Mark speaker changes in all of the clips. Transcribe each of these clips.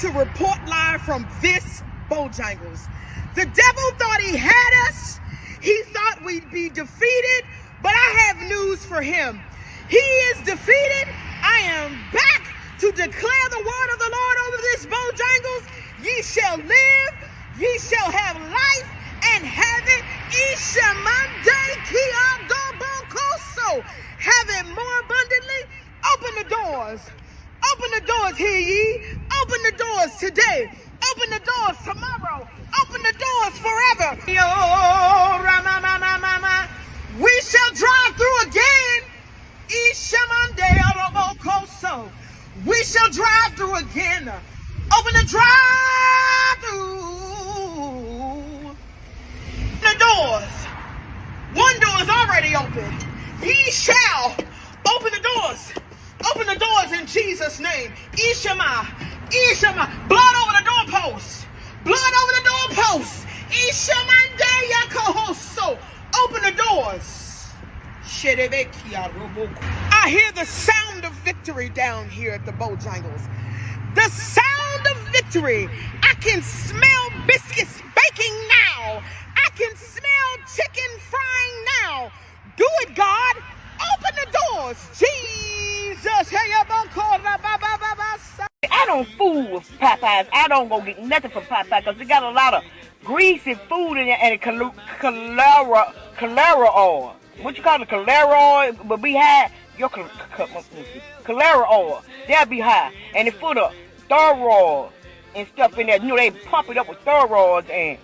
Speaker 1: to report live from this Bojangles. The devil thought he had us. He thought we'd be defeated, but I have news for him. He is defeated. I am back to declare the word of the Lord over this Bojangles. Ye shall live, ye shall have life, and have it. Ishamande kiadobokoso. Have it more abundantly. Open the doors. Open the doors, hear ye. Open the doors today. Open the doors tomorrow. Open the doors forever. We shall drive through again. We shall drive through again. Open the drive-through. The doors. One door is already open. Ye shall open the doors. Open the doors in Jesus' name. Ishama. Ishama. Blood over the doorposts. Blood over the doorposts. Ishamande yakohoso. Open the doors. I hear the sound of victory down here at the Bojangles. The sound of victory. I can smell biscuits baking now. I can smell chicken frying now. Do it, God. Open the doors. Jesus.
Speaker 2: I don't fool with Popeyes. I don't go get nothing from Popeyes because they got a lot of greasy food in there and cholera oil. What you call it? Cholera oil? But be high. Your cholera oil. They'll be high. And it's full of steroids and stuff in there. You know, they pump it up with steroids and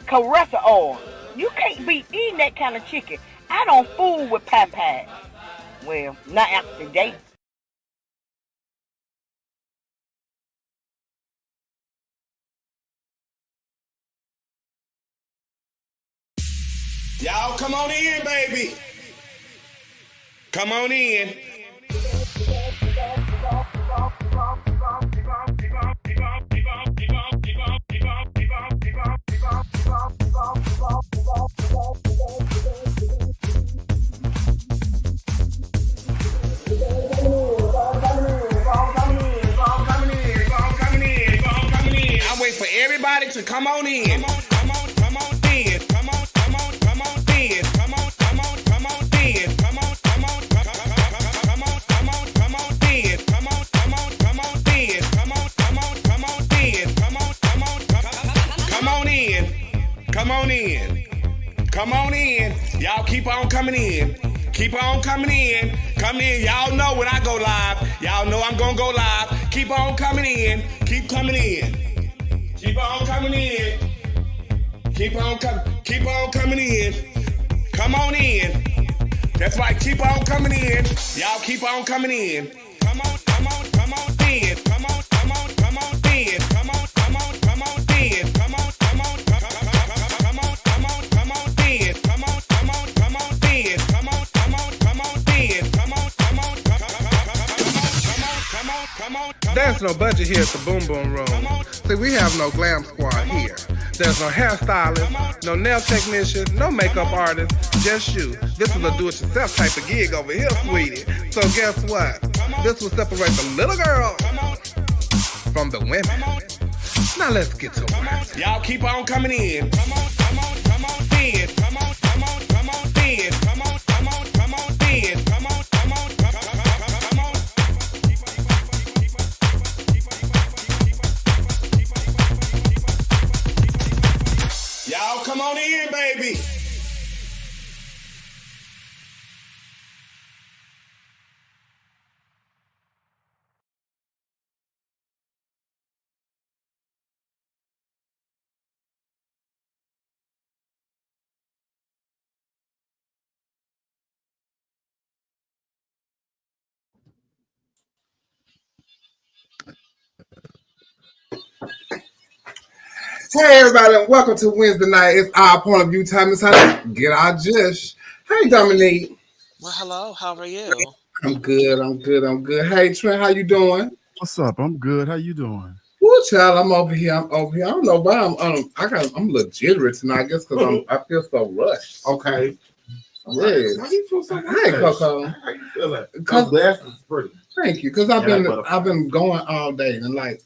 Speaker 2: caressa oil. You can't be eating that kind of chicken. I don't fool with Popeyes. Well, not after today.
Speaker 3: Y'all come on in, baby. Come on in. I wait for everybody to come on in. Come on in. Come on in. Come on in. Come on in. Y'all keep on coming in. Keep on coming in. Come in. Y'all know when I go live. Y'all know I'm gonna go live. Keep on coming in. Keep coming in. Keep on coming in. Keep on coming in. Come on in. That's right. Keep on coming in. Y'all keep on coming in. Come on in. Come on in. Come on in. Come on in. Come on in.
Speaker 4: There's no budget here at the Boom Boom Room. See, we have no glam squad here. There's no hairstylist, no nail technician, no makeup artist, just you. This is a do-it-yourself type of gig over here, sweetie. So guess what? This will separate the little girls from the women. Now let's get to work.
Speaker 3: Y'all keep on coming in. Come on in. Come on in. Come on in. Come on in. Come on in. Y'all come on in, baby.
Speaker 4: Hey everybody, and welcome to Wednesday night. It's our point of view time. It's how to get our dish. Hey Dominique.
Speaker 5: Well, hello. How are you?
Speaker 4: I'm good. Hey Trent, how you doing?
Speaker 6: What's up? I'm good. How you doing?
Speaker 4: Woo, child, I'm over here. I don't know why I'm a little jittery tonight. I guess because I feel so rushed. Okay. Yeah.
Speaker 7: Why you feel so
Speaker 4: Hey, Coco.
Speaker 7: How you feeling? Because glasses is pretty. Thank you, because I've been going all day and like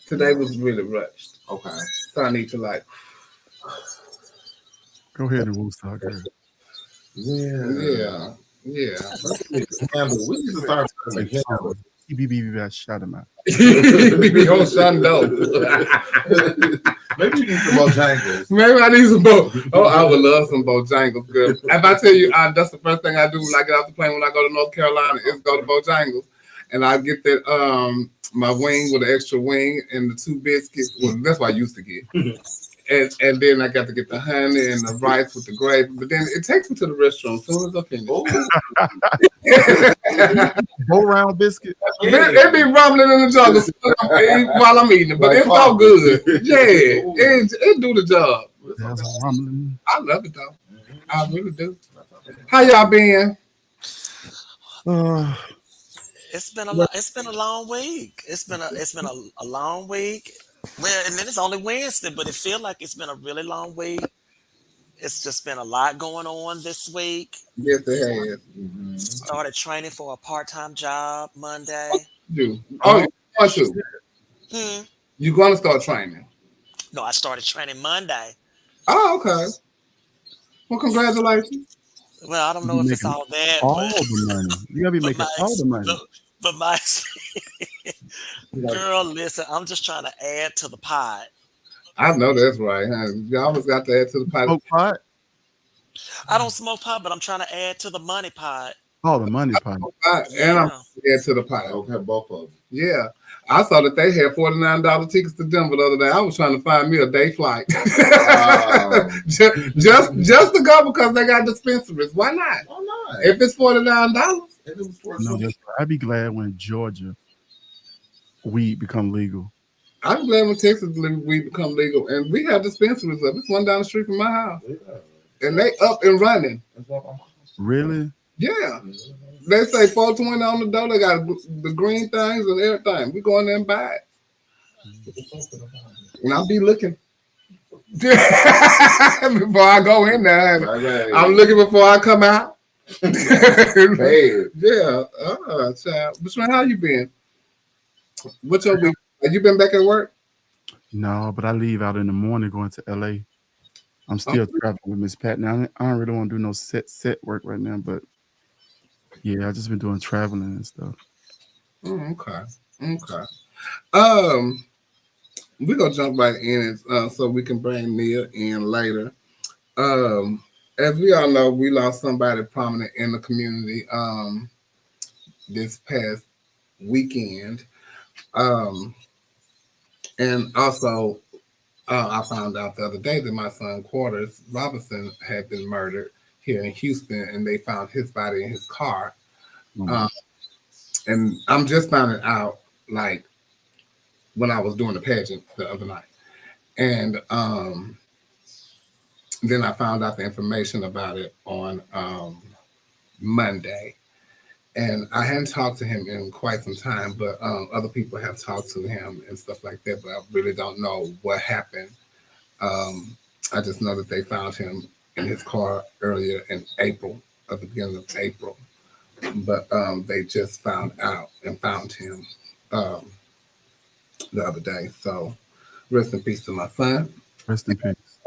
Speaker 7: today was really rushed.
Speaker 8: Okay.
Speaker 7: So I need to like.
Speaker 6: Go ahead and Woodstock, girl.
Speaker 7: Yeah.
Speaker 8: We need to start putting a candle.
Speaker 6: BBB got shot him out.
Speaker 7: Be on Shundo.
Speaker 8: Maybe you need some Bojangles.
Speaker 7: Maybe I need some Oh, I would love some Bojangles, girl. If I tell you, that's the first thing I do when I get off the plane when I go to North Carolina is go to Bojangles, and I get that my wing with an extra wing and the 2 biscuits. Well, that's what I used to get. And then I got to get the honey and the rice with the gravy. But then it takes me to the restroom as soon as I finish.
Speaker 6: Go round biscuit.
Speaker 7: It be rumbling in the jungle while I'm eating it, but it's so good. Yeah, it do the job.
Speaker 6: That's rumbling.
Speaker 7: I love it though. I really do. How y'all been?
Speaker 5: It's been a long week. It's been a long week. Well, and then it's only Wednesday, but it feels like it's been a really long week. It's just been a lot going on this week.
Speaker 7: Yes, it has.
Speaker 5: Started training for a part-time job Monday.
Speaker 7: You want to? You going to start training?
Speaker 5: No, I started training Monday.
Speaker 7: Oh, okay. Well, congratulations.
Speaker 5: Well, I don't know if it's all that.
Speaker 6: All the money. You gotta be making all the money.
Speaker 5: But my girl, listen, I'm just trying to add to the pot.
Speaker 7: I know that's right. Huh? You always got to add to the pot.
Speaker 6: Smoke pot?
Speaker 5: I don't smoke pot, but I'm trying to add to the money pot.
Speaker 6: Oh, the money pot.
Speaker 7: And I'm add to the pot.
Speaker 8: Okay, both of them.
Speaker 7: Yeah. I saw that they had $49 tickets to Denver the other day. I was trying to find me a day flight. just to go because they got dispensaries. Why not?
Speaker 8: Why not?
Speaker 7: If it's $49.
Speaker 6: I'd be glad when Georgia weed become legal.
Speaker 7: I'm glad when Texas weed become legal. And we have dispensaries up. It's one down the street from my house. Yeah. And they up and running.
Speaker 6: Really?
Speaker 7: Yeah. They say 420 on the door. They got the green things and everything. We go in there and buy it. And I'll be looking. Before I go in there. Right. I'm looking before I come out. Hey. Yeah. Child. But how you been? What's your week? Have you been back at work?
Speaker 6: No, but I leave out in the morning going to LA. I'm still traveling with Miss Pat. Now I don't really want to do no set work right now, but yeah, I've just been doing traveling and stuff.
Speaker 7: Okay. We're gonna jump right in so we can bring Nia in later. As we all know, we lost somebody prominent in the community this past weekend. And also, I found out the other day that my son Quarters Robinson had been murdered here in Houston, and they found his body in his car. And I'm just finding out like when I was doing the pageant the other night, and then I found out the information about it on Monday. And I hadn't talked to him in quite some time, but other people have talked to him and stuff like that, but I really don't know what happened. I just know that they found him in his car earlier in April, at the beginning of April. But they just found out and found him the other day. So rest in peace to my son.
Speaker 6: Rest in peace.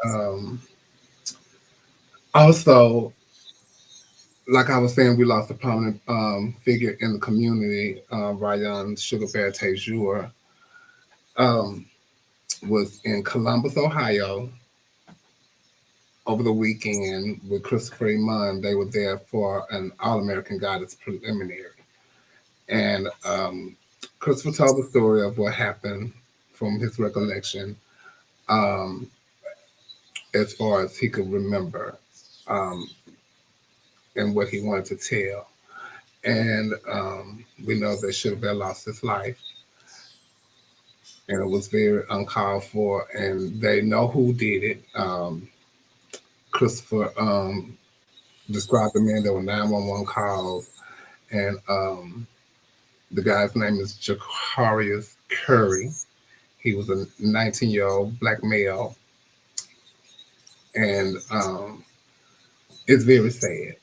Speaker 7: Also, like I was saying, we lost a prominent figure in the community. Ryan Sugar Bear Tejour was in Columbus, Ohio over the weekend with Christopher Iman. They were there for an All-American Goddess preliminary. And Christopher told the story of what happened from his recollection as far as he could remember. And what he wanted to tell. And we know that Sugar Bear lost his life. And it was very uncalled for. And they know who did it. Christopher described the man. There were 911 calls. And the guy's name is Jacarius Curry. He was a 19-year-old black male. And it's very sad.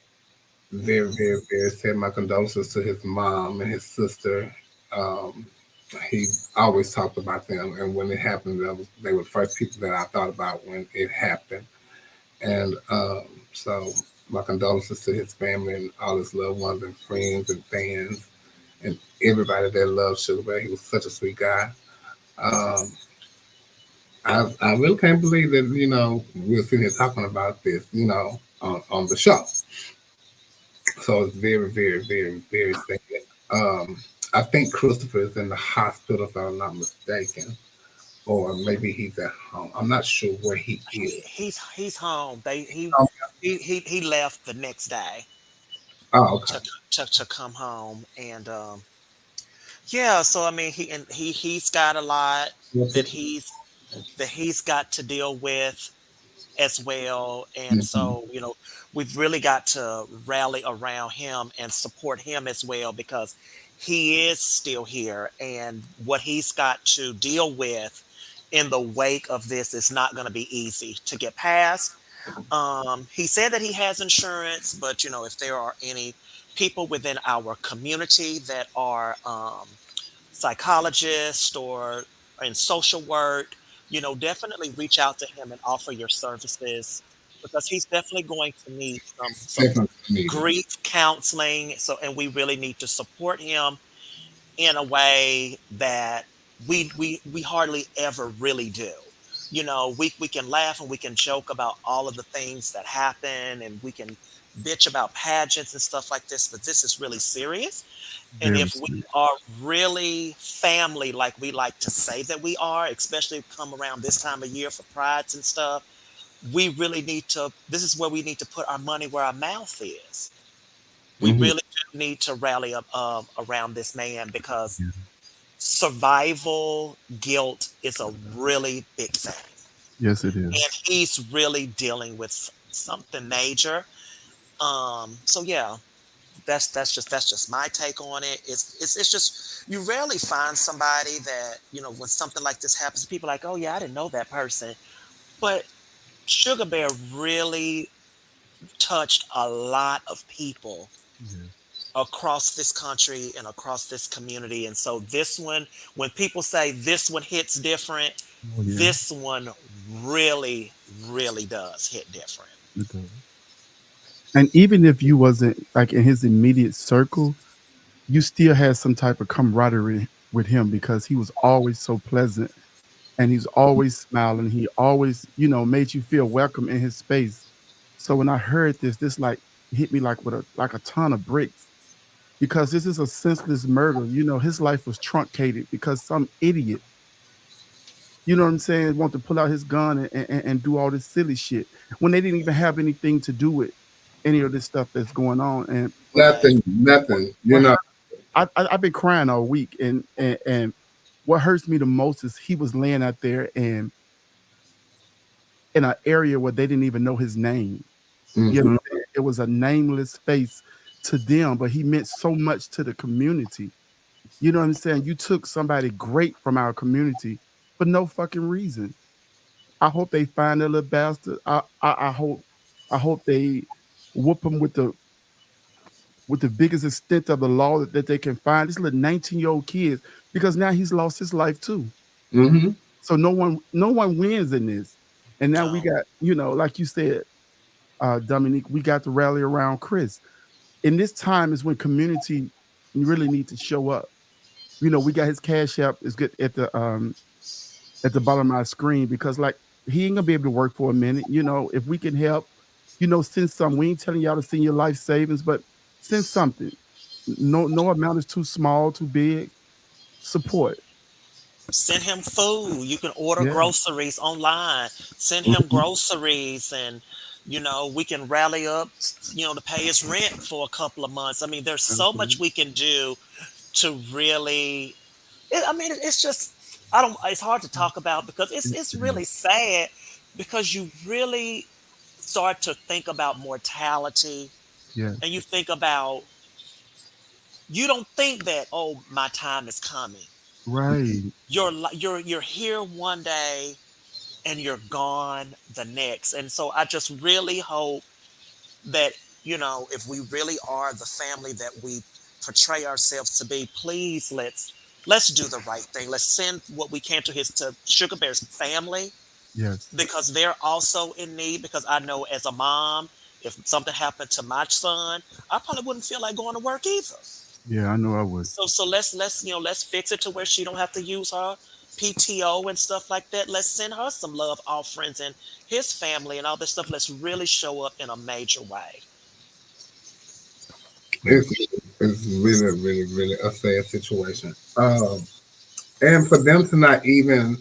Speaker 7: very, very, very sad. My condolences to his mom and his sister. Um, he always talked about them, and when it happened, they were the first people that I thought about when it happened. And so, my condolences to his family and all his loved ones and friends and fans and everybody that loves Sugar Bear. He was such a sweet guy. Um, I really can't believe that we're sitting here talking about this on the show. So it's very, very, very, very sad. Um, I think Christopher is in the hospital, if I'm not mistaken, or maybe he's at home. I'm not sure where he is.
Speaker 5: He's home.
Speaker 7: Oh,
Speaker 5: He left the next day
Speaker 7: oh, okay.
Speaker 5: to come home, and yeah. So I mean, he's got a lot
Speaker 7: Yes,
Speaker 5: that
Speaker 7: it-
Speaker 5: he's got to deal with as well. And
Speaker 7: mhm.
Speaker 5: so, we've really got to rally around him and support him as well, because he is still here, and what he's got to deal with in the wake of this is not going to be easy to get past. He said that he has insurance, but if there are any people within our community that are psychologists or in social work, definitely reach out to him and offer your services, because he's definitely going to need some
Speaker 7: Definitely needed.
Speaker 5: grief counseling. So, and we really need to support him in a way that we hardly ever really do. We can laugh and we can joke about all of the things that happen, and we can bitch about pageants and stuff like this, but this is really serious. And
Speaker 6: Very
Speaker 5: if we
Speaker 6: serious.
Speaker 5: are really family, like we like to say that we are, especially come around this time of year for prides and stuff, we really need to, this is where we need to put our money where our mouth is. We
Speaker 7: Hmm.
Speaker 5: really do need to rally up around this man, because
Speaker 6: Yeah.
Speaker 5: survival guilt is a really big thing.
Speaker 6: Yes, it is.
Speaker 5: And he's really dealing with something major. So yeah, that's just my take on it. It's just, you rarely find somebody that, when something like this happens, people are like, oh yeah, I didn't know that person. But Sugar Bear really touched a lot of people
Speaker 6: Yeah.
Speaker 5: across this country and across this community. And so this one, when people say this one hits different,
Speaker 6: Oh yeah.
Speaker 5: this one really, really does hit different.
Speaker 6: It does. And even if you wasn't like in his immediate circle, you still had some type of camaraderie with him because he was always so pleasant and he's always smiling. He always, made you feel welcome in his space. So when I heard this like hit me like with a ton of bricks because this is a senseless murder. His life was truncated because some idiot, what I'm saying, want to pull out his gun and do all this silly shit when they didn't even have anything to do with any of this stuff that's going on. And
Speaker 5: Right.
Speaker 7: Nothing.
Speaker 6: what I've been crying all week, and what hurts me the most is he was laying out there and in an area where they didn't even know his name.
Speaker 7: Hmm.
Speaker 6: It was a nameless face to them, but he meant so much to the community. You know what I'm saying? You took somebody great from our community for no fucking reason. I hope they find that little bastard. I hope they whoop him with the biggest extent of the law that they can find. This little 19-year-old kid, because now he's lost his life too.
Speaker 7: Hmm.
Speaker 6: So no one wins in this. And now we
Speaker 5: No.
Speaker 6: got, like you said, Dominique, we got to rally around Chris. In this time is when community really need to show up. We got his cash app is good at the bottom of my screen because like he ain't gonna be able to work for a minute. If we can help, send some. We ain't telling y'all to send your life savings, but send something. No amount is too small, too big. Support.
Speaker 5: Send him food. You can order
Speaker 6: Yeah.
Speaker 5: groceries online. Send him
Speaker 6: Mhm.
Speaker 5: groceries, and we can rally up, to pay his rent for a couple of months. I mean, there's so much
Speaker 6: Absolutely.
Speaker 5: we can do to really. I mean, it's just, I don't. It's hard to talk about because it's
Speaker 6: It is.
Speaker 5: really sad, because you really start to think about mortality,
Speaker 6: Yeah.
Speaker 5: and you think about, you don't think that, oh, my time is coming.
Speaker 6: Right.
Speaker 5: You're here one day and you're gone the next. And so I just really hope that if we really are the family that we portray ourselves to be, please let's do the right thing. Let's send what we can to Sugar Bear's family,
Speaker 6: Yes.
Speaker 5: because they're also in need. Because I know as a mom, if something happened to my son, I probably wouldn't feel like going to work either.
Speaker 6: Yeah, I know I would.
Speaker 5: So let's fix it to where she don't have to use her PTO and stuff like that. Let's send her some love offerings and his family and all this stuff. Let's really show up in a major way.
Speaker 7: It's really, really, really a sad situation. And for them to not even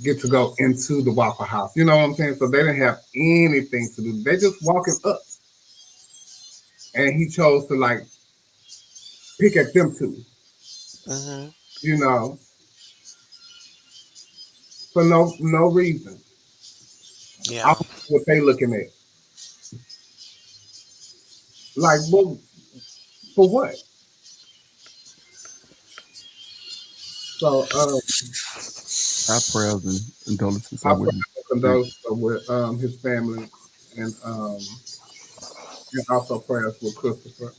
Speaker 7: get to go into the Waffle House, you know what I'm saying? So they didn't have anything to do. They just walking up, and he chose to like pick at them two,
Speaker 5: Mm-hmm.
Speaker 7: you know, for no reason.
Speaker 5: Yeah.
Speaker 7: I don't know what they looking at. Like, well, for what? So,
Speaker 6: Our prayers and condolences
Speaker 7: I
Speaker 6: are with him.
Speaker 7: condole with his family, and also prayers with Christopher.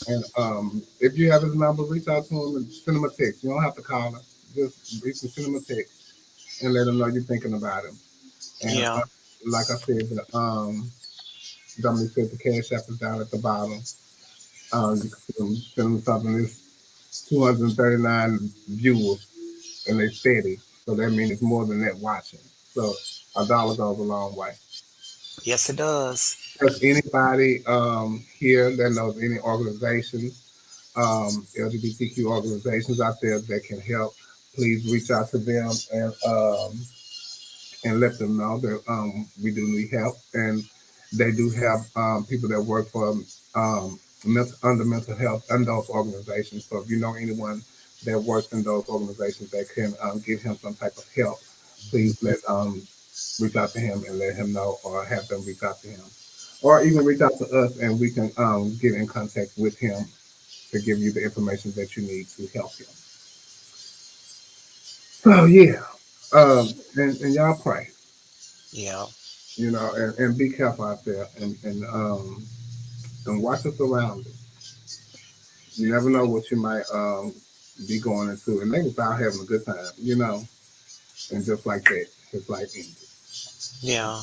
Speaker 7: And if you have his number, reach out to him and send him a text. You don't have to call him. Just reach and send him a text and let him know you're thinking about him. And
Speaker 5: Yeah.
Speaker 7: like I said, Dominique said the cash app is down at the bottom. You can send him something. It's 239 viewers, and they steady. So that means it's more than that watching. So $1 goes a long way.
Speaker 5: Yes, it does.
Speaker 7: If anybody here that knows any organizations, LGBTQ organizations out there that can help, please reach out to them and let them know that we do need help. And they do have people that work for under mental health and those organizations. So if you know anyone that works in those organizations that can give him some type of help, please reach out to him and let him know, or have them reach out to him, or even reach out to us and we can get in contact with him to give you the information that you need to help him. So yeah, and y'all pray,
Speaker 5: Yeah.
Speaker 7: and be careful out there, and watch your surroundings. You never know what you might be going into, and they was out having a good time, and just like that, his life ended.
Speaker 5: Yeah.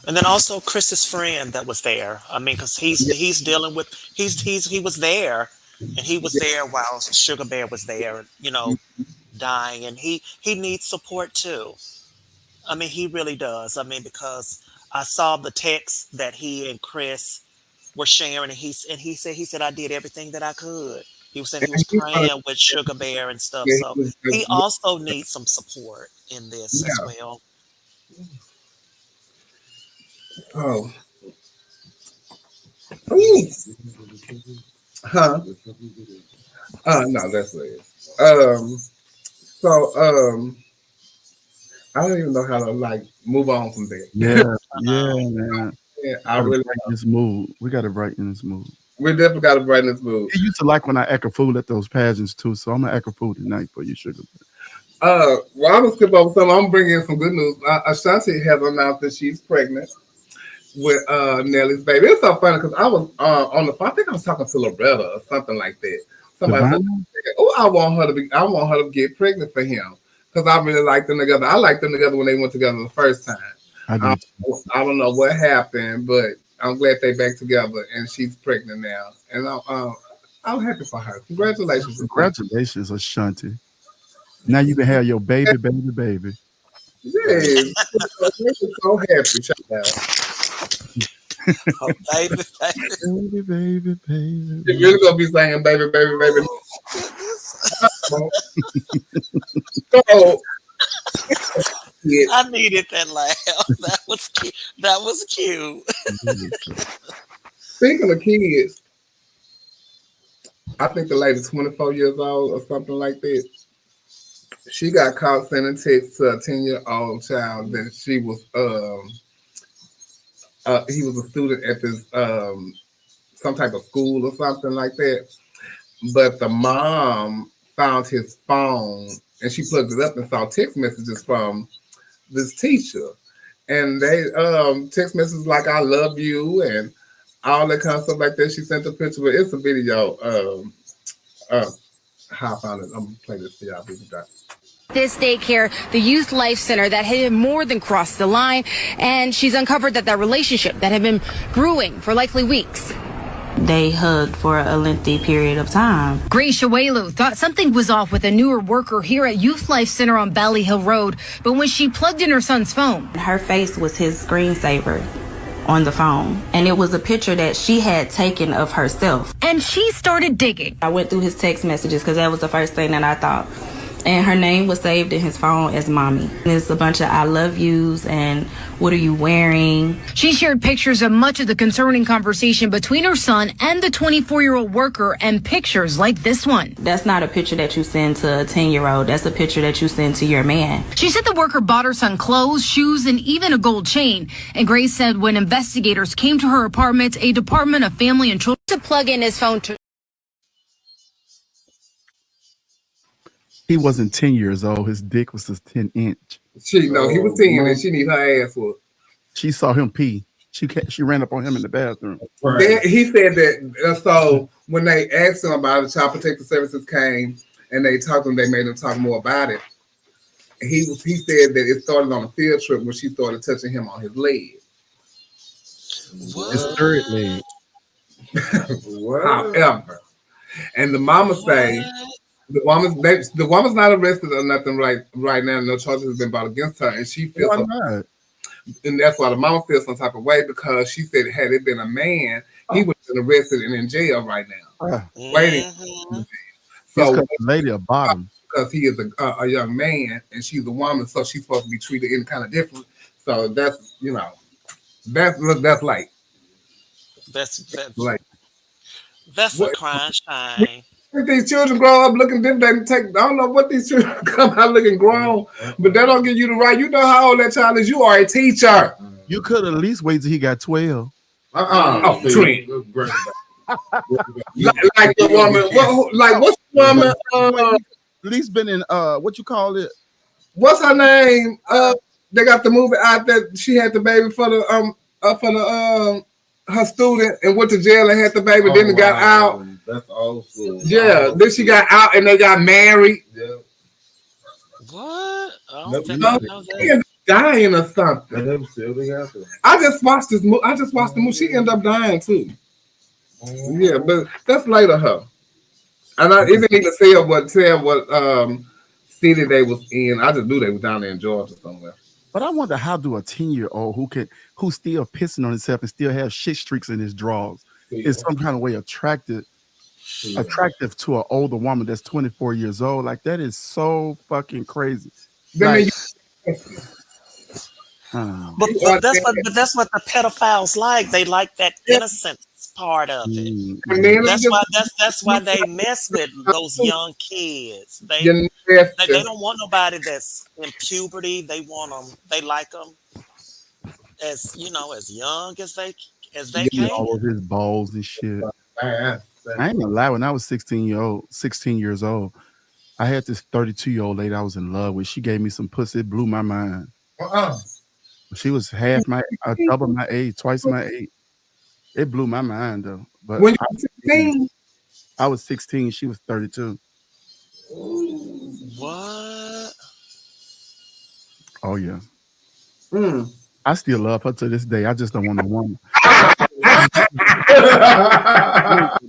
Speaker 5: And then also Chris's friend that was there. I mean, because he's dealing with he was there, and he was there while Sugar Bear was there, dying, and he needs support too. I mean, he really does. I mean, because I saw the text that he and Chris were sharing, and he said I did everything that I could. He was saying he was praying with Sugar Bear and stuff.
Speaker 7: Yeah,
Speaker 5: So he also needs some support in this as well.
Speaker 7: Oh. Ooh. Huh? No, that's what it is. I don't even know how to move on from there.
Speaker 6: Yeah, man.
Speaker 7: Yeah, I really
Speaker 6: this mood. We got to brighten this mood.
Speaker 7: We definitely got to brighten this mood.
Speaker 6: He used to like when I act a fool at those pageants too, so I'm gonna act a fool tonight for you, Sugar.
Speaker 7: Well, I'm gonna skip over something. I'm bringing in some good news. Ashanti has announced that she's pregnant with Nelly's baby. It's so funny because I was on the phone. I think I was talking to Loretta or something like that. Somebody said, "Oh, I want her to get pregnant for him because I really like them together. I liked them together when they went together the first time. I don't know what happened, but I'm glad they back together and she's pregnant now, and I'm happy for her. Congratulations,
Speaker 6: Ashanti. Now you can have your baby.
Speaker 7: Yes, I'm so happy, child.
Speaker 5: Oh, baby.
Speaker 7: You're really gonna be saying baby. So,
Speaker 5: I needed that laugh. That was cute. That was cute.
Speaker 7: Speaking of kids, I think the lady's 24 years old or something like that. She got caught sending texts to a 10-year-old child that she was he was a student at this some type of school or something like that. But the mom found his phone and she plugged it up and saw text messages from this teacher. and they text messages like "I love you" and all that kind of stuff like that. She sent a picture, but it's a video. How I found it. I'm gonna play this for y'all.
Speaker 9: This daycare, the youth life center that had more than crossed the line, and she's uncovered that relationship that had been brewing for likely weeks.
Speaker 10: They hugged for a lengthy period of time.
Speaker 9: Grace Shawelu thought something was off with a newer worker here at Youth Life Center on Valley Hill Road, but when she plugged in her son's phone,
Speaker 10: her face was his screensaver on the phone, and it was a picture that she had taken of herself.
Speaker 9: And she started digging.
Speaker 10: I went through his text messages because that was the first thing that I thought. And her name was saved in his phone as Mommy. And it's a bunch of I love yous and what are you wearing?
Speaker 9: She shared pictures of much of the concerning conversation between her son and the 24-year-old worker, and pictures like this one.
Speaker 10: That's not a picture that you send to a 10-year-old. That's a picture that you send to your man.
Speaker 9: She said the worker bought her son clothes, shoes, and even a gold chain. And Grace said when investigators came to her apartment, a Department of Family and Children to plug in his phone to.
Speaker 6: He wasn't 10 years old. His dick was just 10-inch.
Speaker 7: He was 10 and she need her ass whooped.
Speaker 6: She saw him pee. She ran up on him in the bathroom.
Speaker 7: Then he said that, so when they asked him about it, Child Protective Services came and they talked to him, they made him talk more about it. He said that it started on a field trip when she started touching him on his leg.
Speaker 6: His third leg.
Speaker 7: However, and the mama say, the woman's not arrested or nothing right now. No charges have been brought against her, and she feels. And that's why the mama feels some type of way, because she said had it been a man, he would have been arrested and in jail right now, waiting. So
Speaker 6: the lady a bottom,
Speaker 7: because he is a young man and she's a woman, so she's supposed to be treated any kind of different. So that's that's like
Speaker 5: that's a crime shame.
Speaker 7: These children grow up looking different. I don't know what these children come out looking grown, but that don't give you the right. You know how old that child is. You are a teacher.
Speaker 6: You could at least wait till he got 12.
Speaker 7: Like the woman. What's the woman?
Speaker 6: At least been in what you call it?
Speaker 7: What's her name? They got the movie out that she had the baby for the her student and went to jail and had the baby, then it got out.
Speaker 8: That's awesome.
Speaker 7: Yeah, then she got out and they got married.
Speaker 8: Yeah.
Speaker 5: What?
Speaker 7: She ended up dying or something. I just watched this movie. The movie. She ended up dying too. Yeah, but that's later her. And I even need to say what city they was in. I just knew they was down there in Georgia somewhere.
Speaker 6: But I wonder, how do a 10-year-old who's still pissing on himself and still have shit streaks in his drawers is some kind of way attractive to an older woman that's 24 years old? Like, that is so fucking crazy. Like,
Speaker 5: but that's what the pedophiles like. They like that innocence part of it. That's why they mess with those young kids. They don't want nobody that's in puberty. They want them. They like them as young as they can.
Speaker 6: All of his balls and shit. I ain't gonna lie. When I was 16 years old, I had this 32-year-old lady I was in love with. She gave me some pussy. It blew my mind. She was double my age, twice my age. It blew my mind though. But
Speaker 7: when you were 16,
Speaker 6: I was 16. She was 32.
Speaker 5: What?
Speaker 6: Oh yeah. I still love her to this day. I just don't want a woman.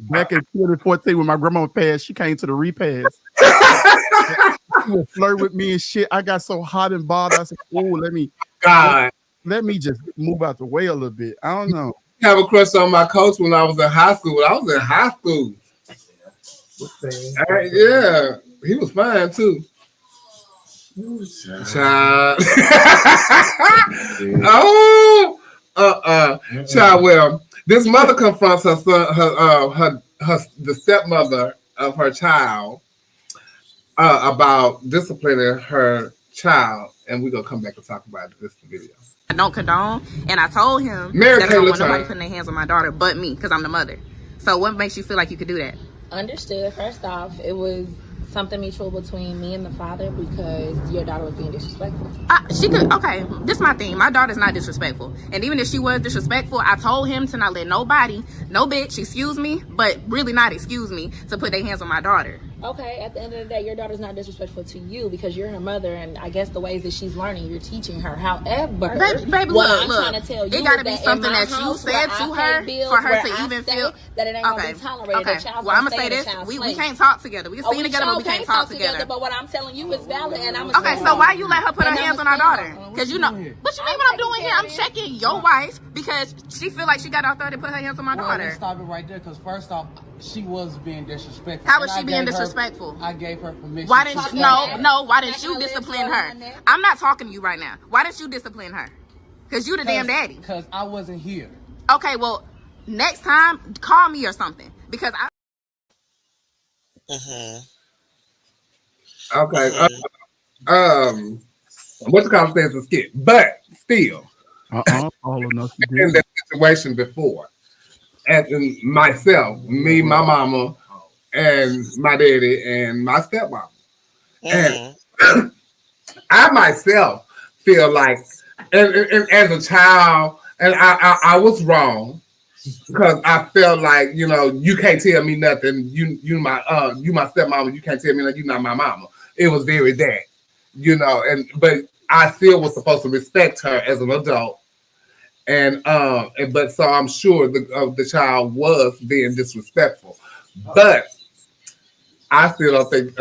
Speaker 6: Back in 2014, when my grandma passed, she came to the repast. She would flirt with me and shit. I got so hot and bothered. I said, "Oh, let me just move out the way a little bit." I don't know.
Speaker 7: I have a crush on my coach when I was in high school. Yeah, he was fine too. Child. Child. Well, this mother confronts her son, the stepmother of her child, about disciplining her child, and we're gonna come back and talk about this video.
Speaker 11: I don't condone, and I told him
Speaker 7: Mary
Speaker 11: that I don't want nobody putting their hands on my daughter but me, because I'm the mother. So what makes you feel like you could do that?
Speaker 12: Understood. First off, it was something mutual between me and the father because your daughter was being disrespectful?
Speaker 11: She could. Okay, this is my thing. My daughter's not disrespectful, and even if she was disrespectful, I told him to not let nobody, no bitch, excuse me, but really not excuse me, to put their hands on my daughter.
Speaker 12: Okay, at the end of the day, your daughter's not disrespectful to you because you're her mother, and I guess the ways that she's learning, you're teaching her. However,
Speaker 11: baby,
Speaker 12: what
Speaker 11: look,
Speaker 12: I'm trying to tell you
Speaker 11: it gotta
Speaker 12: is
Speaker 11: be
Speaker 12: that
Speaker 11: something
Speaker 12: in my
Speaker 11: that you
Speaker 12: house
Speaker 11: said
Speaker 12: where
Speaker 11: to
Speaker 12: I
Speaker 11: her
Speaker 12: pay bills,
Speaker 11: for her
Speaker 12: where
Speaker 11: to
Speaker 12: I
Speaker 11: even
Speaker 12: stay,
Speaker 11: feel
Speaker 12: that it ain't gonna be tolerated.
Speaker 11: Okay,
Speaker 12: The child's
Speaker 11: well, I'm
Speaker 12: gonna
Speaker 11: gonna say
Speaker 12: stay in
Speaker 11: this:
Speaker 12: the child's
Speaker 11: we
Speaker 12: place.
Speaker 11: can't talk together. We can see together, but we can't talk together.
Speaker 12: But what I'm telling you is valid, and I'm
Speaker 11: Okay, so why you let her put her hands on our daughter? Because you know, what you mean what I'm doing here? I'm checking your wife because she feel like she got authority to put her hands on my daughter.
Speaker 13: Let's stop it right there, because first off, she was being disrespectful.
Speaker 11: How was she being disrespectful?
Speaker 13: I gave her permission.
Speaker 11: Why didn't you? No. Why didn't you discipline her? I'm not talking to you right now. Why didn't you discipline her? Because you the damn daddy.
Speaker 13: Because I wasn't here.
Speaker 11: Okay, well, next time call me or something because I.
Speaker 7: Okay. What the conversation skip, but still,
Speaker 6: all or nothing.
Speaker 7: In that situation before, as in myself, me, my mama, and my daddy, and my stepmom, and I myself feel like, and as a child, and I was wrong because I felt like, you know, you can't tell me nothing. You my stepmama. You can't tell me nothing. You're not my mama. It was very that, you know, but I still was supposed to respect her as an adult, but so I'm sure the child was being disrespectful, but I still don't think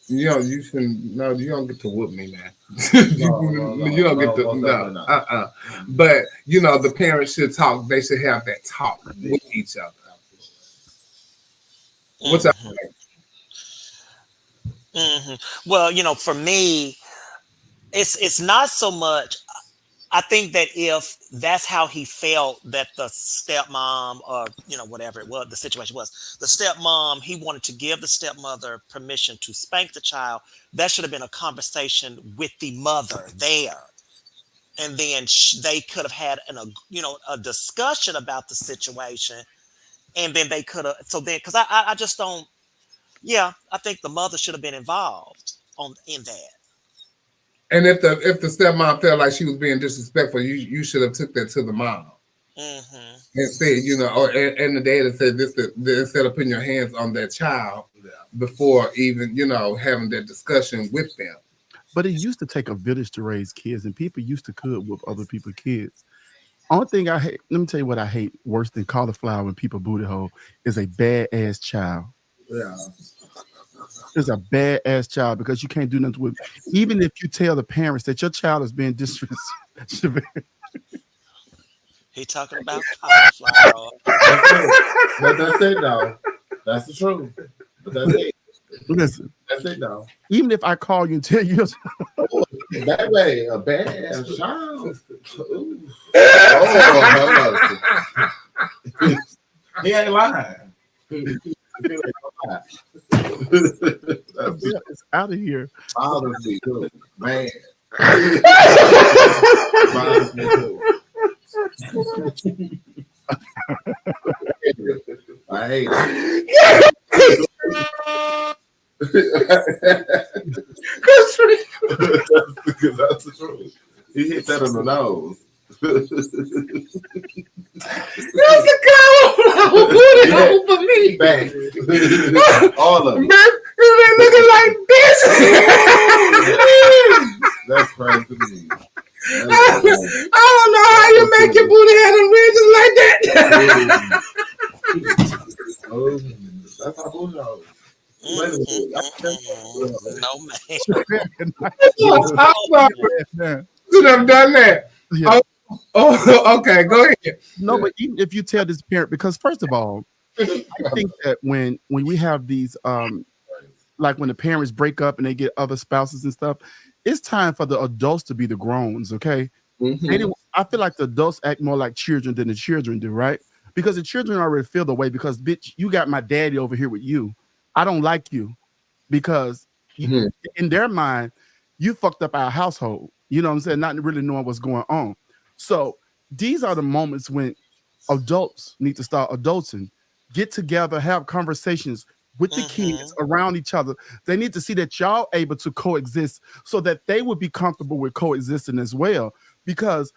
Speaker 7: you know, you shouldn't. No, you don't get to whoop me, man. You don't get to no. But you know, the parents should talk. They should have that talk with each other. What's up?
Speaker 5: Well, you know, for me, it's not so much. I think that if that's how he felt that the stepmom or, you know, whatever it was, the situation was, the stepmom, he wanted to give the stepmother permission to spank the child. That should have been a conversation with the mother there. And then they could have had a discussion about the situation. And then they could have, because I just don't, I think the mother should have been involved in that.
Speaker 7: And if the stepmom felt like she was being disrespectful, you should have took that to the mom and said, you know, and the dad said this instead of putting your hands on that child before even, you know, having that discussion with them.
Speaker 6: But it used to take a village to raise kids, and people used to cook with other people's kids. Only thing I hate, let me tell you what I hate worse than cauliflower and people booty hole is a badass child.
Speaker 8: Yeah.
Speaker 6: Is a badass child because you can't do nothing with it. Even if you tell the parents that your child is being disrespectful.
Speaker 5: He talking about cauliflower.
Speaker 8: But that's it, though. That's the truth. But that's it.
Speaker 6: Listen.
Speaker 8: That's it, though.
Speaker 6: Even if I call you and tell you
Speaker 8: that way, a badass child. He ain't lying.
Speaker 6: It's out of here.
Speaker 8: Honestly, man. I hate it. Because that's the truth. He hit that on the nose.
Speaker 7: That's the cauliflower booty hole for me.
Speaker 8: Bang. All of it.
Speaker 7: They looking like this.
Speaker 8: That's crazy to me.
Speaker 7: I don't know how you make your booty have the ridges like that.
Speaker 8: Oh, that's how booty hole.
Speaker 7: No, man. Should have done that.
Speaker 6: Yeah.
Speaker 7: Oh, okay, go ahead.
Speaker 6: No, but even if you tell this parent, because first of all, I think that when we have these like when the parents break up and they get other spouses and stuff, it's time for the adults to be the growns, okay? I feel like the adults act more like children than the children do, right? Because the children already feel the way because, bitch, you got my daddy over here with you. I don't like you because in their mind, you fucked up our household. You know what I'm saying? Not really knowing what's going on. So these are the moments when adults need to start adulting, get together, have conversations, with the kids around each other. They need to see that y'all able to coexist so that they would be comfortable with coexisting as well. Because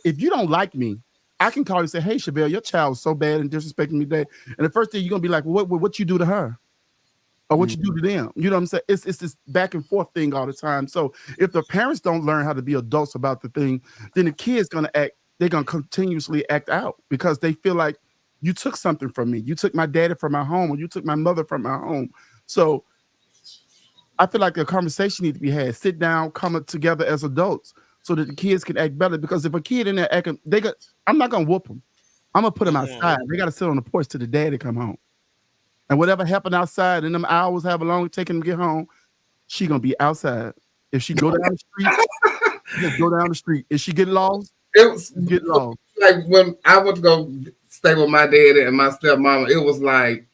Speaker 6: if you don't like me, I can call you and say, hey, Chevelle, your child was so bad and disrespecting me today. And the first thing you're going to be like, well, what you do to her? Or what you do to them? You know what I'm saying? It's this back and forth thing all the time. So if the parents don't learn how to be adults about the thing, then the kid's going to act, they're going to continuously act out because they feel like you took something from me. You took my daddy from my home, or you took my mother from my home. So I feel like a conversation needs to be had. Sit down, come together as adults so that the kids can act better. Because if a kid in there acting, I'm not going to whoop them. I'm going to put them outside. They got to sit on the porch till the daddy come home. And whatever happened outside in them hours, however long it taking to get home, she going to be outside. If she go down the street, just go down the street. If she get lost, get lost.
Speaker 7: Like when I went to go stay with my daddy and my stepmama, it was like,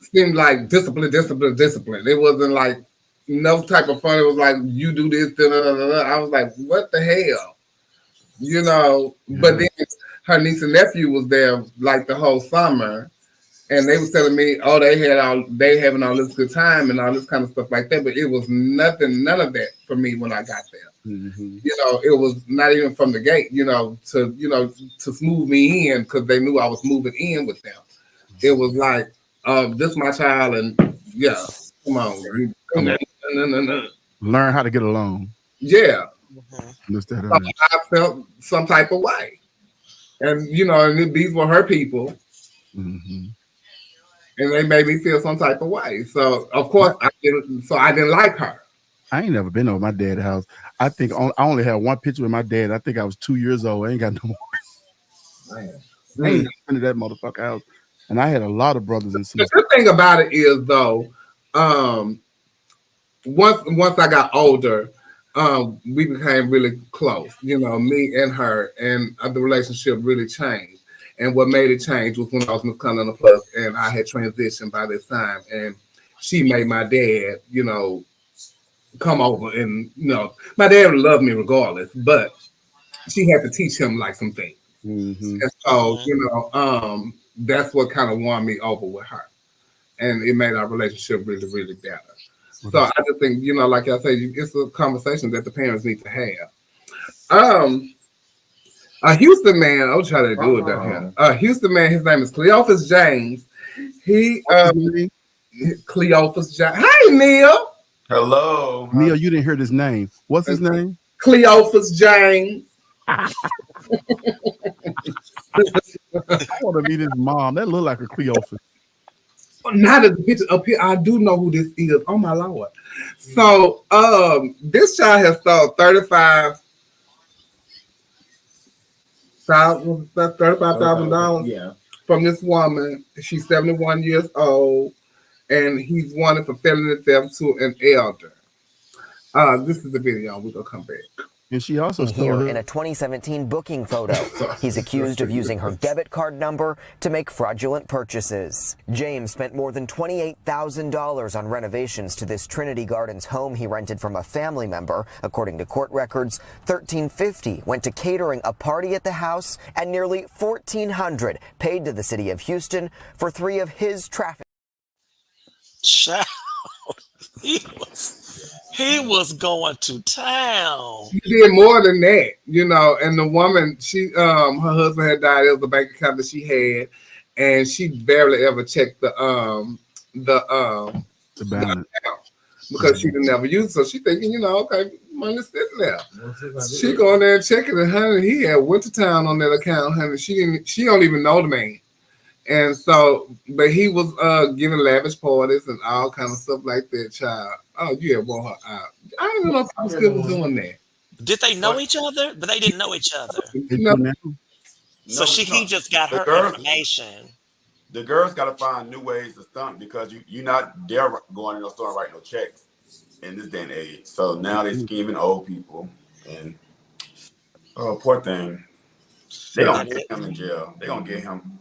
Speaker 7: seemed like discipline. It wasn't like no type of fun. It was like, you do this, da, da, da, da. I was like, what the hell? You know, but then her niece and nephew was there like the whole summer. And they was telling me, oh, they having all this good time and all this kind of stuff like that. But it was none of that for me when I got there.
Speaker 6: Mm-hmm.
Speaker 7: You know, it was not even from the gate, to smooth me in because they knew I was moving in with them. It was like, this my child, and yeah, come on.
Speaker 6: Learn how to get along.
Speaker 7: Yeah.
Speaker 6: Mm-hmm.
Speaker 7: I felt some type of way. And, and these were her people.
Speaker 6: Mm-hmm.
Speaker 7: And they made me feel some type of way. So, of course, I didn't like her.
Speaker 6: I ain't never been over my dad's house. I think I only had one picture with my dad. I think I was 2 years old. I ain't got no more.
Speaker 7: Man.
Speaker 6: I ain't been to that motherfucker house. And I had a lot of brothers and sisters.
Speaker 7: The good thing about it is, though, once I got older, we became really close. Me and her, and the relationship really changed. And what made it change was when I was Miss Continental Plus, and I had transitioned by this time, and she made my dad, come over, and my dad loved me regardless, but she had to teach him like some things.
Speaker 6: Mm-hmm.
Speaker 7: And so, that's what kind of won me over with her, and it made our relationship really, really better. Mm-hmm. So I just think, like I say, it's a conversation that the parents need to have. A Houston man, I'll try to do it down here. A Houston man, his name is Cleophas James. Cleophas James. Hi, Neil.
Speaker 14: Hello.
Speaker 6: Neil, you didn't hear his name. What's his name?
Speaker 7: Cleophas James.
Speaker 6: I want to meet his mom. That look like a Cleophas.
Speaker 7: Now that the picture up here, I do know who this is. Oh my Lord. So this child has stole $35,000 from this woman. She's 71 years old, and he's wanted for felony theft to an elder. This is the video. We're gonna come back.
Speaker 6: And she also
Speaker 15: here in a 2017 booking photo. He's accused of using her debit card number to make fraudulent purchases. James spent more than $28,000 on renovations to this Trinity Gardens home he rented from a family member. According to court records, $1,350 went to catering a party at the house, and nearly $1,400 paid to the city of Houston for 3 of his traffic.
Speaker 5: Child, he was going to town.
Speaker 7: He did more than that, and the woman, her husband had died. It was a bank account that she had, and she barely ever checked the
Speaker 6: balance
Speaker 7: because she didn't ever use it. So she thinking, okay, money's sitting there. She going there and checking it, honey. He had went to town on that account, honey. She don't even know the man. And so, but he was giving lavish parties and all kind of stuff like that, child. Oh, you had wore her out. I don't even know if I was still doing that.
Speaker 5: Did they know each other? But they didn't know each other. So he just got her information.
Speaker 14: The girls got to find new ways to stunt because you're not there going in the store and writing no checks in this day and age. So now they're scheming old people. And, oh, poor thing. They're going to get him in jail. They're going to get him.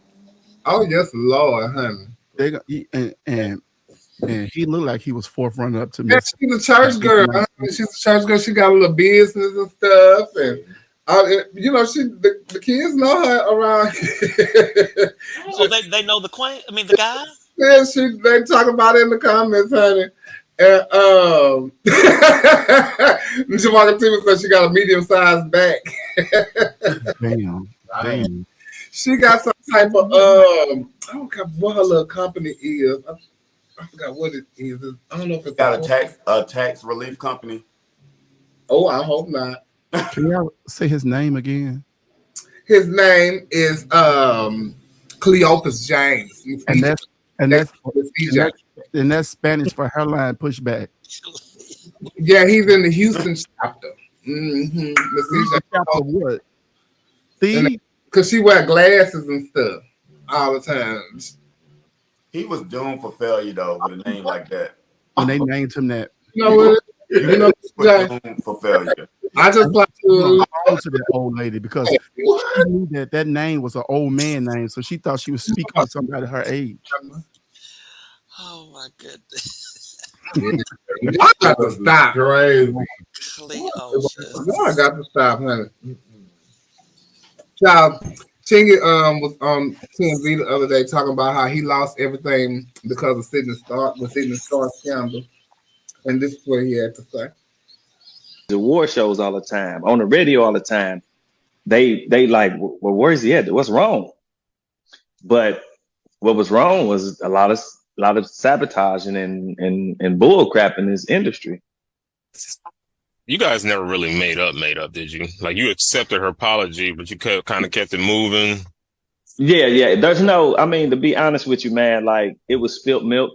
Speaker 7: Oh, yes, Lord, honey.
Speaker 6: And he looked like he was forefront up to me.
Speaker 7: Yeah, she's a church girl. She's a church girl. She got a little business and stuff. And, the kids know her around.
Speaker 5: So they know the guy?
Speaker 7: Yeah, they talk about it in the comments, honey. And Jamarca Stevens said she got a medium-sized back.
Speaker 6: Damn.
Speaker 7: She got some type of I don't care what her little company is. I forgot what it is. I don't know if it's
Speaker 14: got a tax relief company.
Speaker 7: Oh, I hope not.
Speaker 6: Can y'all say his name again?
Speaker 7: His name is Cleopas James.
Speaker 6: And that's Spanish for hairline pushback.
Speaker 7: Yeah, he's in the Houston chapter.
Speaker 6: Houston chapter what?
Speaker 7: Because she wear glasses and stuff all the time.
Speaker 14: He was doomed for failure though with a name like that.
Speaker 6: When they named him that.
Speaker 7: You know what? You know,
Speaker 14: doomed for failure.
Speaker 7: I just like to
Speaker 6: that old lady because she knew that name was an old man name, so she thought she was speaking to somebody her age.
Speaker 5: Oh my goodness!
Speaker 7: I got to stop.
Speaker 8: Crazy.
Speaker 7: I got to stop, honey. Child, Chingy was on TMZ the other day talking about how he lost everything because of Sydney Starr scandal, and this is what he had to say.
Speaker 16: The award shows all the time, on the radio all the time. They like, well, where's he at? What's wrong? But what was wrong was a lot of sabotaging and bull crap in this industry.
Speaker 17: You guys never really made up, did you? Like you accepted her apology, but you kind of kept it moving.
Speaker 16: Yeah. There's no, I mean, to be honest with you, man, like it was spilt milk,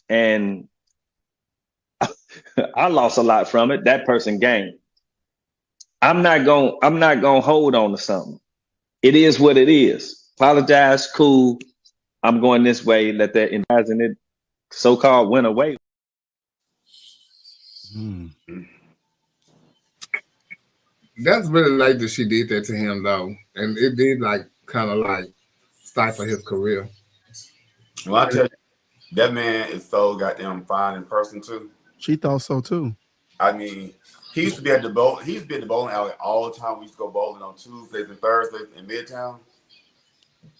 Speaker 16: and I lost a lot from it. That person gained. I'm not gonna hold on to something. It is what it is. Apologize, cool. I'm going this way. Let that and it so-called went away.
Speaker 7: That's really like that she did that to him though, and it did like kind of like stifle his career.
Speaker 14: Well, I tell you, that man is so goddamn fine in person too.
Speaker 6: She thought so too.
Speaker 14: I mean, he used to be at the bowling alley all the time. We used to go bowling on Tuesdays and Thursdays in Midtown.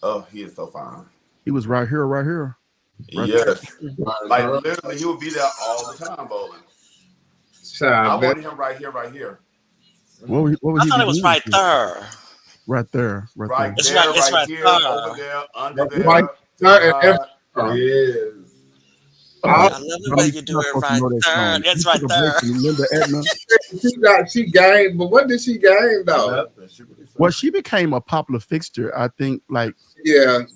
Speaker 14: Oh, he is so fine.
Speaker 6: He was right here. Right
Speaker 14: yes. Like literally, he would be there all the time bowling. I wanted him right here.
Speaker 6: What was
Speaker 5: I thought it was right there.
Speaker 6: Right there.
Speaker 14: It's right here, over there, under there.
Speaker 7: Right there and
Speaker 14: yes.
Speaker 5: I love the way you do it right there. That's right there.
Speaker 6: Remember Edna?
Speaker 7: She gained, but what did she gain though?
Speaker 6: Well, she became a popular fixture. I think, but I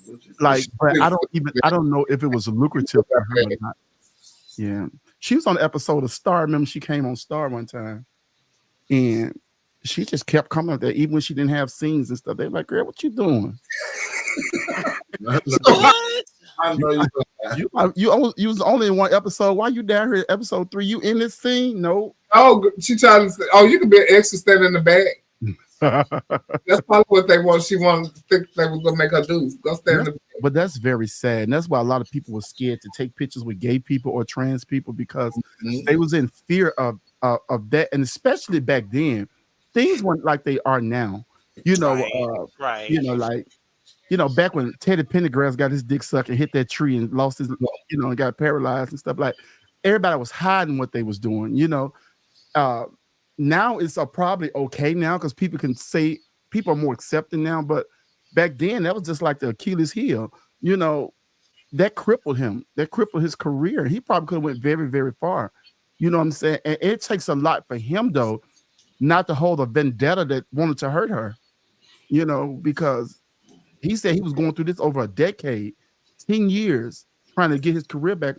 Speaker 6: don't know if it was lucrative for her or not. Yeah, she was on an episode of Star. Remember, she came on Star one time, and she just kept coming up there, even when she didn't have scenes and stuff. They're like, "Girl, what you doing?"
Speaker 8: I know
Speaker 6: you was only in one episode. Why you down here? Episode 3, you in this scene? No.
Speaker 7: Oh, she tried to say, you could be an extra standing in the back. That's probably what they want. She wanted to think they were gonna make her do. Go stand in the back.
Speaker 6: But that's very sad, and that's why a lot of people were scared to take pictures with gay people or trans people because they was in fear of that, and especially back then, things weren't like they are now. Right. Back when Teddy Pendergrass got his dick sucked and hit that tree and lost his, and got paralyzed and stuff, like everybody was hiding what they was doing, now it's probably okay now because people can say people are more accepting now, but back then that was just like the Achilles heel, that crippled him, that crippled his career. He probably could have went very, very far. You know what I'm saying? And it takes a lot for him though, not to hold a vendetta that wanted to hurt her, because he said he was going through this over a decade, 10 years, trying to get his career back.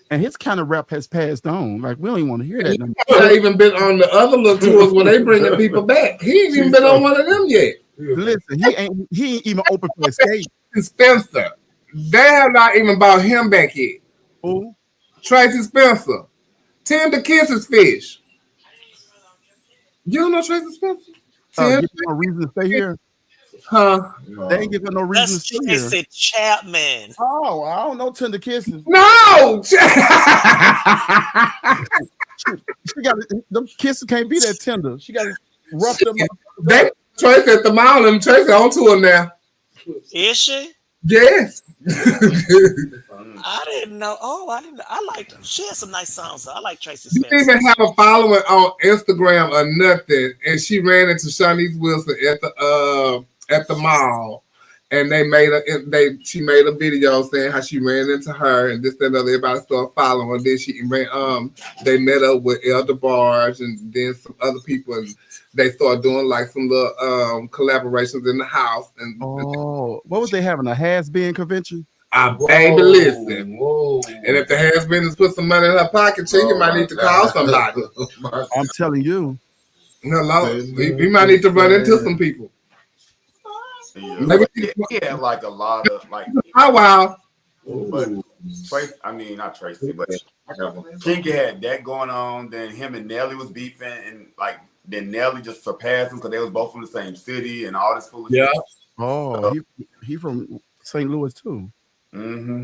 Speaker 6: And his kind of rap has passed on. Like, we don't even want to hear that.
Speaker 7: He ain't even been on the other little tours where they bringing people back. He ain't even been on one of them yet.
Speaker 6: Listen, he ain't even open for escape.
Speaker 7: Spencer, they have not even bought him back yet.
Speaker 6: Who?
Speaker 7: Tracy Spencer. Tim the Kiss's Fish. You don't know Tracy Spencer?
Speaker 6: Give him a reason to stay here.
Speaker 7: Huh?
Speaker 6: They ain't giving no reason to stay here.
Speaker 5: Tracy Chapman.
Speaker 6: Oh, I don't know Tender Kisses.
Speaker 7: No!
Speaker 6: She got them kisses can't be that tender. She got to rough them up.
Speaker 7: They Tracy at the mall and Tracy on tour now.
Speaker 5: Is she?
Speaker 7: Yes.
Speaker 5: I didn't know. Oh, I didn't. I liked her. She had some nice songs. I like Tracy
Speaker 7: She
Speaker 5: Spencer.
Speaker 7: didn't even have a following on Instagram or nothing, and she ran into Shanice Wilson at the mall, and she made a video saying how she ran into her and this and that. Everybody started following her. Then she ran. They met up with Elder Barge and then some other people, and they started doing like some little collaborations in the house. And
Speaker 6: what was they having, a has-been convention?
Speaker 7: Baby, listen. Whoa. And if the has-been put some money in her pocket, she might need to call somebody.
Speaker 6: I'm telling you.
Speaker 7: No, we might need to run into some people.
Speaker 14: Yeah, he had like a lot of like.
Speaker 7: Oh wow!
Speaker 14: But Tracy, I mean not Tracy, but Kinky had that going on. Then him and Nelly was beefing, and like then Nelly just surpassed him because they was both from the same city and all this foolishness.
Speaker 7: Yeah.
Speaker 6: Oh, he from St. Louis too.
Speaker 14: Mm-hmm.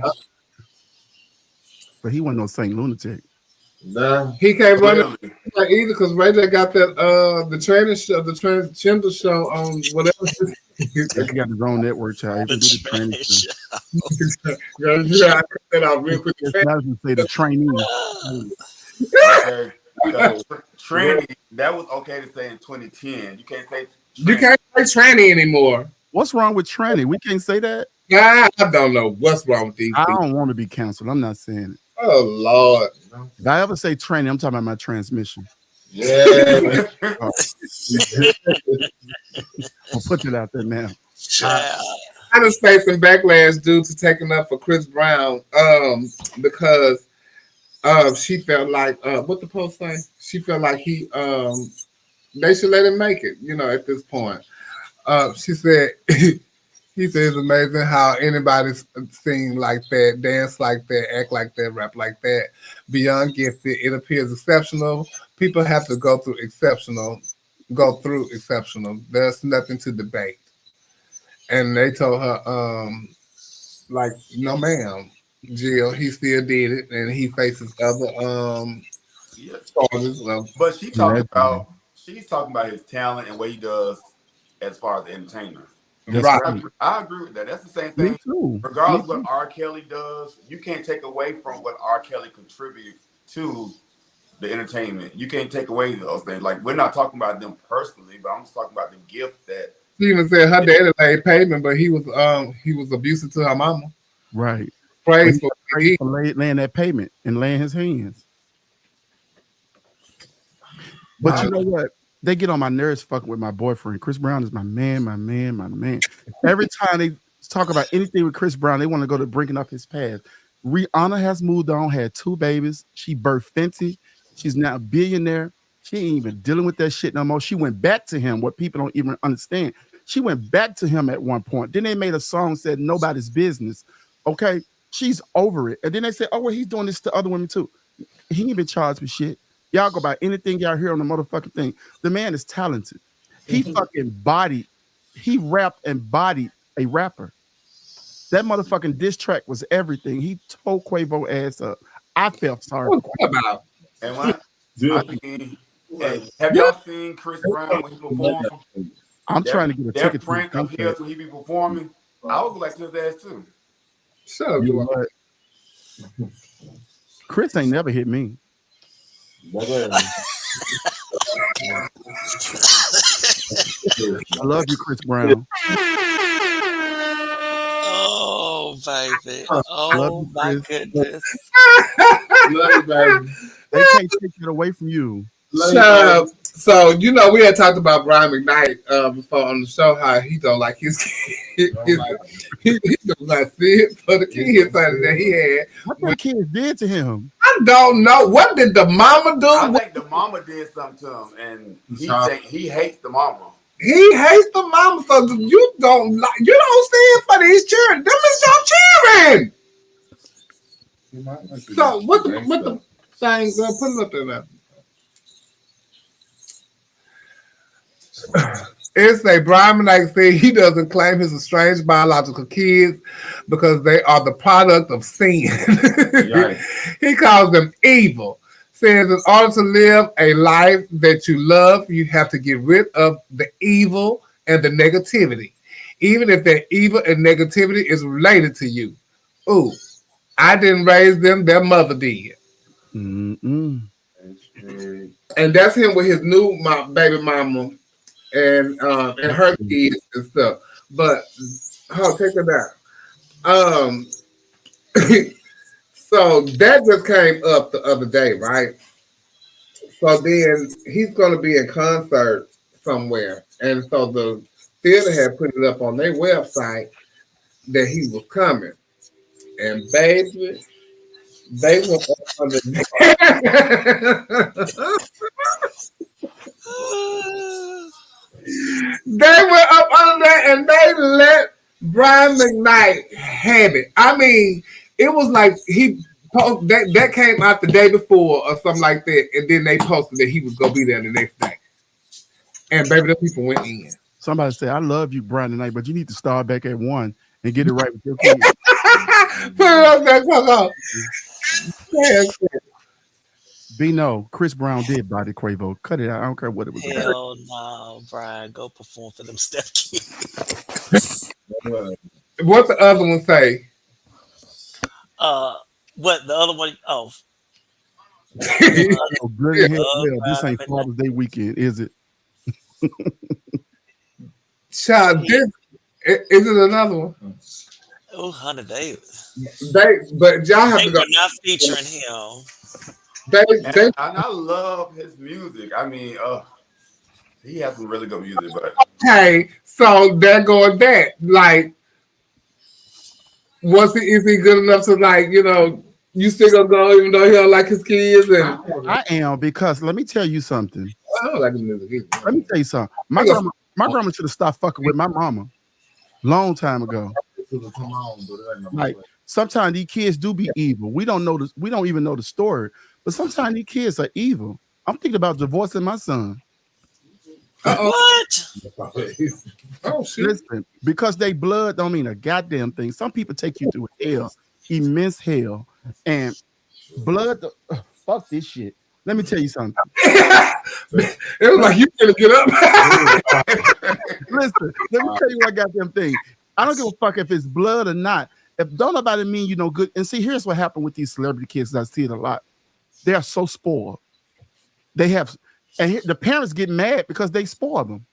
Speaker 6: But he wasn't no St. Lunatic.
Speaker 7: Nah, he can't run it either because Ray J got that the training show, the transgender show on whatever.
Speaker 6: He got his own network, child. He can do the training show.
Speaker 7: Yeah, I cut that out real quick.
Speaker 6: It's not even say the trainee.
Speaker 14: Okay. So, tranny, that was okay to say in 2010. You can't say
Speaker 7: you can't say tranny anymore.
Speaker 6: What's wrong with tranny? We can't say that.
Speaker 7: Yeah, I don't know what's wrong with these.
Speaker 6: I don't want to be canceled. I'm not saying it.
Speaker 7: Oh Lord!
Speaker 6: If I ever say tranny, I'm talking about my transmission.
Speaker 7: Yeah.
Speaker 6: I'll put it out there now.
Speaker 7: I just faced some backlash due to taking up for Chris Brown because she felt like what the post say? She felt like he they should let him make it, at this point. She said he said it's amazing how anybody sing like that, dance like that, act like that, rap like that. Beyond gifted, it appears exceptional. People have to go through exceptional. There's nothing to debate. And they told her, no, ma'am, Jill, he still did it, and he faces other charges.
Speaker 14: But she's talking about his talent and what he does as far as the entertainer.
Speaker 7: Right.
Speaker 14: I agree with that. That's the same thing.
Speaker 6: Me too.
Speaker 14: Regardless of what R. Kelly does, you can't take away from what R. Kelly contributed to the entertainment. You can't take away those things. Like, we're not talking about them personally, but I'm just talking about the gift that.
Speaker 7: She even said her daddy laid payment, but he was abusive to her mama.
Speaker 6: Right.
Speaker 7: Praise for
Speaker 6: laying that payment and laying his hands. But you know what? They get on my nerves fucking with my boyfriend. Chris Brown is my man. Every time they talk about anything with Chris Brown, they want to go to bringing up his past. Rihanna has moved on, had 2 babies. She birthed Fenty. She's now a billionaire. She ain't even dealing with that shit no more. She went back to him, what people don't even understand. She went back to him at one point. Then they made a song said nobody's business. Okay, she's over it. And then they said, oh, well, he's doing this to other women too. He ain't been charged with shit. Y'all go by anything y'all hear on the motherfucking thing. The man is talented. He he rapped and bodied a rapper. That motherfucking diss track was everything. He tore Quavo ass up. I felt sorry for him.
Speaker 14: And have y'all seen Chris Brown when he performed?
Speaker 6: I'm trying to get a ticket to
Speaker 14: prank of his when he be performing. I would like to his ass too.
Speaker 7: Shut up,
Speaker 6: you know what? Chris ain't never hit me. I love you, Chris Brown.
Speaker 5: Oh, baby. Oh, my goodness.
Speaker 7: Love you, baby.
Speaker 6: They can't take it away from you.
Speaker 7: Shut up. So, we had talked about Brian McKnight before on the show, how he don't like his kids. He don't like it for the kids that he had.
Speaker 6: What the kids did to him?
Speaker 7: I don't know. What did the mama do?
Speaker 14: I think the mama did something to him, and he hates the mama.
Speaker 7: He hates the mama, so you don't stand for these children. Them is your children. So what the thing? Put it up there now. It's a Brian McKnight said he doesn't claim his estranged biological kids because they are the product of sin. He calls them evil. Says in order to live a life that you love, you have to get rid of the evil and the negativity, even if that evil and negativity is related to you. Ooh, I didn't raise them; their mother did.
Speaker 6: Mm-mm.
Speaker 7: And that's him with his new baby mama and her kids and stuff. But take it out. So that just came up the other day, right? So then he's going to be in concert somewhere, and so the theater had put it up on their website that he was coming, and baby, they were up under. They were up under there, and they let Brian McKnight have it. I mean, it was like that came out the day before or something like that, and then they posted that he was gonna be there the next day. And baby, the people went in.
Speaker 6: Somebody said, "I love you, Brian tonight, but you need to start back at 1 and get it right with your kids."
Speaker 7: Put it up there, come on.
Speaker 6: No, Chris Brown did body Quavo. Cut it out. I don't care what it was.
Speaker 5: Hell no, Brian. Go perform for them step kids.
Speaker 7: What the other one say?
Speaker 5: What the other one? Oh.
Speaker 6: This ain't Father's Day weekend, is it?
Speaker 7: Child, is it another one?
Speaker 5: Oh, Hunter Davis.
Speaker 7: But y'all have to go.
Speaker 5: We're not featuring him.
Speaker 14: And I love his music. I mean, he has some really good music. But
Speaker 7: okay, so there goes that. Like, is he good enough to, like, you still gonna go even though he don't like his kids? And
Speaker 6: I am, because let me tell you something.
Speaker 7: I don't like his music either.
Speaker 6: Let me tell you something. My grandma should have stopped fucking with my mama long time ago. Like, sometimes these kids do be evil. We don't know this. We don't even know the story. But sometimes these kids are evil. I'm thinking about divorcing my son.
Speaker 5: What?
Speaker 7: Oh shit!
Speaker 6: Listen, because they blood don't mean a goddamn thing. Some people take you through hell, immense hell, and blood. Fuck this shit. Let me tell you something.
Speaker 7: It was like you gonna get up.
Speaker 6: Listen, let me tell you what goddamn thing. I don't give a fuck if it's blood or not. If don't nobody mean you no good. And see, here's what happened with these celebrity kids. I see it a lot. They are so spoiled. They have, and the parents get mad because they spoil them.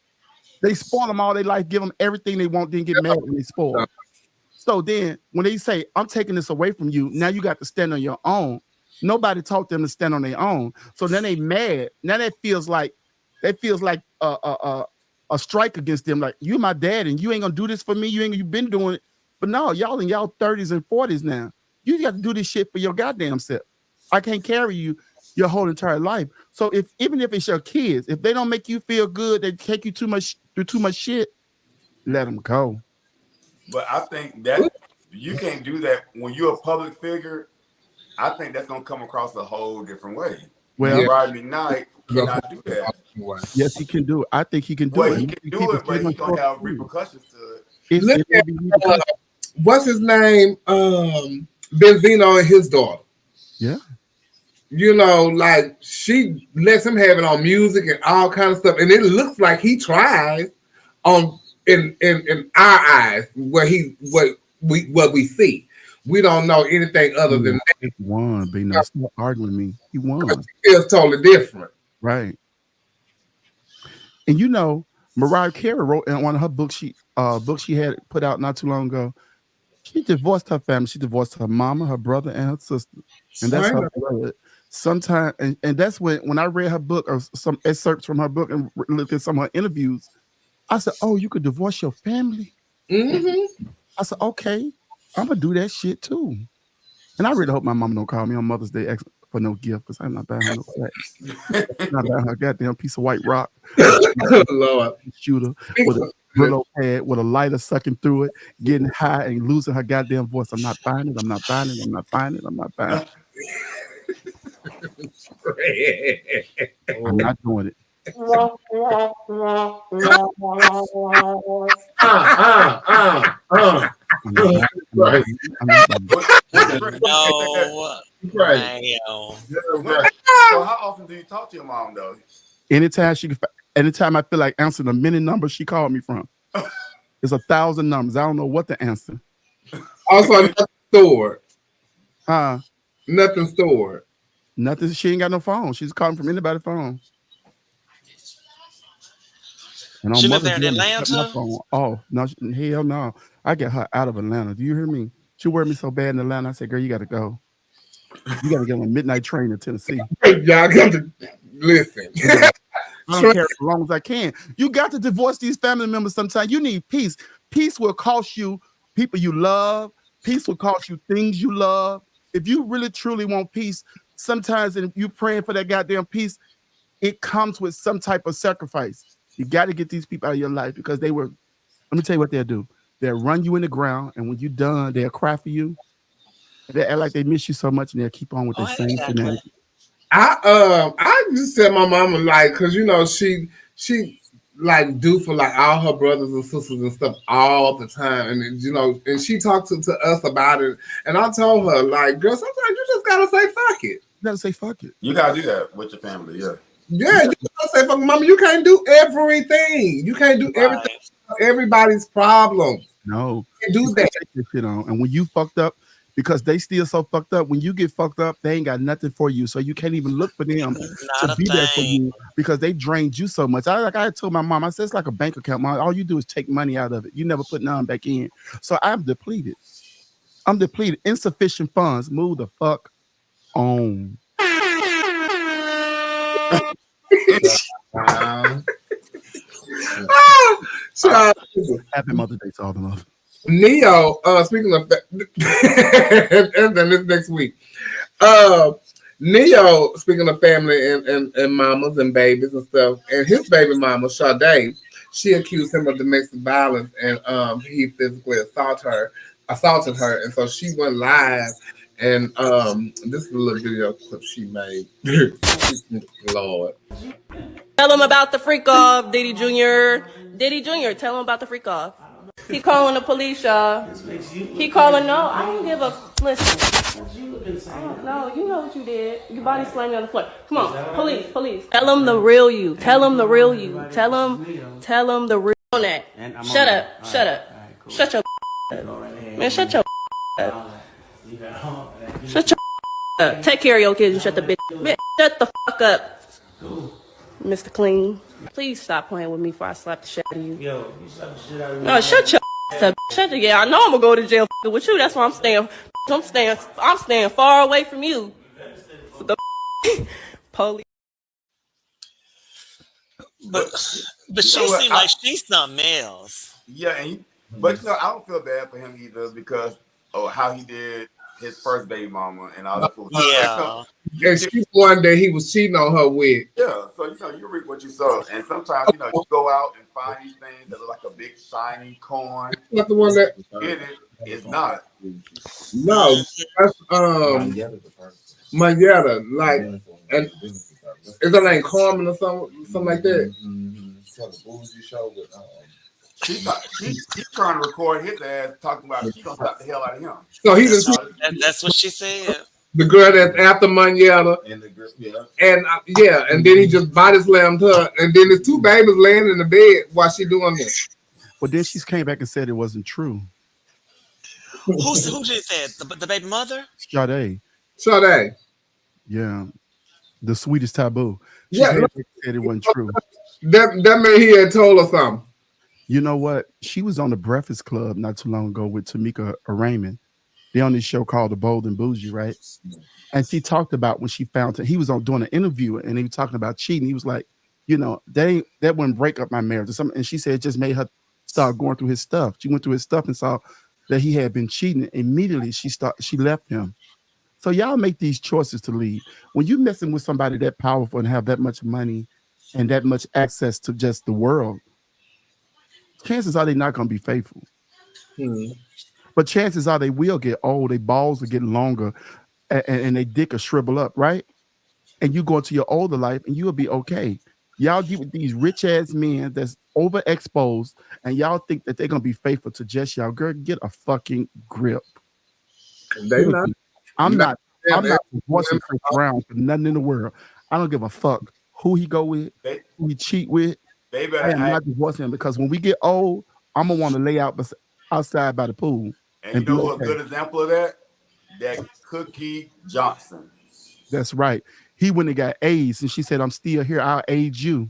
Speaker 6: They spoil them all their life, give them everything they want, then get mad when they spoil. So then when they say, I'm taking this away from you, now you got to stand on your own. Nobody taught them to stand on their own. So then they mad. Now that feels like a strike against them. Like, you my dad and you ain't gonna do this for me. You've been doing it. But no, y'all in y'all 30s and 40s now. You got to do this shit for your goddamn self. I can't carry you your whole entire life. So even if it's your kids, if they don't make you feel good, they take you through too much shit, let them go.
Speaker 14: But I think that you can't do that when you're a public figure. I think that's gonna come across a whole different way.
Speaker 6: Well,
Speaker 14: Brian McKnight cannot do that.
Speaker 6: Yes, he can do it. I think he can do
Speaker 14: Well,
Speaker 6: it.
Speaker 14: he can do it, but he's gonna have repercussions to it.
Speaker 7: Look at what's his name? Benzino and his daughter.
Speaker 6: Yeah.
Speaker 7: Like, she lets him have it on music and all kind of stuff, and it looks like he tries in our eyes what we see. We don't know anything other than that.
Speaker 6: He won, but stop arguing with me. He won.
Speaker 7: It's totally different,
Speaker 6: right? And Mariah Carey wrote in one of her books she had put out not too long ago. She divorced her family. She divorced her mama, her brother, and her sister, and that's her blood. Sometimes, and that's when I read her book or some excerpts from her book and looked at some of her interviews, I said, "Oh, you could divorce your family?"
Speaker 7: Mm-hmm.
Speaker 6: I said, "Okay, I'm gonna do that shit too." And I really hope my mama don't call me on Mother's Day for no gift, because I'm not buying her no flags. I'm not buying her a goddamn piece of white rock.
Speaker 7: Lord.
Speaker 6: Shooter with a Brillo pad with a lighter sucking through it, getting high and losing her goddamn voice. I'm not buying it. I'm not buying it. I'm not buying it. I'm not buying it. I'm not doing it.
Speaker 14: So how often do you talk to your mom though?
Speaker 6: Anytime I feel like answering a many numbers she called me from. It's 1,000 numbers. I don't know what to answer.
Speaker 7: Also, store. Nothing stored.
Speaker 6: Nothing. She ain't got no phone. She's calling from anybody's phone. And
Speaker 5: She
Speaker 6: on
Speaker 5: live
Speaker 6: Mother's
Speaker 5: there in
Speaker 6: Day, she cut my
Speaker 5: Atlanta?
Speaker 6: phone. Oh no, hell no! I get her out of Atlanta. Do you hear me? She worried me so bad in Atlanta. I said, "Girl, you got to go. You got to get on a midnight train to Tennessee."
Speaker 7: Y'all got to listen.
Speaker 6: I don't care as long as I can. You got to divorce these family members sometimes. You need peace. Peace will cost you people you love. Peace will cost you things you love. If you really truly want peace, sometimes and you praying for that goddamn peace, it comes with some type of sacrifice. You got to get these people out of your life because they were, let me tell you what they'll do. They'll run you in the ground, and when you're done, they'll cry for you. They act like they miss you so much, and they'll keep on with the same thing.
Speaker 7: I just said my mama like, cause you know she like do for like all her brothers and sisters and stuff all the time, and you know, and she talked to us about it, and I told her like, girl, sometimes you just gotta say fuck it.
Speaker 6: You gotta say fuck it.
Speaker 14: You gotta do that with your family, yeah.
Speaker 7: Yeah, you gotta say fuck, mama. You can't do everything. You can't do everything. Everybody's problem.
Speaker 6: No,
Speaker 7: you can't do that.
Speaker 6: Take this shit on, and when you fucked up. Because they still so fucked up. When you get fucked up, they ain't got nothing for you. So you can't even look for them to be there for you because they drained you so much. I told my mom, I said, it's like a bank account, Mom. All you do is take money out of it. You never put none back in. So I'm depleted. Insufficient funds. Move the fuck on. Happy Mother's Day to all the love.
Speaker 7: Neo, speaking of that, and then this next week, Neo, speaking of family and mamas and babies and stuff, and his baby mama, Sade, she accused him of domestic violence and he physically assaulted her, and so she went live, and this is a little video clip she made. Lord.
Speaker 18: Tell him about the freak off, Diddy Jr. Diddy Jr., tell him about the freak off. He calling the police, y'all. He calling, no, I don't give a, listen. No, you know what you did. Your body slamming on the floor. Come on, police. Tell him the real you. Tell him the real you. Tell him the real on that. Shut up. Shut your up. Man, shut your up. Shut your up. Take care of your kids and shut the bitch. Shut the fuck up, Mr. Clean. Please stop playing with me before I slap the shit out of you. Yo, you slap the shit out of me. No, shut your up. Shut the, yeah, I know I'm gonna go to jail with you. That's why I'm staying far away from you. The police.
Speaker 5: But she seems like she's something else.
Speaker 14: Yeah, but you know, I don't feel bad for him either because how he did his first baby mama and all that food.
Speaker 7: Yeah. And she one that he was cheating on her with.
Speaker 14: Yeah, so you know, you reap what you sow. And sometimes, you know, you go out and find these things that look like a big shiny corn.
Speaker 7: Not the one that
Speaker 14: it's not.
Speaker 7: No, that's Manetta, like, and is that name Carmen or something like that?
Speaker 14: She's trying to record his ass talking about she's gonna slap the hell out of him.
Speaker 7: So
Speaker 5: that's what she said.
Speaker 7: The girl that's after Manetta, and then he just body slammed her, and then there's two babies laying in the bed while she doing this.
Speaker 6: Well, then she came back and said it wasn't true.
Speaker 5: Who did that? The baby mother?
Speaker 6: Sade. Yeah, the sweetest taboo. She said it wasn't true.
Speaker 7: That meant he had told her something.
Speaker 6: You know what? She was on the Breakfast Club not too long ago with Tamika Raymond. They on this show called The Bold and Bougie, right? And she talked about when she found he was doing an interview and he was talking about cheating. He was like, you know, that wouldn't break up my marriage or something. And she said it just made her start going through his stuff. She went through his stuff and saw that he had been cheating. Immediately she left him. So y'all make these choices to leave. When you're messing with somebody that powerful and have that much money and that much access to just the world, chances are they're not going to be faithful. But chances are they will get old, their balls will get longer, and their dick will shrivel up, right? And you go into your older life and you'll be okay. Y'all get with these rich-ass men that's overexposed, and y'all think that they're going to be faithful to just y'all. Girl, get a fucking grip. I'm not divorcing Chris Brown for nothing in the world. I don't give a fuck who he go with, who he cheat with. I am not divorcing him because when we get old, I'm going to want to lay out outside by the pool.
Speaker 14: And you know who a good example of that? that Cookie Johnson.
Speaker 6: That's right. He went and got AIDS, and she said, "I'm still here. I'll aid you."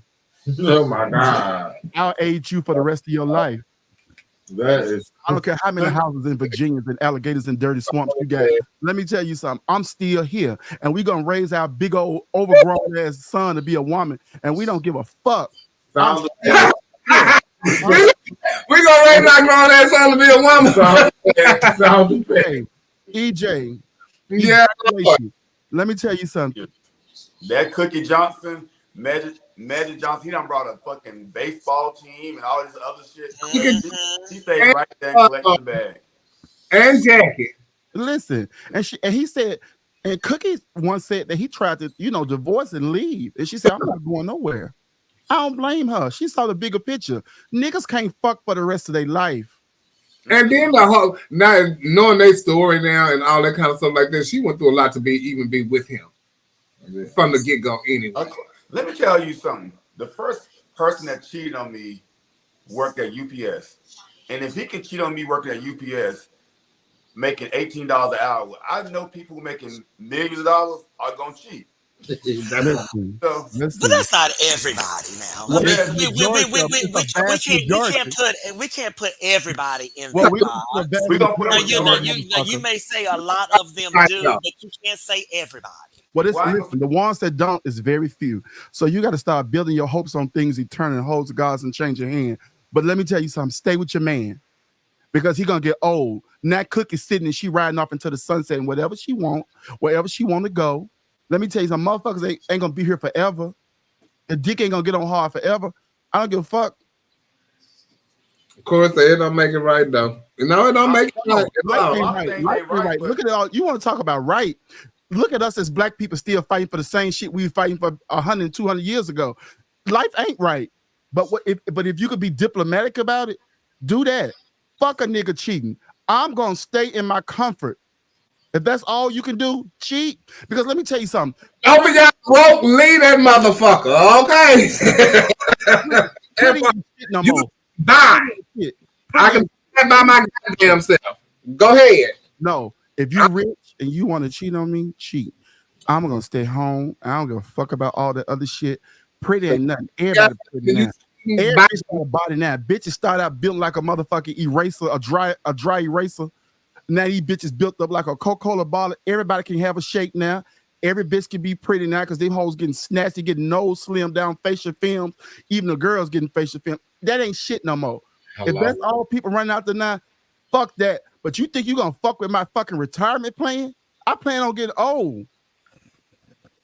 Speaker 8: Oh my God!
Speaker 6: I'll aid you for the rest of your life.
Speaker 8: That is.
Speaker 6: I don't care how many houses in Virginia and alligators and dirty swamps you got. Let me tell you something. I'm still here, and we're gonna raise our big old overgrown ass son to be a woman, and we don't give a fuck.
Speaker 7: We gonna raise our grown ass son to be a woman.
Speaker 6: Hey, EJ.
Speaker 7: Yeah.
Speaker 6: Let me tell you something.
Speaker 14: That Cookie Johnson, Magic Johnson, he done brought a fucking baseball team and all this other shit. He stayed right there and collected the bag.
Speaker 7: And Jackie.
Speaker 6: Listen, and he said, and Cookie once said that he tried to, divorce and leave. And she said, I'm not going nowhere. I don't blame her. She saw the bigger picture. Niggas can't fuck for the rest of their life.
Speaker 7: And then the whole, now knowing their story now and all that kind of stuff like that, she went through a lot to be with him from the get go. Anyway,
Speaker 14: let me tell you something. The first person that cheated on me worked at UPS, and if he can cheat on me working at UPS, making $18 an hour, I know people who making millions of dollars are gonna cheat.
Speaker 5: But that's not everybody now. We can't put everybody in the box. You may say a lot of them do, but you can't say everybody.
Speaker 6: Well, listen, the ones that don't is very few. So you got to start building your hopes on things eternal and holds God's and change your hand. But let me tell you something, stay with your man. Because he's gonna get old. Now Cookie's sitting and she riding off into the sunset and wherever she want to go. Let me tell you, some motherfuckers ain't gonna be here forever. The dick ain't gonna get on hard forever. I don't give a fuck.
Speaker 7: Of course, it don't make it right though. No, it don't make it right.
Speaker 6: Life ain't right. Look at it all. You want to talk about right? Look at us as black people still fighting for the same shit we were fighting for 100, 200 years ago. Life ain't right. But if you could be diplomatic about it, do that. Fuck a nigga cheating. I'm gonna stay in my comfort. If that's all you can do, cheat. Because let me tell you something.
Speaker 7: Don't be that broke, leave that motherfucker, okay?
Speaker 6: No
Speaker 7: you
Speaker 6: more.
Speaker 7: Die. I can stand by my goddamn self. Go ahead.
Speaker 6: No, if you're rich and you want to cheat on me, cheat. I'm gonna stay home. I don't give a fuck about all that other shit. Pretty ain't nothing. Everybody pretty now. Everybody's got a body now. Bitches start out built like a motherfucking eraser, a dry eraser. Now these bitches built up like a Coca-Cola bottle. Everybody can have a shake now. Every bitch can be pretty now because them hoes getting snatched, getting nose slim down, facial film. Even the girls getting facial film. That ain't shit no more. Hello. If that's all people running out there now, fuck that. But you think you gonna fuck with my fucking retirement plan? I plan on getting old.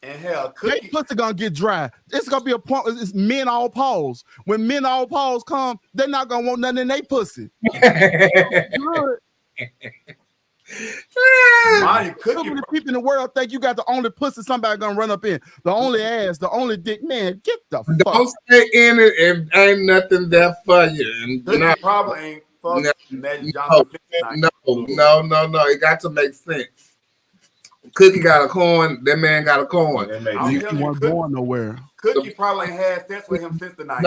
Speaker 14: And hell,
Speaker 6: Cookie pussy gonna get dry. It's gonna be a point. It's men all pause. When men all pause come, they're not gonna want nothing in their pussy. Good. How many people in the world think you got the only pussy somebody gonna run up in? The only ass, the only dick. Man, get the fuck.
Speaker 7: Don't stay in it if ain't nothing there for you.
Speaker 14: Probably ain't fuck Magic
Speaker 7: Johnson. No. It got to make sense. Cookie got a coin. That man got a coin.
Speaker 6: You weren't born nowhere.
Speaker 14: Cookie probably ain't had sex with him since the 90s.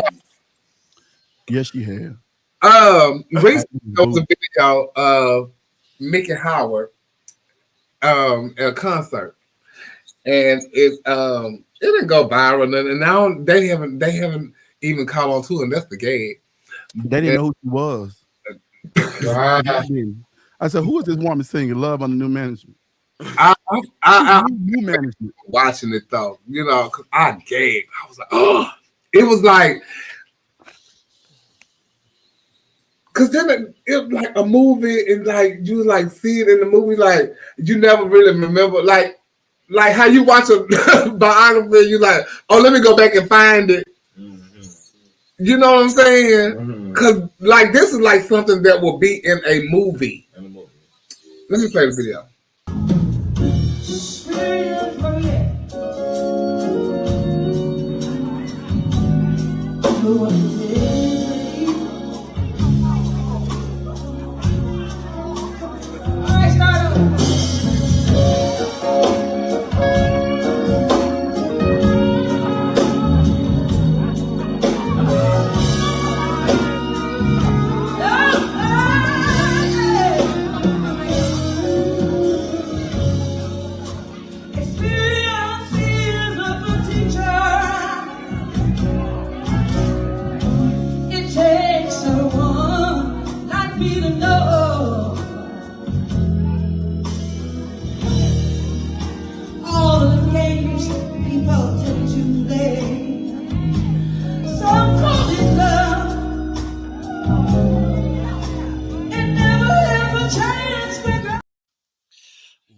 Speaker 6: Yes, you have.
Speaker 7: Recently there was a video of Mickey Howard at a concert, and it didn't go viral, and now they haven't even caught on to it, and that's the gag.
Speaker 6: They didn't know who she was. I said, who is this woman singing Love Under New Management?
Speaker 7: New management. Watching it though, cause I gagged. I was like, oh, it was like. Cause then it was like a movie, and like you like see it in the movie, like you never really remember, like how you watch a biography, you like, oh, let me go back and find it. Mm-hmm. You know what I'm saying? Mm-hmm. Cause like this is like something that will be in a movie. Let me play the video.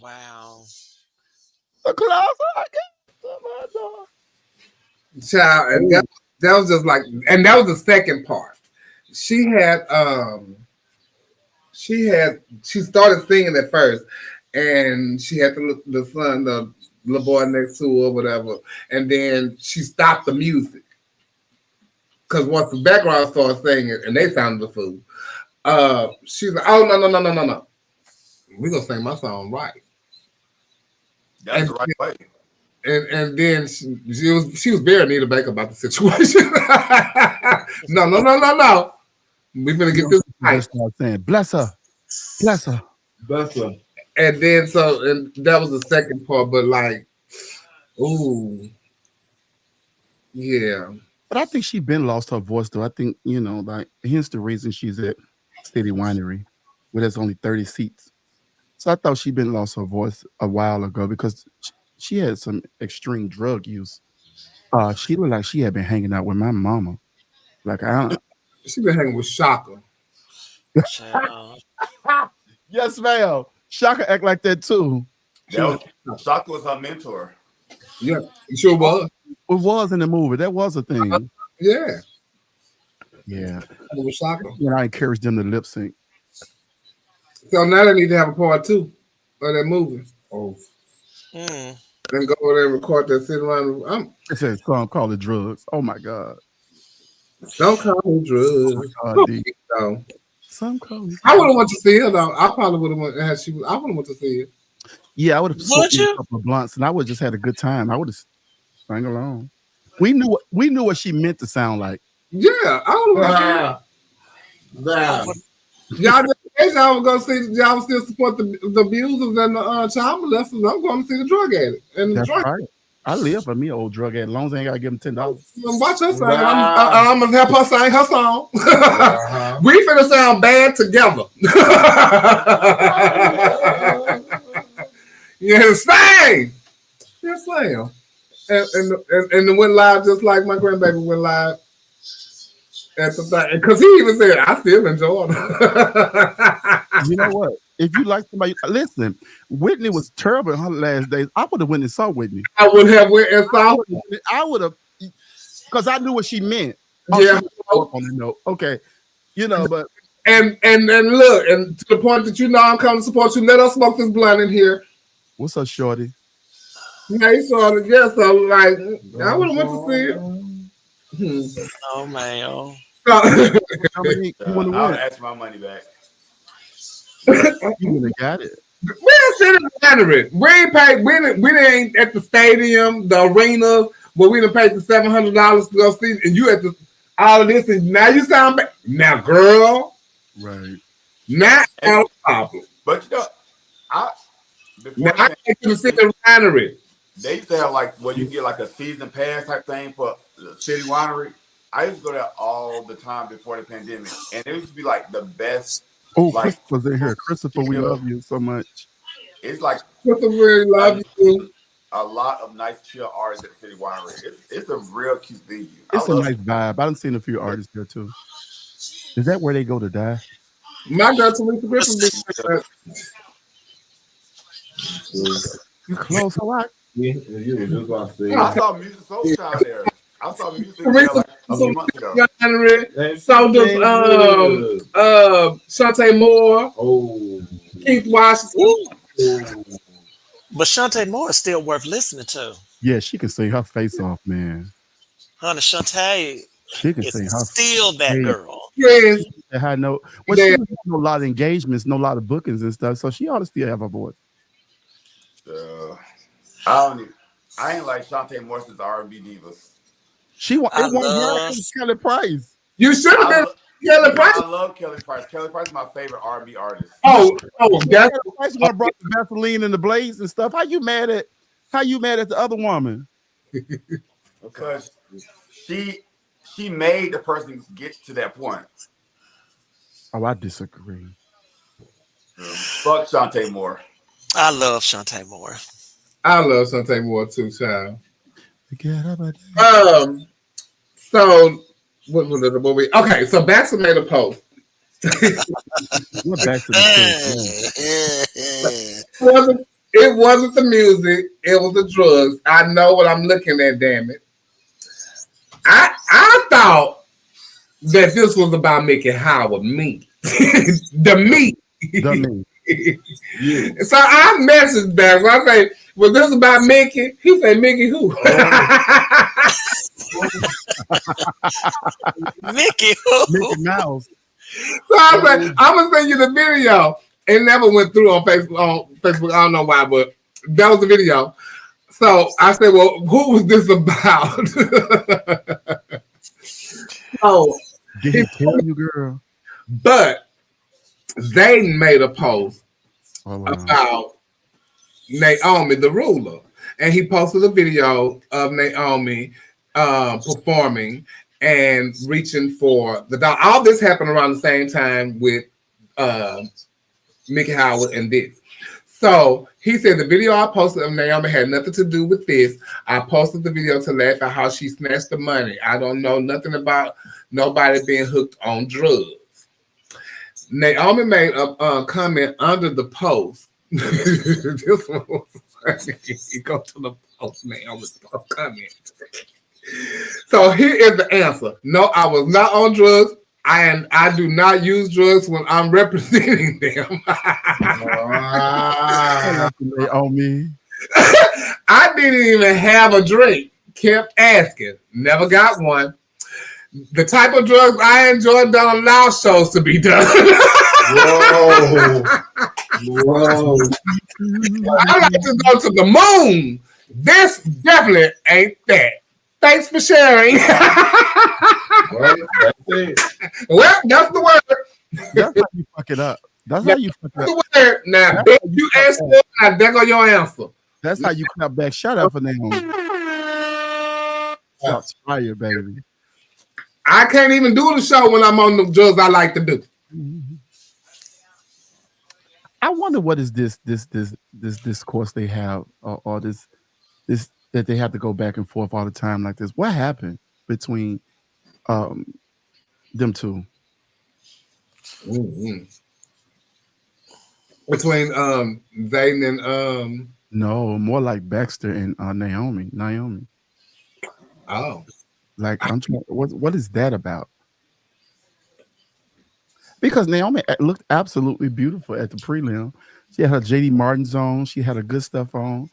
Speaker 5: Wow.
Speaker 6: The clouds are against
Speaker 7: Child, and that was just like, and that was the second part. She started singing at first, and she had the son, the little boy next to her or whatever, and then she stopped the music because once the background started singing and they sounded the fool, she's like, "Oh no, we're gonna sing my song right."
Speaker 14: That's the right way.
Speaker 7: And then she was very Anita Baker about the situation. No. We're gonna get this right.
Speaker 6: Saying, bless her.
Speaker 7: And then and that was the second part, but like, ooh, yeah.
Speaker 6: But I think she's been lost her voice though. I think, like hence the reason she's at City Winery, where there's only 30 seats. So I thought she'd been lost her voice a while ago because she had some extreme drug use. She looked like she had been hanging out with my mama. Like
Speaker 7: she been hanging with Shaka.
Speaker 6: Yes, ma'am. Shaka act like that too.
Speaker 14: Shaka was her mentor.
Speaker 7: Yeah, it sure was.
Speaker 6: It was in the movie. That was a thing.
Speaker 7: Yeah.
Speaker 6: Yeah.
Speaker 7: It was Shaka.
Speaker 6: And I encouraged them to lip sync.
Speaker 7: So now they need to have a part 2 of that movie. Oh. Then go over there and record that sitting around.
Speaker 6: It says song called it Drugs. Oh my God.
Speaker 7: Don't call me drugs.
Speaker 6: Oh, some call me.
Speaker 7: I would have went to see it though. I probably would have went. I would have went to see it.
Speaker 6: Yeah, I would have smoked a couple of blunts and I would have just had a good time. I would have sang along. We knew what she meant to sound like.
Speaker 7: Yeah, I would have. Y'all was gonna see. Y'all still support the abusers and the child molesters. I'm going to see the drug addict and the drug.
Speaker 6: Right. I live for me, an old drug addict. As long as I ain't gotta give him $10.
Speaker 7: Watch her sing. I'm gonna help her sing her song. We finna sound bad together. Yeah, sing. Yes, ma'am. And it went live just like my grandbaby went live at the thing. Because he even said, I still enjoy it.
Speaker 6: You know what? If you like somebody, listen, Whitney was terrible in her last days. I would have went and saw Whitney.
Speaker 7: I would have went and saw her.
Speaker 6: I would have, because I knew what she meant.
Speaker 7: Yeah.
Speaker 6: On the note. Okay. But.
Speaker 7: And look, and to the point that I'm coming to support you, let us smoke this blunt in here.
Speaker 6: What's up, shorty?
Speaker 7: Hey, shorty. Yes, I like, I would have went to see it.
Speaker 5: Oh, man.
Speaker 14: I'll ask my money back.
Speaker 6: You would have got it.
Speaker 7: We're sitting under it. We ain't paid. We ain't at the stadium, the arena, where we done paid the $700 to go see, and you at the all of this, and now you sound bad. Now, girl,
Speaker 6: right?
Speaker 7: Not our problem.
Speaker 14: But I
Speaker 7: take you to see the winery.
Speaker 14: They used to have like where you get like a season pass type thing for the City Winery. I used to go there all the time before the pandemic, and it used to be like the best.
Speaker 6: Oh, like, Christopher's in here. Christopher, we love you so much.
Speaker 14: It's like
Speaker 7: Christopher, we love you.
Speaker 14: A lot of nice chill artists at the City Winery. It's a real cute venue.
Speaker 6: It's a nice vibe. I've seen a few artists there too. Is that where they go to die?
Speaker 7: My girl Teresa Griffin.
Speaker 6: You close a lot.
Speaker 8: Yeah, you were just about to say.
Speaker 14: I saw Music Soul Child there. I saw Music Soul Child like a few months ago.
Speaker 7: So does Shantae Moore.
Speaker 8: Oh,
Speaker 7: Keith Washington.
Speaker 5: But Shantae Moore is still worth listening to.
Speaker 6: Yeah, she can sing her face off, man.
Speaker 5: Honey, Shantae
Speaker 6: she can sing her
Speaker 5: still that
Speaker 6: face.
Speaker 5: girl.
Speaker 7: Yes.
Speaker 6: I know. Well, she has a lot of engagements, no lot of bookings and stuff, so she ought to still have a voice.
Speaker 14: I ain't like Shantae Moore since R&B Divas.
Speaker 6: She won Kelly Price.
Speaker 7: You should have been Kelly Price.
Speaker 14: I love Kelly Price. Kelly Price is my favorite R&B artist.
Speaker 7: Oh,
Speaker 6: Kelly Price one brought the Vaseline and the Blaze and stuff. How you mad at the other woman?
Speaker 14: Because she made the person get to that point.
Speaker 6: Oh, I disagree.
Speaker 14: Fuck Shantae Moore.
Speaker 5: I love Shantae Moore.
Speaker 7: I love Shantae Moore too, child. So what was the movie? Okay, so Baxter made a post.
Speaker 6: What Baxter?
Speaker 7: It wasn't the music, it was the drugs. I know what I'm looking at, damn it. I thought that this was about Mickey Howard meat. The meat.
Speaker 6: Yeah.
Speaker 7: So I messaged back. I say, was this about Mickey? He said, Mickey who?
Speaker 5: Mickey who?
Speaker 6: Mickey Mouse.
Speaker 7: So I was like, I'm gonna send you the video. It never went through on Facebook. I don't know why, but that was the video. So I said, well, who was this about? Oh,
Speaker 6: did he tell you, girl?
Speaker 7: But they made a post about Naomi, the ruler, and he posted a video of Naomi performing and reaching for the dog. All this happened around the same time with Mickey Howard and this. So he said the video I posted of Naomi had nothing to do with this. I posted the video to laugh at how she snatched the money. I don't know nothing about nobody being hooked on drugs. Naomi made a comment under the post. This one was funny. You go to the post, Naomi's comment. So here is the answer. No, I was not on drugs. I do not use drugs when I'm representing them.
Speaker 6: On me.
Speaker 7: I didn't even have a drink. Kept asking. Never got one. The type of drugs I enjoy don't allow shows to be done.
Speaker 8: Whoa. Whoa.
Speaker 7: I like to go to the moon. This definitely ain't that. Thanks for sharing.
Speaker 8: Well, that's it.
Speaker 7: Well, that's the word.
Speaker 6: That's how you fuck it up. That's how you fuck it up.
Speaker 7: The word. Now, bitch, you answer, now there go your answer.
Speaker 6: That's how you clap back. Shut up for Naomi. Shots fire, baby.
Speaker 7: I can't even do the show when I'm on the drugs I like to do.
Speaker 6: I wonder what is this discourse they have, or this that they have to go back and forth all the time like this. What happened between them two?
Speaker 7: Mm-hmm. Between Zayden and
Speaker 6: no, more like Baxter and Naomi.
Speaker 7: Oh,
Speaker 6: like I'm trying. What is that about? Because Naomi looked absolutely beautiful at the prelim. She had her JD Martin's on. She had her good stuff on.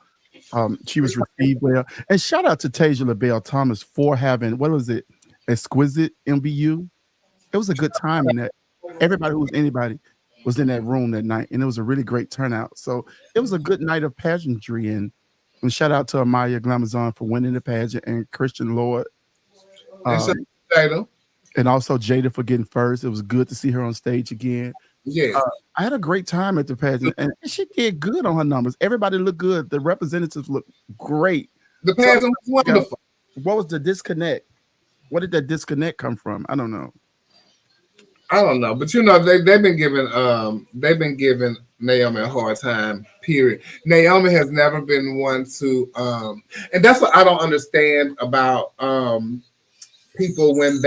Speaker 6: She was received well. And shout out to Tasia LaBelle Thomas for having, what was it, exquisite MBU. It was a good time in that. Everybody who was anybody was in that room that night, and it was a really great turnout. So it was a good night of pageantry. And shout out to Amaya Glamazon for winning the pageant, and Christian Lord. And also Jada for getting first. It was good to see her on stage again.
Speaker 7: Yeah.
Speaker 6: I had a great time at the pageant, and she did good on her numbers. Everybody looked good. The representatives looked great.
Speaker 7: The pageant was wonderful.
Speaker 6: What was the disconnect? Where did that disconnect come from? I don't know.
Speaker 7: But you know, they've been giving Naomi a hard time, period. Naomi has never been one to and that's what I don't understand about people when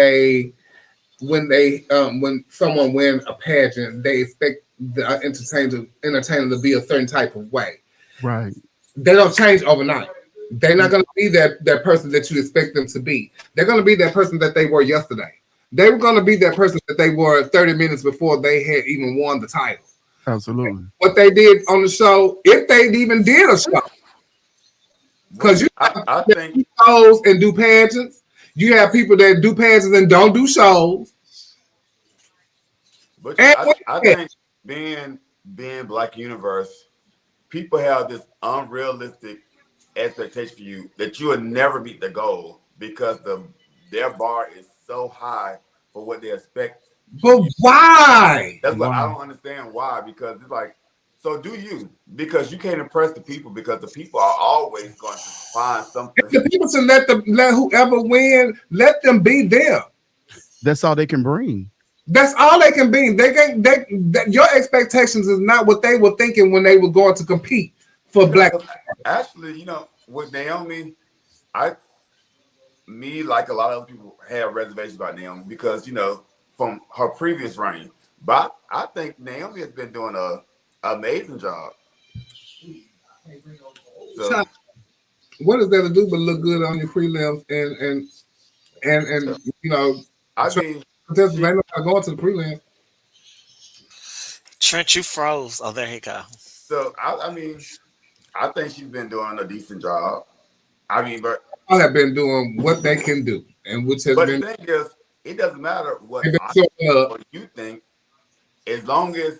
Speaker 7: someone wins a pageant, they expect the entertainer to be a certain type of way.
Speaker 6: Right.
Speaker 7: They don't change overnight. They're not going to be that person that you expect them to be. They're going to be that person that they were yesterday. They were going to be that person that they were 30 minutes before they had even won the title.
Speaker 6: Absolutely.
Speaker 7: What they did on the show, if they even did a show, because
Speaker 14: I think
Speaker 7: do shows and do pageants. You have people that do pageants and don't do shows.
Speaker 14: But I think being Black Universe, people have this unrealistic expectation for you that you will never meet the goal because their bar is so high for what they expect.
Speaker 7: But why?
Speaker 14: That's what I don't understand why, because it's like, so do you? Because you can't impress the people, because the people are always going to find something.
Speaker 7: If the people should let whoever win, let them be there.
Speaker 6: That's all they can bring.
Speaker 7: That's all they can be. Your expectations is not what they were thinking when they were going to compete for Black.
Speaker 14: Actually, you know, with Naomi, I me, like a lot of other people, have reservations about Naomi because, from her previous reign. But I think Naomi has been doing an amazing job. So,
Speaker 7: what does that do but look good on your prelims and
Speaker 14: I mean,
Speaker 7: contestants may not going to the prelims.
Speaker 5: Trent, you froze. Oh, there he go.
Speaker 14: So I mean, I think she's been doing a decent job. I mean, but
Speaker 7: all have been doing what they can do, and which has been.
Speaker 14: But the thing is, it doesn't matter what or you think, as long as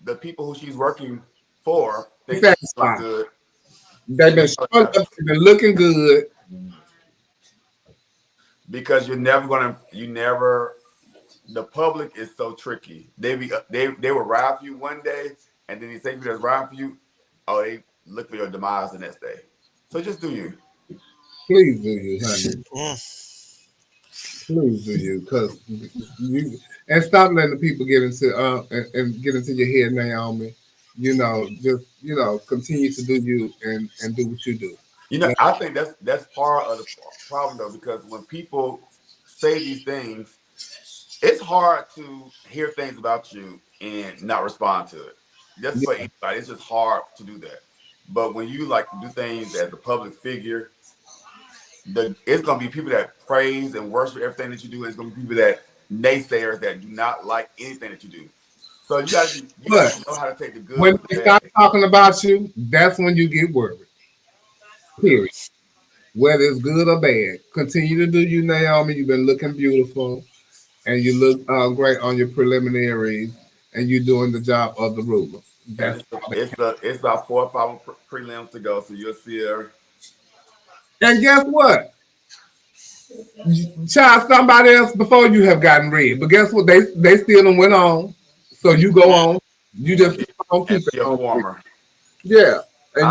Speaker 14: the people who she's working for think she's doing good.
Speaker 7: They've been showing up, they've been looking good.
Speaker 14: Because the public is so tricky. They will ride for you one day, and then they say that's riding for you, they look for your demise the next day. So just do you.
Speaker 7: Please do you, honey. Please do you, because and stop letting the people get into and get into your head, Naomi. Just continue to do you and do what you do.
Speaker 14: I think that's part of the problem though, because when people say these things, it's hard to hear things about you and not respond to it. Just for anybody, it's just hard to do that. But when you do things as a public figure, it's gonna be people that praise and worship everything that you do. It's gonna be people that naysayers that do not like anything that you do. So you gotta know how to take the good.
Speaker 7: When they start talking about you, that's when you get worried. Period. Whether it's good or bad, continue to do you, Naomi. You've been looking beautiful, and you look great on your preliminaries, and you're doing the job of the ruler.
Speaker 14: It's about 4 or 5 prelims to go, so you'll see her.
Speaker 7: And guess what? Child, somebody else before you have gotten red, but guess what? They still done went on. So you go on. You just keep it on. Yeah. And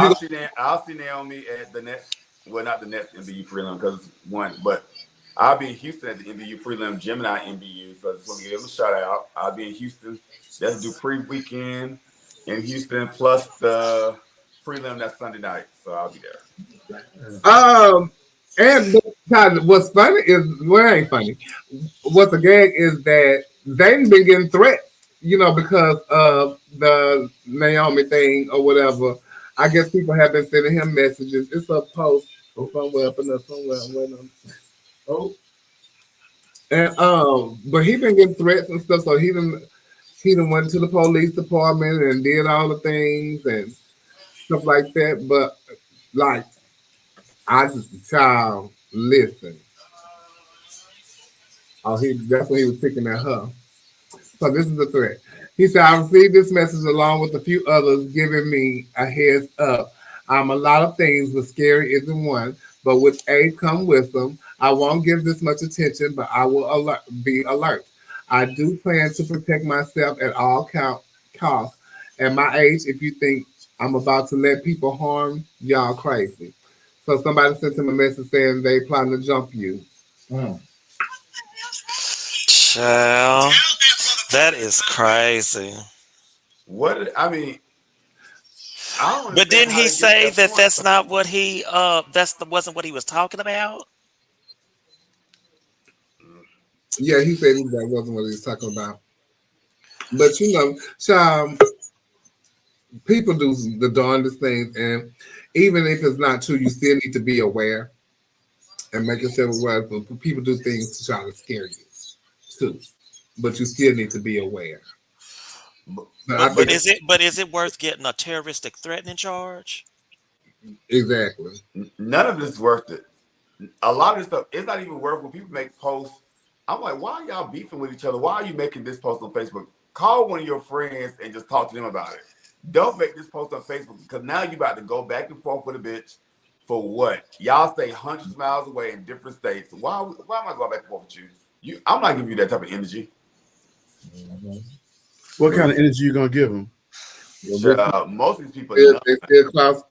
Speaker 14: I'll see Naomi at the next, not the next NBU prelim because it's one, but I'll be in Houston at the NBU prelim, Gemini NBU. So I just want to give them a shout out. I'll be in Houston. Let's do pre-weekend in Houston plus the prelim that Sunday night. So I'll be there.
Speaker 7: And what's funny is, well, it ain't funny. What's a gag is that they've been getting threats, because of the Naomi thing or whatever. I guess people have been sending him messages. It's a post somewhere up in there somewhere. I'm waiting on. And but he been getting threats and stuff. So he done went to the police department and did all the things and stuff like that. But child, listen. That's when he was picking at her. So this is the threat. He said, I received this message along with a few others giving me a heads up. I'm a lot of things, but scary isn't one. But with age come with them. I won't give this much attention, but I will be alert. I do plan to protect myself at all costs. At my age, if you think I'm about to let people harm, y'all crazy. So somebody sent him a message saying they plan to jump you.
Speaker 5: Child, that is crazy.
Speaker 14: What I mean,
Speaker 5: but didn't he say that that's not what he wasn't what he was talking about?
Speaker 7: Yeah, he said that wasn't what he was talking about. But people do the darndest things, and even if it's not true, you still need to be aware and make yourself aware. But people do things to try to scare you too, but you still need to be aware.
Speaker 5: But is it worth getting a terroristic threatening charge?
Speaker 7: Exactly.
Speaker 14: None of this is worth it. A lot of this stuff, it's not even worth when people make posts. I'm like, why are y'all beefing with each other? Why are you making this post on Facebook? Call one of your friends and just talk to them about it. Don't make this post on Facebook because now you're about to go back and forth with a bitch for what? Y'all stay hundreds of miles away in different states. Why am I going back and forth with you? I'm not giving you that type of energy.
Speaker 6: What kind of energy you gonna give them?
Speaker 14: Most of these people,
Speaker 7: they still cross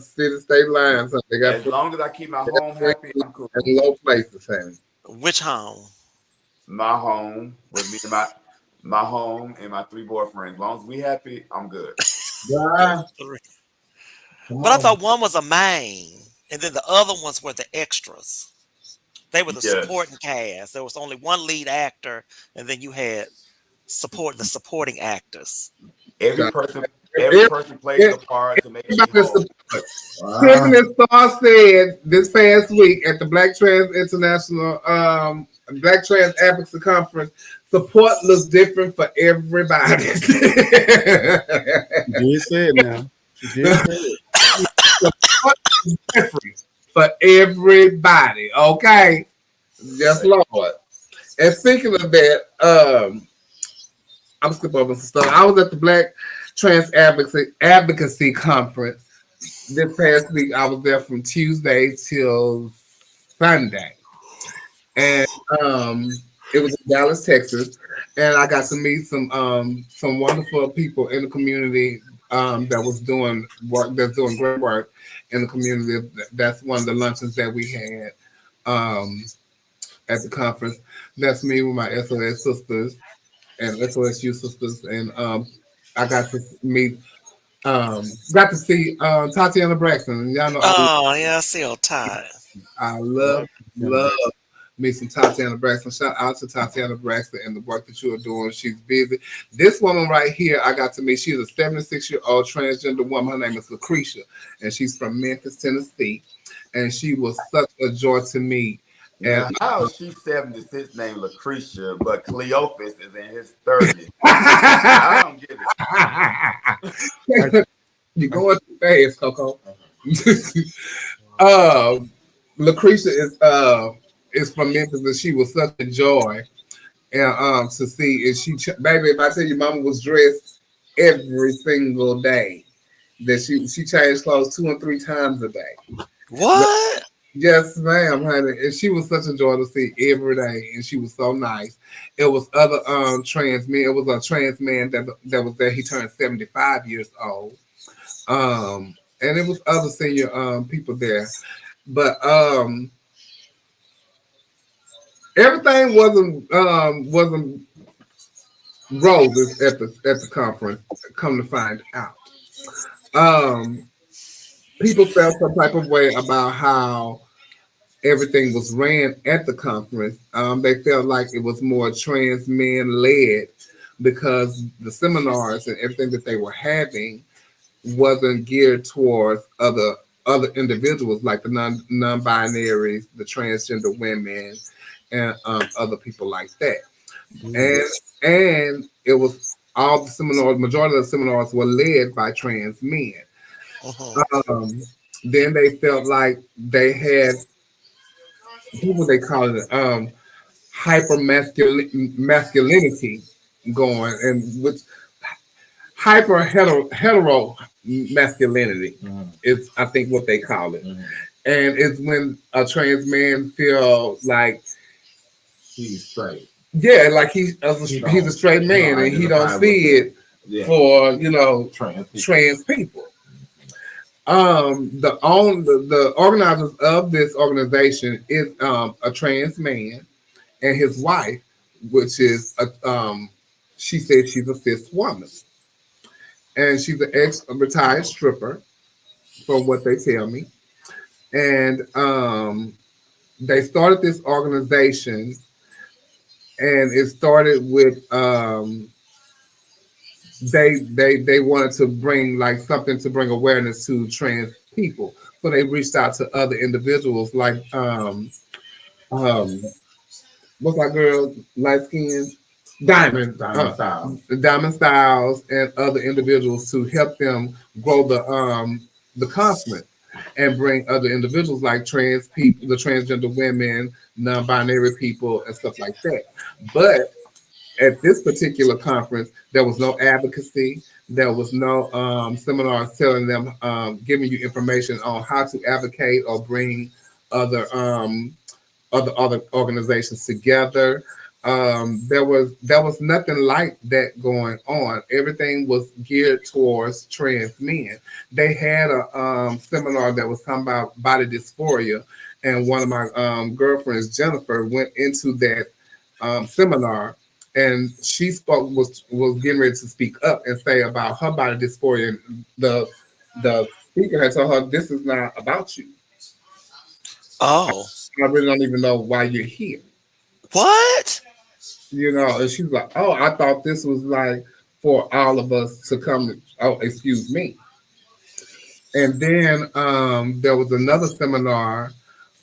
Speaker 7: city state lines. They got
Speaker 14: as long as I keep my home happy, I'm cool.
Speaker 7: And low places happy.
Speaker 5: Which home?
Speaker 14: My home with me, my home and my 3 boyfriends. As long as we happy, I'm good.
Speaker 7: Yeah.
Speaker 5: But I thought one was a main, and then the other ones were the extras. They were the
Speaker 14: Yes.
Speaker 5: supporting cast. There was only one lead actor, and then you had the supporting actors.
Speaker 14: Every person plays a part to make it whole.
Speaker 7: Tiffany Star said this past week at the Black Trans International Black Trans Advocacy Conference, support looks different for everybody.
Speaker 6: You said now.
Speaker 7: Support is different for everybody. Okay. Yes, Lord. And speaking of that, I'm skipping over some stuff. I was at the Black Trans Advocacy Conference this past week. I was there from Tuesday till Sunday, and it was in Dallas, Texas, and I got to meet some wonderful people in the community that was doing work, that's doing great work in the community. That's one of the luncheons that we had at the conference. That's me with my SOS sisters and SOSU sisters, and I got to meet. Got to see Tatiana Braxton. Y'all know.
Speaker 5: Oh yeah, I see her tie.
Speaker 7: I love me some Tatiana Braxton. Shout out to Tatiana Braxton and the work that you are doing. She's busy. This woman right here, I got to meet. She's a 76-year-old transgender woman. Her name is Lucretia, and she's from Memphis, Tennessee. And she was such a joy to meet.
Speaker 14: And how she's 76 named Lucretia, but Cleophas is in his 30s. I don't get it.
Speaker 7: You're going too fast, Coco. Lucretia is from Memphis, and she was such a joy and to see. And she, baby, if I tell you, Mama was dressed every single day. That she changed clothes 2 and 3 times a day.
Speaker 5: What?
Speaker 7: Yes, ma'am, honey. And she was such a joy to see every day, and she was so nice. It was other trans men. It was a trans man that was there. He turned 75 years old. And it was other senior people there. But everything wasn't roses at the conference, come to find out. People felt some type of way about how everything was ran at the conference. They felt like it was more trans men led because the seminars and everything that they were having wasn't geared towards other individuals like the non-binaries, the transgender women, and other people like that. And it was all the seminars, majority of the seminars were led by trans men. Then they felt like they had, what would they call it, hyper masculinity going, and with hyper hetero masculinity is, I think, what they call it. And it's when a trans man feel like
Speaker 8: he's straight.
Speaker 7: Yeah, like he's a straight man, and he don't see it for trans people. The organizers of this organization is a trans man and his wife, which is she said she's a cis woman, and she's an ex-retired stripper, from what they tell me. And they started this organization, and it started with they wanted to bring like something to bring awareness to trans people. So they reached out to other individuals like what's that girl, light skin? Diamond Styles and other individuals to help them grow the conference and bring other individuals like trans people, the transgender women, non-binary people, and stuff like that. But at this particular conference, there was no advocacy. There was no seminars telling them, giving you information on how to advocate or bring other organizations together. There was nothing like that going on. Everything was geared towards trans men. They had a seminar that was talking about body dysphoria, and one of my girlfriends, Jennifer, went into that seminar, and she was getting ready to speak up and say about her body dysphoria. And the speaker had told her, "This is not about you."
Speaker 5: Oh.
Speaker 7: I really don't even know why you're here.
Speaker 5: What?
Speaker 7: You know, and she's like, oh, I thought this was like for all of us to come. Oh, excuse me. And then there was another seminar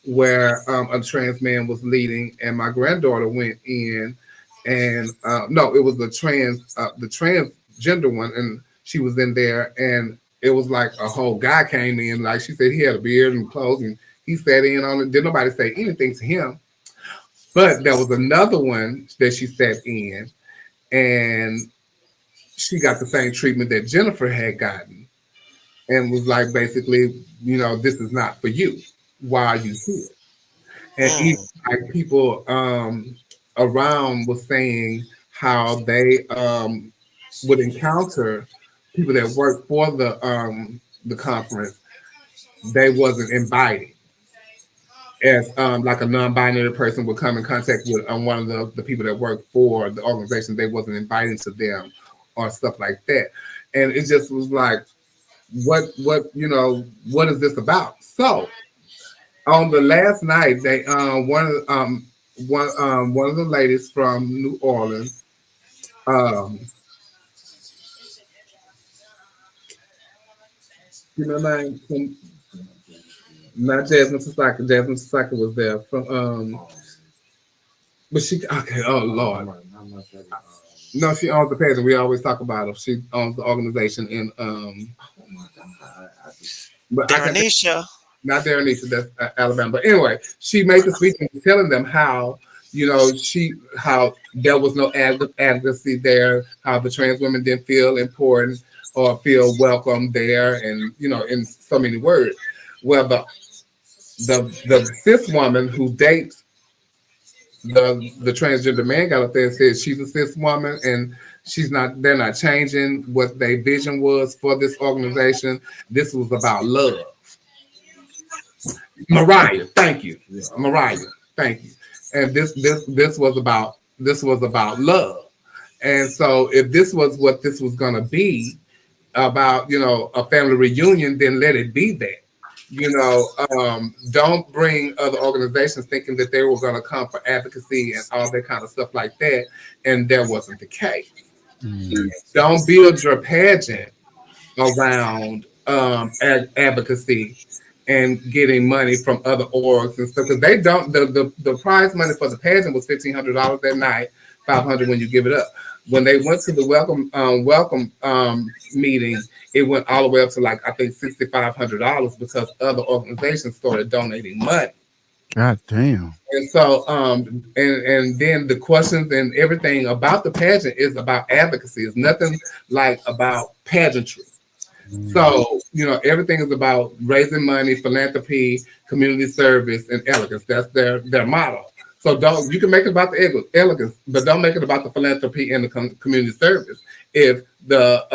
Speaker 7: where a trans man was leading, and my granddaughter went in, and no, it was the transgender one, and she was in there, and it was like a whole guy came in, like she said he had a beard and clothes, and he sat in on it. Didn't nobody say anything to him. But there was another one that she sat in, and she got the same treatment that Jennifer had gotten, and was like, basically, you know, this is not for you. Why are you here? And even like people around was saying how they would encounter people that work for the conference. They wasn't inviting. As like a non-binary person would come in contact with one of the people that work for the organization, they wasn't inviting to them or stuff like that. And it just was like, what you know, what is this about? So on the last night, they one of the ladies from New Orleans, you know, name. Not Jasmine Sasaki. Jasmine Sasaki was there from but she okay, oh Lord. No, she owns the pageant. We always talk about her. She owns the organization in but
Speaker 5: Darrenisha.
Speaker 7: Not Darrenisha, that's Alabama. But anyway, she made the speech and telling them how, you know, how there was no advocacy there, how the trans women didn't feel important or feel welcome there, and you know, in so many words. Well, the cis woman who dates the transgender man got up there and said she's a cis woman and they're not changing what their vision was for this organization. This was about love. Mariah, thank you. Mariah, thank you. And this was about love. And so if this was what this was gonna be about, you know, a family reunion, then let it be that. You know, don't bring other organizations thinking that they were going to come for advocacy and all that kind of stuff like that, and that wasn't the case. Don't build your pageant around advocacy and getting money from other orgs and stuff, because they don't. The prize money for the pageant was $1,500 that night, $500 when you give it up. When they went to the welcome meeting, it went all the way up to like I think $6,500 because other organizations started donating money.
Speaker 6: God damn.
Speaker 7: And so and then the questions and everything about the pageant is about advocacy. It's nothing like about pageantry. So, you know, everything is about raising money, philanthropy, community service, and elegance. That's their motto. So you can make it about the elegance, but don't make it about the philanthropy and the community service if the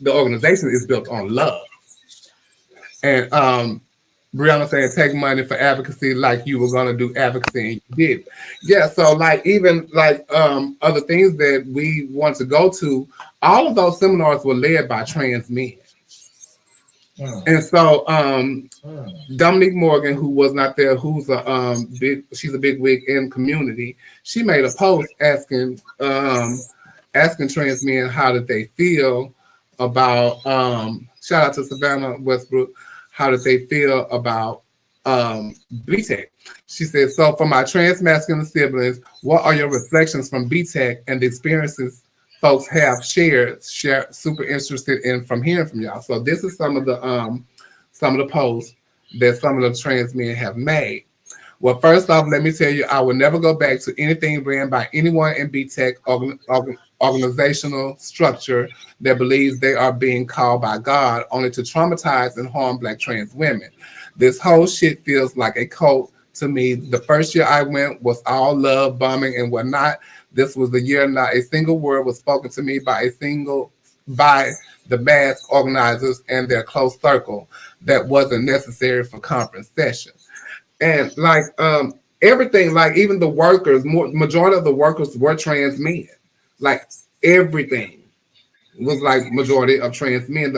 Speaker 7: organization is built on love. And Brianna saying take money for advocacy like you were gonna do advocacy and you did. Yeah, so like even like other things that we want to go to, all of those seminars were led by trans men. And so Dominique Morgan, who was not there, who's she's a big wig in community, she made a post asking trans men how did they feel about shout out to Savannah Westbrook, how did they feel about BTEC. She said, so for my trans masculine siblings, what are your reflections from BTEC and the experiences folks have shared, super interested in from hearing from y'all. So this is some of the posts that some of the trans men have made. Well, first off, let me tell you, I will never go back to anything ran by anyone in BTEC organizational structure that believes they are being called by God only to traumatize and harm Black trans women. This whole shit feels like a cult to me. The first year I went was all love bombing and whatnot. This was the year not a single word was spoken to me by the mass organizers and their close circle that wasn't necessary for conference session. And like everything, like even the workers, majority of the workers were trans men. Like everything was like majority of trans men.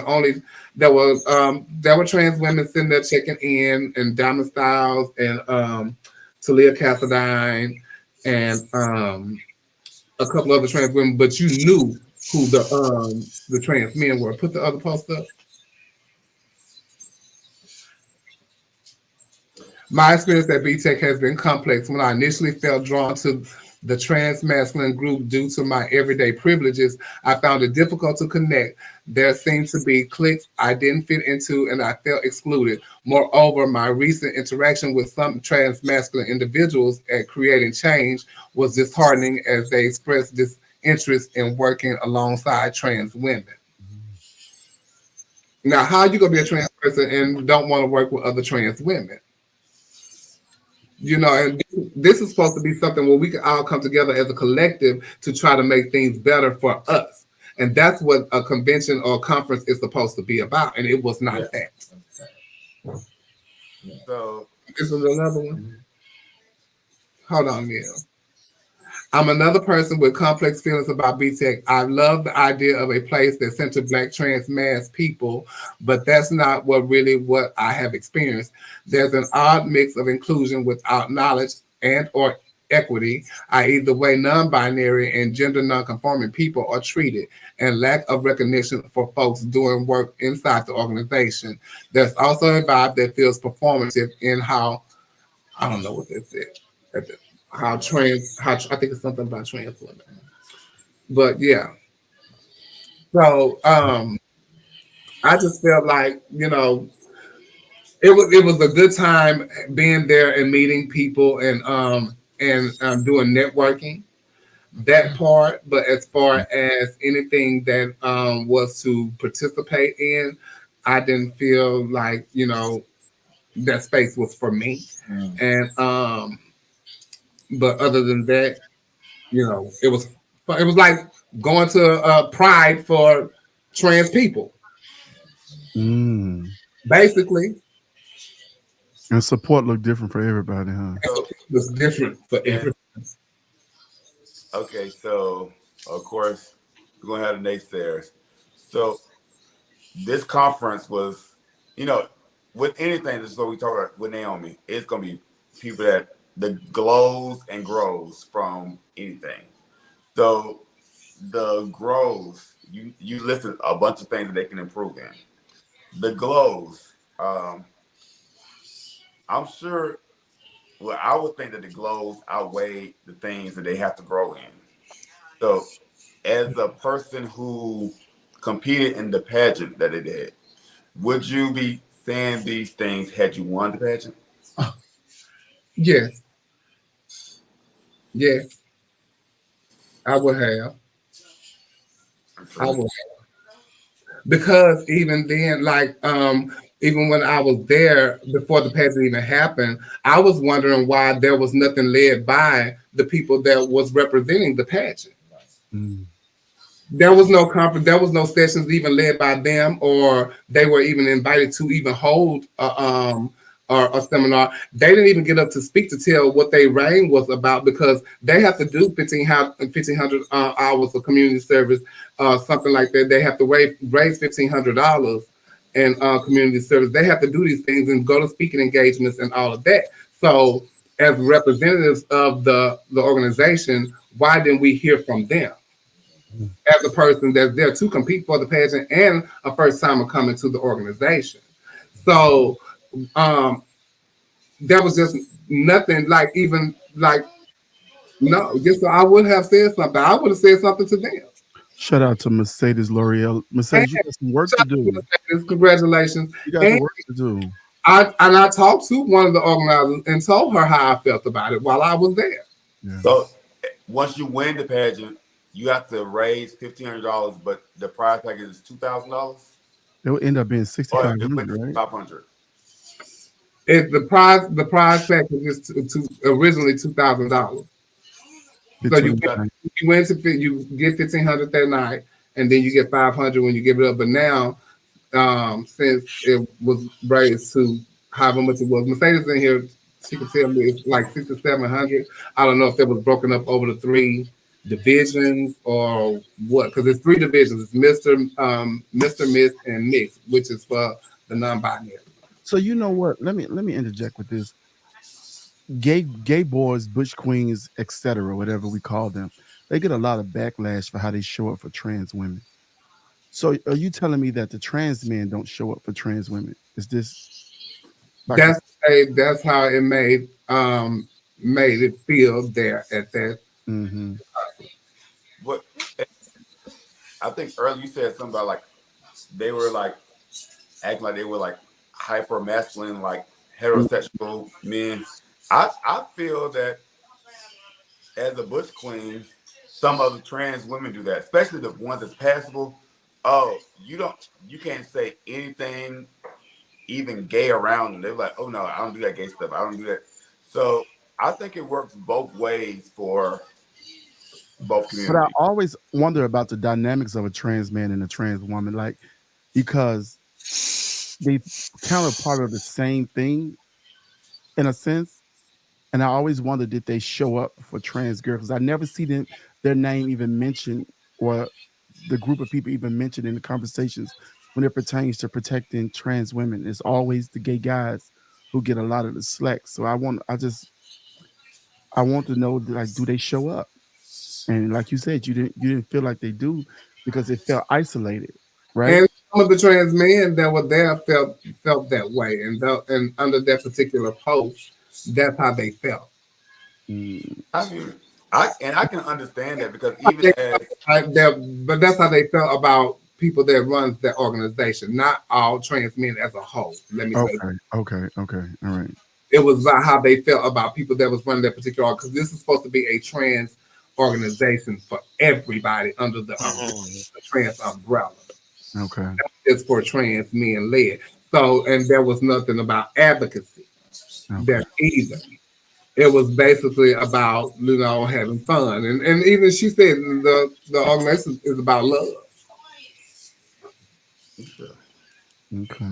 Speaker 7: There were trans women sitting there checking in, and Diamond Styles and Talia Cassadine and a couple other trans women, but you knew who the trans men were. Put the other post up. My experience at BTEC has been complex. When I initially felt drawn to the trans masculine group due to my everyday privileges, I found it difficult to connect. There seemed to be cliques I didn't fit into and I felt excluded. Moreover, my recent interaction with some trans masculine individuals at creating change was disheartening as they expressed disinterest in working alongside trans women. Now, how are you going to be a trans person and don't want to work with other trans women? You know, and this is supposed to be something where we can all come together as a collective to try to make things better for us. And that's what a convention or a conference is supposed to be about. And it was not that.
Speaker 14: So
Speaker 7: this is another one. Hold on, Neil. I'm another person with complex feelings about BTEC. I love the idea of a place that centers Black trans mass people, but that's not what I have experienced. There's an odd mix of inclusion without knowledge and or equity, i.e. the way non-binary and gender non-conforming people are treated, and lack of recognition for folks doing work inside the organization. There's also a vibe that feels performative in how, I don't know what this is. I think it's something about trans women. But yeah. So I just felt like, you know, it was a good time being there and meeting people and doing networking, that part. But as far as anything that was to participate in, I didn't feel like, you know, that space was for me. And but other than that, you know, it was like going to Pride for trans people. Basically.
Speaker 6: And support looked different for everybody, huh?
Speaker 7: It was different for everybody.
Speaker 14: Okay, so of course we're gonna have the naysayers. So this conference was, you know, with anything, this is what we talk about with Naomi, it's gonna be people that glows and grows from anything. So the grows, you listed a bunch of things that they can improve in. The glows, I'm sure, well, I would think that the glows outweigh the things that they have to grow in. So as a person who competed in the pageant that they did, would you be saying these things had you won the pageant?
Speaker 7: Yes. Yeah, I would have. Because even then, like, even when I was there before the pageant even happened, I was wondering why there was nothing led by the people that was representing the pageant. There was no conference, there was no sessions even led by them, or they were even invited to even hold a seminar. They didn't even get up to speak to tell what their reign was about, because they have to do 1,500 hours of community service, something like that. They have to raise $1,500 in community service. They have to do these things and go to speaking engagements and all of that. So as representatives of the organization, why didn't we hear from them? As a person that's there to compete for the pageant and a first timer coming to the organization. So there was just nothing, like, even like, no, just I would have said something. I would have said something to them.
Speaker 6: Shout out to Mercedes L'Oreal. Mercedes, you got some work to do.
Speaker 7: Congratulations.
Speaker 6: You got some work to do.
Speaker 7: I talked to one of the organizers and told her how I felt about it while I was there.
Speaker 6: Yeah.
Speaker 14: So once you win the pageant, you have to raise $1,500, but the prize package is $2,000.
Speaker 6: It will end up being $6,500, right?
Speaker 14: $500.
Speaker 7: It's the prize package is originally $2,000. So you get $1,500 that night, and then you get $500 when you give it up. But now, since it was raised to however much it was, Mercedes in here, she can tell me it's like $600 or $700. I don't know if that was broken up over the 3 divisions or what? Because it's 3 divisions. It's Mr., Miss, and Mix, which is for the non-binary.
Speaker 6: So you know what? Let me interject with this. Gay boys, butch queens, etc., whatever we call them, they get a lot of backlash for how they show up for trans women. So are you telling me that the trans men don't show up for trans women? Is this like
Speaker 7: that's how it made it feel there at that.
Speaker 6: Mm-hmm.
Speaker 14: What I think earlier you said something about like they were like acting like they were like hyper masculine, like heterosexual men. I feel that as a butch queen, some of the trans women do that, especially the ones that's passable. Oh, you can't say anything even gay around them. They're like, oh no, I don't do that gay stuff. I don't do that. So I think it works both ways for both communities.
Speaker 6: But I always wonder about the dynamics of a trans man and a trans woman, like because they kind of part of the same thing in a sense. And I always wonder, did they show up for trans girls? Because I never see their name even mentioned or the group of people even mentioned in the conversations when it pertains to protecting trans women. It's always the gay guys who get a lot of the slack. So I want to know, like, do they show up? And like you said, you didn't feel like they do because it felt isolated, right?
Speaker 7: And some of the trans men that were there felt that way, and under that particular post, that's how they felt.
Speaker 14: I mean, I can understand that because even
Speaker 7: but that's how they felt about people that runs that organization, not all trans men as a whole. Let me say that.
Speaker 6: Okay, all right.
Speaker 7: It was about how they felt about people that was running that particular, because this is supposed to be a trans organization for everybody under the trans umbrella.
Speaker 6: Okay,
Speaker 7: it's for trans men led. So, and there was nothing about advocacy there either. It was basically about, having fun. And even she said the organization is about love.
Speaker 6: Okay.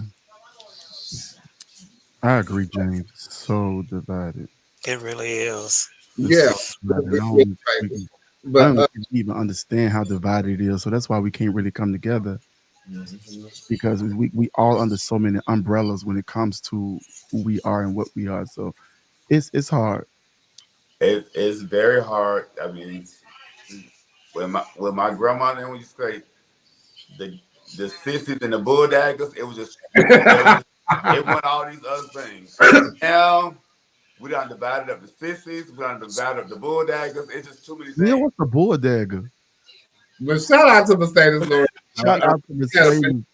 Speaker 6: I agree, James. So divided.
Speaker 5: It really is.
Speaker 7: Yeah.
Speaker 6: I don't even understand how divided it is. So that's why we can't really come together. Because we all under so many umbrellas when it comes to who we are and what we are. So it's hard.
Speaker 14: It's very hard. I mean, when my grandma and we used to say the sissies and the bulldaggers, it went all these other things. Now we done divided up the sissies, we done divided up the bulldaggers. It's just too many things.
Speaker 6: Yeah, what's the bulldagger?
Speaker 7: But shout out to Mercedes Lord.
Speaker 6: Shout out to Mercedes. Time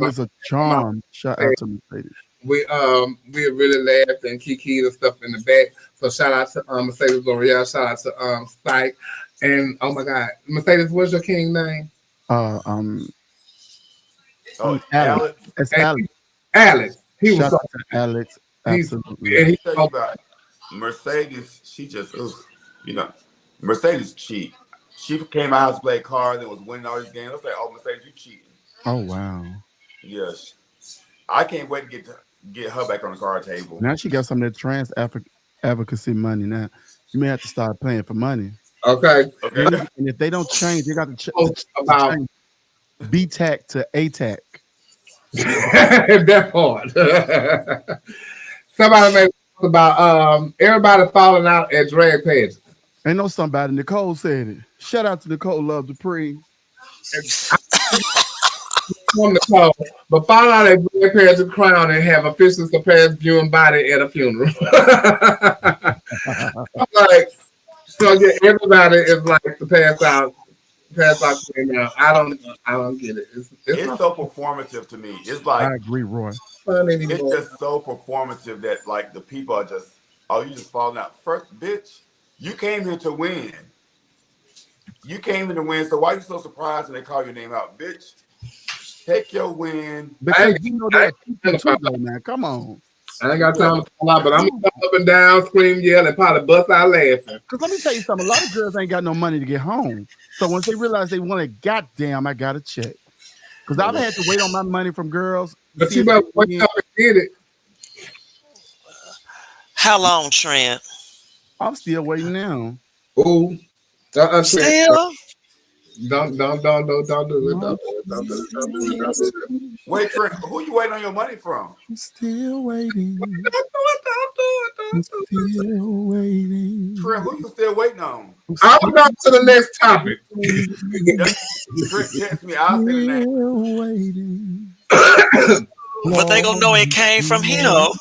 Speaker 6: is a charm. Shout out to Mercedes.
Speaker 7: We really laughed and kikied and stuff in the back. So shout out to Mercedes L'Oreal. Shout out to Spike. And oh my God, Mercedes, what's your king name?
Speaker 6: Alex.
Speaker 7: Alex.
Speaker 6: It's Alex.
Speaker 7: Alex. He
Speaker 6: Shout
Speaker 7: was
Speaker 6: out to Alex. Absolutely.
Speaker 14: And he talk about Mercedes. She just Mercedes cheat. She came out to play cards and was winning all these games. I was like, oh, Mercedes, you cheating.
Speaker 6: Oh wow.
Speaker 14: Yes. I can't wait to get her back on the card table.
Speaker 6: Now she got some of that trans advocacy money. Now you may have to start playing for money.
Speaker 7: Okay.
Speaker 14: Okay.
Speaker 6: And if they don't change, they got to change BTAC to ATAC.
Speaker 7: That part. Somebody made about everybody falling out at drag pageants.
Speaker 6: Ain't no somebody. Nicole said it. Shout out to Nicole Love Dupree.
Speaker 7: Nicole, but fall out at drag pageant crown and have a fishes surpass viewing body at a funeral. I'm like, so yeah, everybody is like to pass out now. I don't get it.
Speaker 14: It's so performative to me. It's like,
Speaker 6: I agree, Roy.
Speaker 14: It's just so performative that like the people are just, you just falling out. First, bitch, you came here to win. You came here to win. So why are you so surprised when they call your name out, bitch? Take your win.
Speaker 6: Because you know that man. Come on.
Speaker 7: I ain't got time to fall out, but I'm gonna jump up and down, scream, yell, and probably bust out laughing.
Speaker 6: Because let me tell you something. A lot of girls ain't got no money to get home. So once they realize they want it, goddamn, I got to check. Because I've had to wait on my money from girls.
Speaker 7: But you better wake up and get it.
Speaker 5: How long, Trent?
Speaker 6: I'm still waiting now.
Speaker 7: Ooh.
Speaker 5: Still?
Speaker 7: Don't do it. Don't do it.
Speaker 14: Wait, Trent, who you waiting on your money from?
Speaker 6: I'm still waiting.
Speaker 7: Don't do it.
Speaker 6: Still waiting.
Speaker 14: Trent, who you still waiting on?
Speaker 7: I'm going to the next topic.
Speaker 14: Trent, text me. I'll send the name.
Speaker 6: Waiting.
Speaker 5: But they gonna know it came from him.
Speaker 14: Well,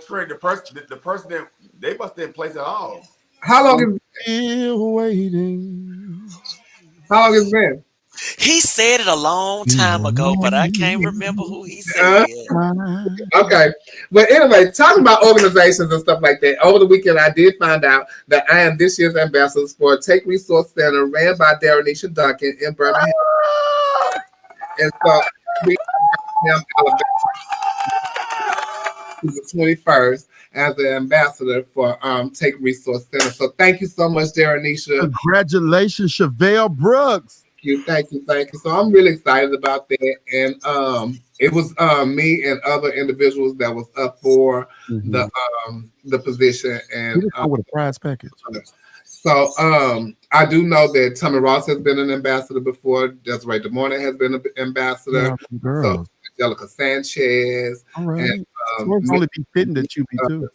Speaker 14: Trent, the person that they must didn't place it all.
Speaker 7: How long is
Speaker 6: Still waiting.
Speaker 7: How long has it been?
Speaker 5: He said it a long time ago, but I can't remember who he said it.
Speaker 7: Okay. But anyway, talking about organizations and stuff like that, over the weekend I did find out that I am this year's ambassador for Take Resource Center ran by Darrenisha Duncan in Birmingham. And so we Alabama to the 21st as the ambassador for Take Resource Center. So thank you so much, Darrenisha.
Speaker 6: Congratulations, Chevelle Brooks.
Speaker 7: Thank you. So I'm really excited about that. And it was me and other individuals that was up for the position. And
Speaker 6: with a prize package.
Speaker 7: So I do know that Tommy Ross has been an ambassador before. Desiree DeMornay has been an ambassador. So Angelica Sanchez.
Speaker 6: All right.
Speaker 7: And,
Speaker 6: it's only be fitting that you be too.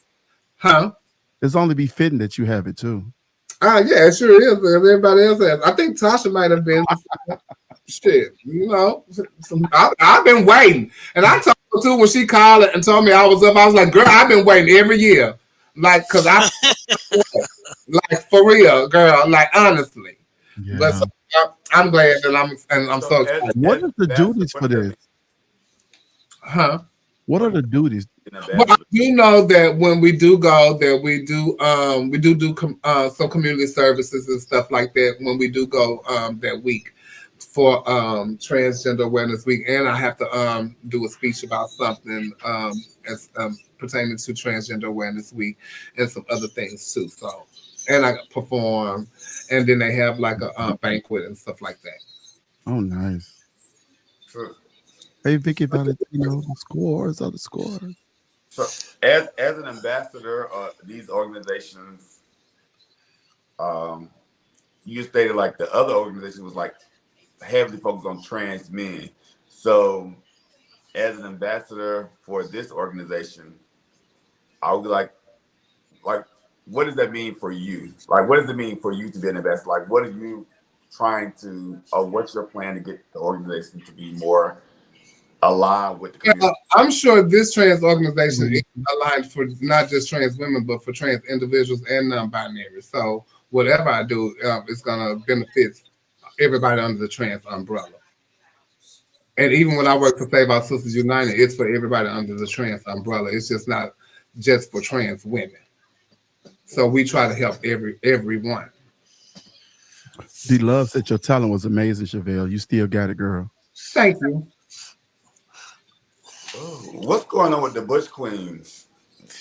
Speaker 7: Huh? It's
Speaker 6: only be fitting that you have it too.
Speaker 7: Yeah, it sure is. Everybody else has. I think Tasha might have been. Shit, you know. I've been waiting. And I told her too when she called and told me I was up. I was like, girl, I've been waiting every year. Like, because like, for real, girl. Like, honestly. Yeah. But so, I'm glad that I'm so excited.
Speaker 6: What are the duties for this?
Speaker 7: Huh?
Speaker 6: What are the duties?
Speaker 7: Well, I do know that when we do go, that we do some community services and stuff like that when we do go that week for Transgender Awareness Week, and I have to do a speech about something as pertaining to Transgender Awareness Week and some other things too. So, and I perform, and then they have like a banquet and stuff like that.
Speaker 6: Oh, nice.
Speaker 14: Sure.
Speaker 6: Hey, Vicky Valentino, the scores.
Speaker 14: So, as an ambassador of these organizations, you stated like the other organization was like heavily focused on trans men. So, as an ambassador for this organization, I would like, what does that mean for you? Like, what does it mean for you to be an ambassador? Like, what are you trying to, or what's your plan to get the organization to be more aligned with the community?
Speaker 7: I'm sure this trans organization is aligned for not just trans women, but for trans individuals and non-binary. So whatever I do, it's gonna benefit everybody under the trans umbrella. And even when I work for Save Our Sisters United, it's for everybody under the trans umbrella. It's just not just for trans women. So we try to help everyone.
Speaker 6: D-Love said your talent was amazing, Chevelle. You still got it, girl.
Speaker 7: Thank you.
Speaker 14: What's going on with the Bush Queens?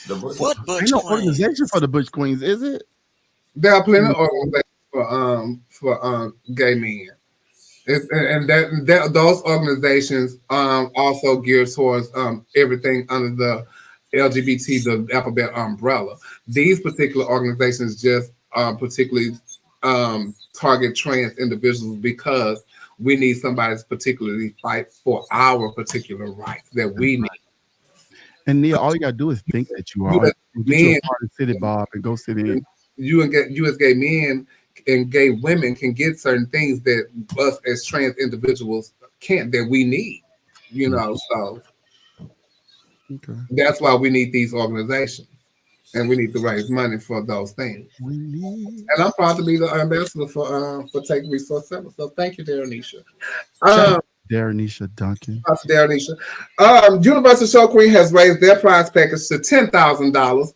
Speaker 5: What Bush
Speaker 6: Ain't no
Speaker 5: Queens?
Speaker 6: organization for the Bush Queens, is it?
Speaker 7: There are plenty of organizations for gay men. Those organizations also geared towards everything under the LGBT, the alphabet umbrella. These particular organizations just particularly target trans individuals because we need somebody to particularly fight for our particular rights that we need.
Speaker 6: And Nia, all you gotta do is think that you are. Get your party city, Bob, and go sit in.
Speaker 7: You as gay men and gay women can get certain things that us as trans individuals can't, that we need. You know, so that's why we need these organizations. And we need to raise money for those things. And I'm proud to be the ambassador for Take Resource Center. So thank you, Darrenisha.
Speaker 6: Darrenisha Duncan.
Speaker 7: Darrenisha. Universal Show Queen has raised their prize package to $10,000.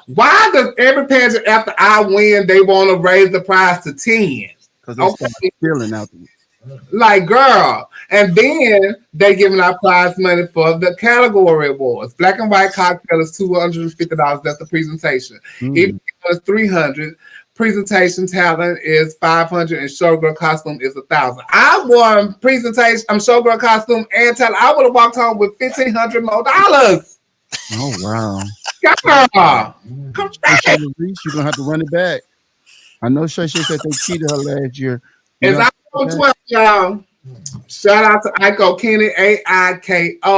Speaker 7: Why does every pageant after I win, they want to raise the prize to 10?
Speaker 6: Because they start feeling out there.
Speaker 7: Like, girl. And then they giving out prize money for the category awards. Black and white cocktail is $250. That's the presentation. Even it's $300. Presentation talent is $500, and showgirl costume is $1,000. I won presentation, showgirl costume and talent. I would have walked home with $1,500 more.
Speaker 6: Oh wow!
Speaker 7: Girl,
Speaker 6: You're gonna have to run it back. I know Shay said they cheated her last year.
Speaker 7: It's October 12th, y'all. Shout out to Aiko Kenny, AIKOKENNY.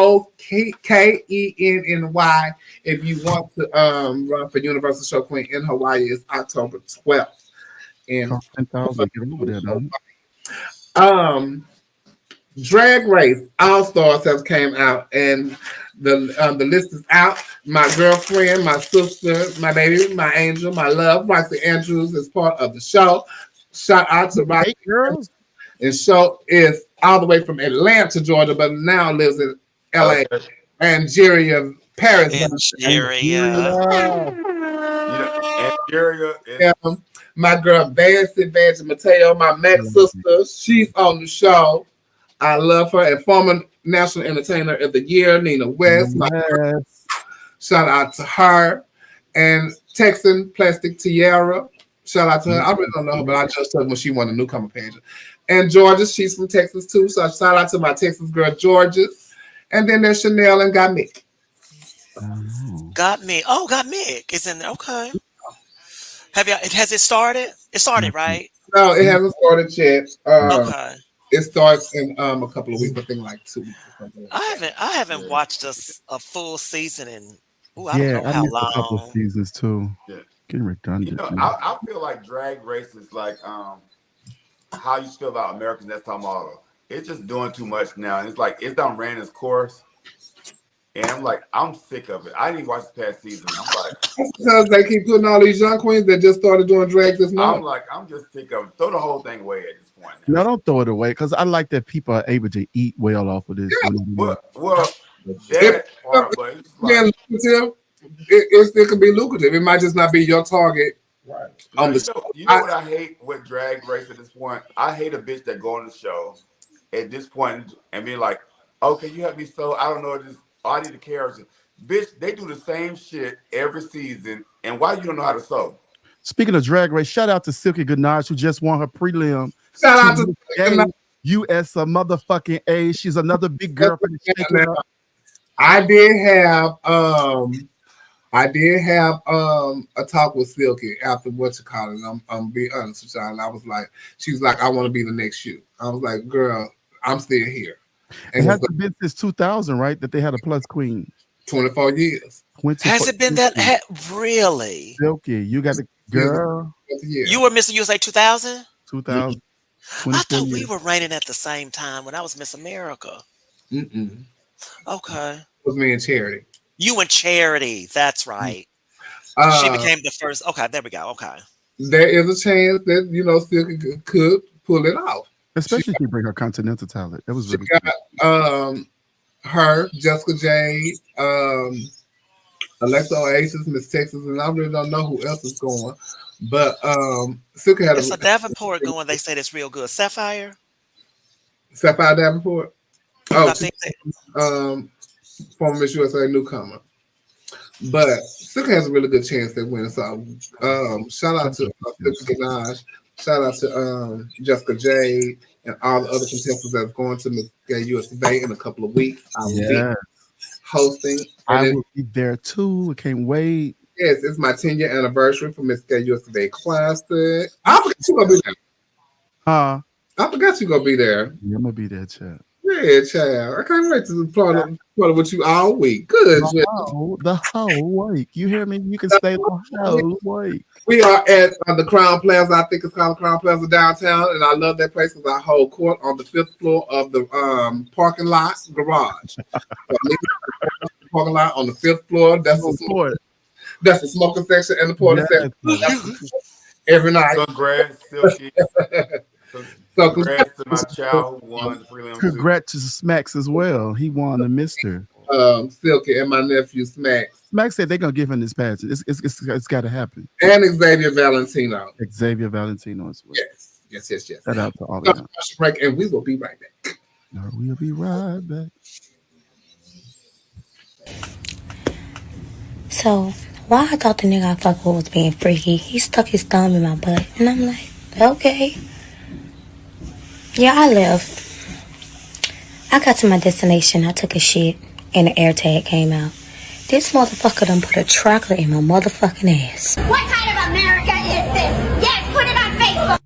Speaker 7: If you want to run for Universal Show Queen in Hawaii, it's October 12th. And Drag Race All Stars have came out, and the list is out. My girlfriend, my sister, my baby, my angel, my love, Roxy Andrews is part of the show. Shout out to Roxy Girls. And show is all the way from Atlanta, Georgia, but now lives in LA. Angeria, Paris.
Speaker 14: Angeria is
Speaker 7: my girl Vancy Mateo, my Max sister. She's on the show. I love her. And former National Entertainer of the Year, Nina West. My girl. Shout out to her. And Texan Plastic Tiara. Shout out to her. I really don't know her, but I just told her when she won a newcomer page. And Georgia, she's from Texas too. So shout out to my Texas girl, Georgia. And then there's Chanel and Gottmik.
Speaker 5: Gottmik. Oh, Gottmik is in there. Okay. Has it started? It started, right?
Speaker 7: No, it hasn't started yet.
Speaker 5: Okay.
Speaker 7: It starts in a couple of weeks, I think like 2 weeks or something.
Speaker 5: I haven't watched a full season in I don't know how long.
Speaker 6: A couple of seasons too.
Speaker 14: Yeah.
Speaker 6: Getting redundant.
Speaker 14: I feel like Drag Race is like how you feel about America's Next Top Model. It's just doing too much now, and it's like it's done ran its course. And I'm like, I'm sick of it. I didn't even watch the past season. I'm like,
Speaker 7: that's because they keep putting all these young queens that just started doing drag this month.
Speaker 14: I'm like, I'm just sick of it. Throw the whole thing away at this point.
Speaker 6: No, don't throw it away, because I like that people are able to eat well off of this.
Speaker 14: Yeah, well, that part, but it's like,
Speaker 7: it could be lucrative. It might just not be your target.
Speaker 14: Right. You know what I hate with Drag Race at this point? I hate a bitch that go on the show at this point and be like, okay, you have me so I don't know this. I need the character. Bitch, they do the same shit every season, and why you don't know how to sew?
Speaker 6: Speaking of Drag Race, shout out to Silky Ganache, who just won her prelim.
Speaker 7: Shout out to
Speaker 6: US a motherfucking A. She's another big girl for the shake it up.
Speaker 7: I did have a talk with Silky after what you call it. I'm being honest with y'all. And I was like, she's like, I want to be the next you. I was like, girl, I'm still here.
Speaker 6: And it hasn't been since 2000, right? That they had a plus queen.
Speaker 7: 24 years.
Speaker 5: Has it been that? Really?
Speaker 6: Silky, you got the girl.
Speaker 5: You were Mr. USA 2000?
Speaker 6: 2000.
Speaker 5: I thought we were reigning at the same time when I was Miss America.
Speaker 7: Mm-mm.
Speaker 5: Okay.
Speaker 7: It was me and Charity.
Speaker 5: You and Charity. That's right. She became the first. Okay, there we go. Okay.
Speaker 7: There is a chance that, Silky could pull it off.
Speaker 6: Especially if you bring her continental talent. That was really
Speaker 7: got, her, Jessica Jade, Alexa Oasis, Miss Texas, and I really don't know who else is going. But Silky had
Speaker 5: a Davenport going. They say that's real good. Sapphire
Speaker 7: Davenport. Oh, former Miss USA newcomer. But Silky has a really good chance to win. So shout out to Silky Ganache. Shout out to Jessica Jade and all the other contestants that's going to Miss Gay USA in a couple of weeks. I will be hosting.
Speaker 6: I will be there too. I can't wait.
Speaker 7: Yes, it's my 10-year anniversary for Miss Gay USA Classic. I forgot you gonna be there.
Speaker 6: Huh?
Speaker 7: I forgot you gonna be there.
Speaker 6: Yeah, I'm gonna be there, Chad.
Speaker 7: Yeah, child. I can't wait to part with you all week. Good.
Speaker 6: The whole week. You hear me? You can stay the whole week.
Speaker 7: We are at the Crown Plaza. I think it's called Crown Plaza downtown, and I love that place because I hold court on the 5th floor of the parking lot garage. Parking lot on the 5th floor. That's the smoking section and the porta section. Every night.
Speaker 14: Congrats, Silky. So congrats to my child who won the prelim.
Speaker 6: Congrats to Smacks as well. He won the Mr.
Speaker 7: Silky and my nephew Smacks.
Speaker 6: Smacks said they're gonna give him this pageant. It's got to happen.
Speaker 7: And Xavier Valentino.
Speaker 6: Xavier Valentino as well.
Speaker 7: Yes.
Speaker 6: Shout out to all of them.
Speaker 7: Break, and we will be right back.
Speaker 6: We'll be right back.
Speaker 19: So why I thought the nigga I fucked with was being freaky? He stuck his thumb in my butt, and I'm like, okay. Yeah, I left. I got to my destination. I took a shit, and the air tag came out. This motherfucker done put a tracker in my motherfucking ass.
Speaker 20: What kind of America is this? Yes, put it on Facebook.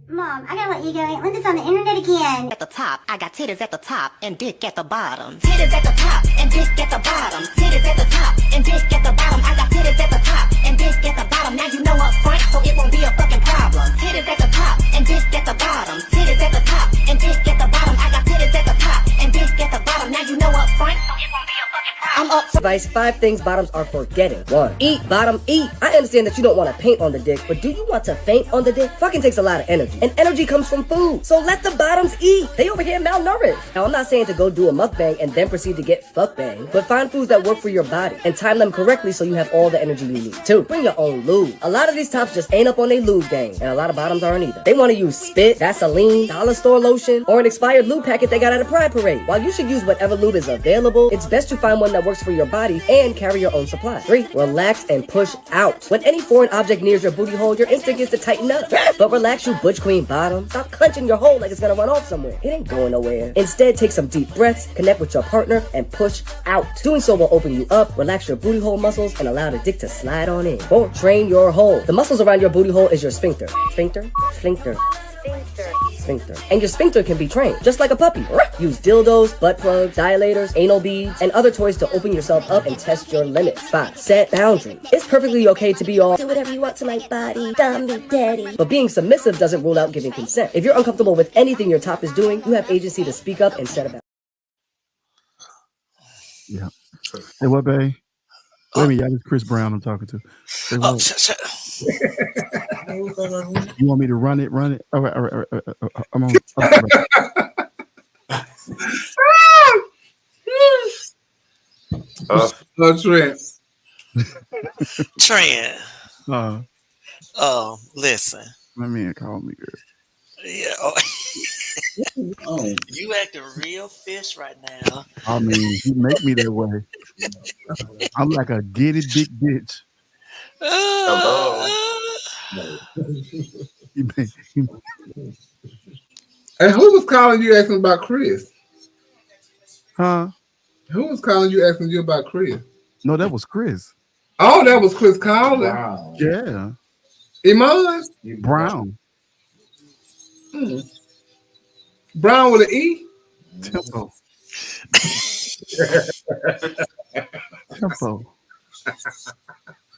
Speaker 20: Mom, I gotta let you go. I learned this on the internet again.
Speaker 21: At the top, I got titties at the top and dick at the bottom. Titties at the top and dick at the bottom. Titties at the top and dick at the bottom. I got titties at the top and dick at the bottom. Now you know up front, so it won't be a fucking problem. Titties at the top and dick at the bottom. Titties at the top and dick at the bottom. I got titties at the top and dick at the bottom. Now you know up front, so it won't be a fucking problem.
Speaker 22: I'm up for advice. 5 things bottoms are for getting. 1. Eat, bottom, eat. I understand that you don't want to paint on the dick, but do you want to faint on the dick? Fucking takes a lot of energy, and energy comes from food. So let the bottoms eat. They over here malnourished. Now, I'm not saying to go do a mukbang and then proceed to get fuckbang, but find foods that work for your body and time them correctly so you have all the energy you need. 2. Bring your own lube. A lot of these tops just ain't up on their lube game, and a lot of bottoms aren't either. They want to use spit, Vaseline, dollar store lotion, or an expired lube packet they got at a Pride Parade. While you should use whatever lube is available, it's best to find one that works for your body and carry your own supply. 3. Relax and push out. When any foreign object nears your booty hole, your instinct is to tighten up. But relax, you butch queen bottom. Stop clenching your hole like it's gonna run off somewhere. It ain't going nowhere. Instead, take some deep breaths, connect with your partner, and push out. Doing so will open you up, relax your booty hole muscles, and allow the dick to slide on in. 4. Train your hole. The muscles around your booty hole is your sphincter. Sphincter? Sphincter. Sphincter. And your sphincter can be trained, just like a puppy. Use dildos, butt plugs, dilators, anal beads, and other toys to open yourself up and test your limits. 5. Set boundaries. It's perfectly okay to be all
Speaker 20: Do whatever you want to my body. Dumb me, daddy.
Speaker 22: but being submissive doesn't rule out giving consent. If you're uncomfortable with anything your top is doing, you have agency to speak up and set a boundary.
Speaker 6: Yeah. Hey, what, babe? Wait a minute, y'all, this Chris Brown I'm talking to. Hey, what? You want me to run it? Run it? All right. I'm on.
Speaker 7: Trent.
Speaker 5: Trent.
Speaker 6: Oh,
Speaker 5: Listen.
Speaker 6: my man called me, girl.
Speaker 5: Yeah. You acting real fish right now.
Speaker 6: I mean, he make me that way. I'm like a giddy big bitch.
Speaker 7: And who was calling you asking about Chris?
Speaker 6: Huh?
Speaker 7: Who was calling you asking you about Chris?
Speaker 6: No, that was Chris.
Speaker 7: Oh, that was Chris calling.
Speaker 8: Wow.
Speaker 6: Yeah.
Speaker 7: Iman?
Speaker 6: Brown.
Speaker 7: Brown with an E?
Speaker 6: Tempo. Tempo.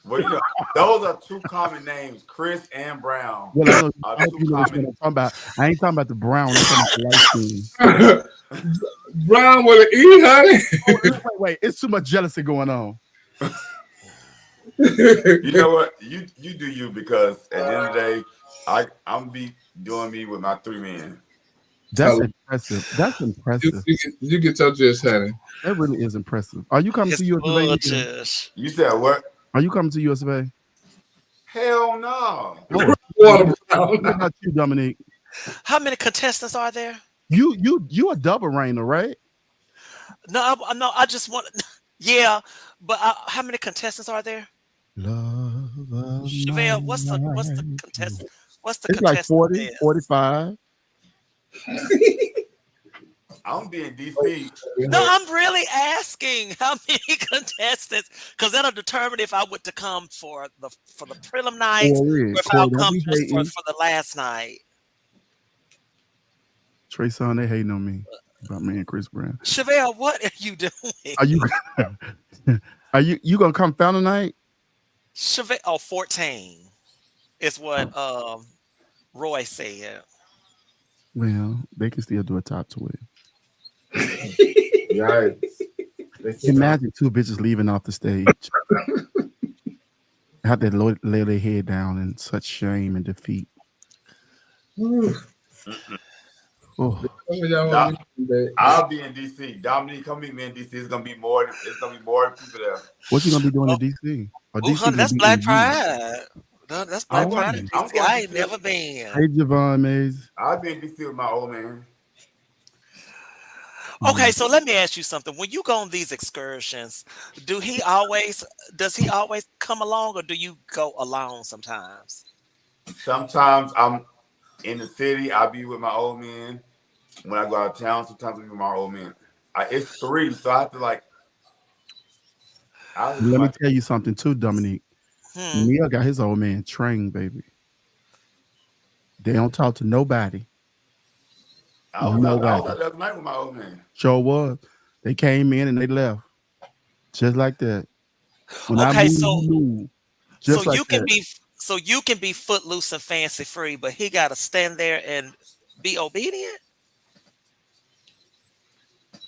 Speaker 14: Well, you know, those are 2 common names, Chris and Brown.
Speaker 6: Well, I
Speaker 14: are
Speaker 6: know
Speaker 14: 2
Speaker 6: you know what
Speaker 14: common.
Speaker 6: I'm talking about. I ain't talking about the brown. I'm talking about the light skin.
Speaker 7: Brown with an E, honey.
Speaker 6: Wait. It's too much jealousy going on.
Speaker 14: You know what? You do you, because at the end of the day, I'm be doing me with my 3 men.
Speaker 6: That's impressive. That's impressive.
Speaker 7: You get your just, honey.
Speaker 6: That really is impressive. Are you coming to US?
Speaker 14: You said what?
Speaker 6: Are you coming to US?
Speaker 14: Hell no.
Speaker 6: What about you, Dominique?
Speaker 5: How many contestants are there?
Speaker 6: You a double reigner, right?
Speaker 5: No, I just want. Yeah, but how many contestants are there?
Speaker 6: Love
Speaker 5: Chevelle, what's the contestant? What's the
Speaker 6: it's
Speaker 5: contestant?
Speaker 6: like 40,
Speaker 5: there?
Speaker 6: 45.
Speaker 14: I'm being DC.
Speaker 5: No, I'm really asking how many contestants, because that'll determine if I would to come for the prelim night, or if I'll come just for the last night.
Speaker 6: Trey Songz, they hating on me about me and Chris Brown.
Speaker 5: Chevelle, what are you doing?
Speaker 6: Are you gonna come fountain night?
Speaker 5: Chevelle, 14 is what Roy said.
Speaker 6: Well, they can still do a top 12.
Speaker 8: Right.
Speaker 6: Imagine 2 bitches leaving off the stage. Have to lay their head down in such shame and defeat. Oh.
Speaker 14: I'll be in DC. Dominique, come meet me in DC. It's gonna be more people there.
Speaker 6: What you gonna be doing in DC?
Speaker 5: Honey, that's Black Pride. No, that's Black Pride in DC. I ain't never been.
Speaker 6: Hey, Javon Mays.
Speaker 14: I'll be in DC with my old man.
Speaker 5: Okay, so let me ask you something. When you go on these excursions, does he always come along, or do you go alone sometimes?
Speaker 14: Sometimes I'm in the city. I'll be with my old man. When I go out of town, sometimes I'm with my old man. It's 3, so I have to
Speaker 6: Let me tell you something too, Dominique. Neil got his old man trained, baby. They don't talk to nobody.
Speaker 14: I was out
Speaker 6: Nobody.
Speaker 14: the other night with my old man.
Speaker 6: Sure was. They came in and they left. Just like that. When I
Speaker 5: Okay,
Speaker 6: move,
Speaker 5: so
Speaker 6: you move. Just like
Speaker 5: you can
Speaker 6: that.
Speaker 5: be footloose and fancy free, but he got to stand there and be obedient.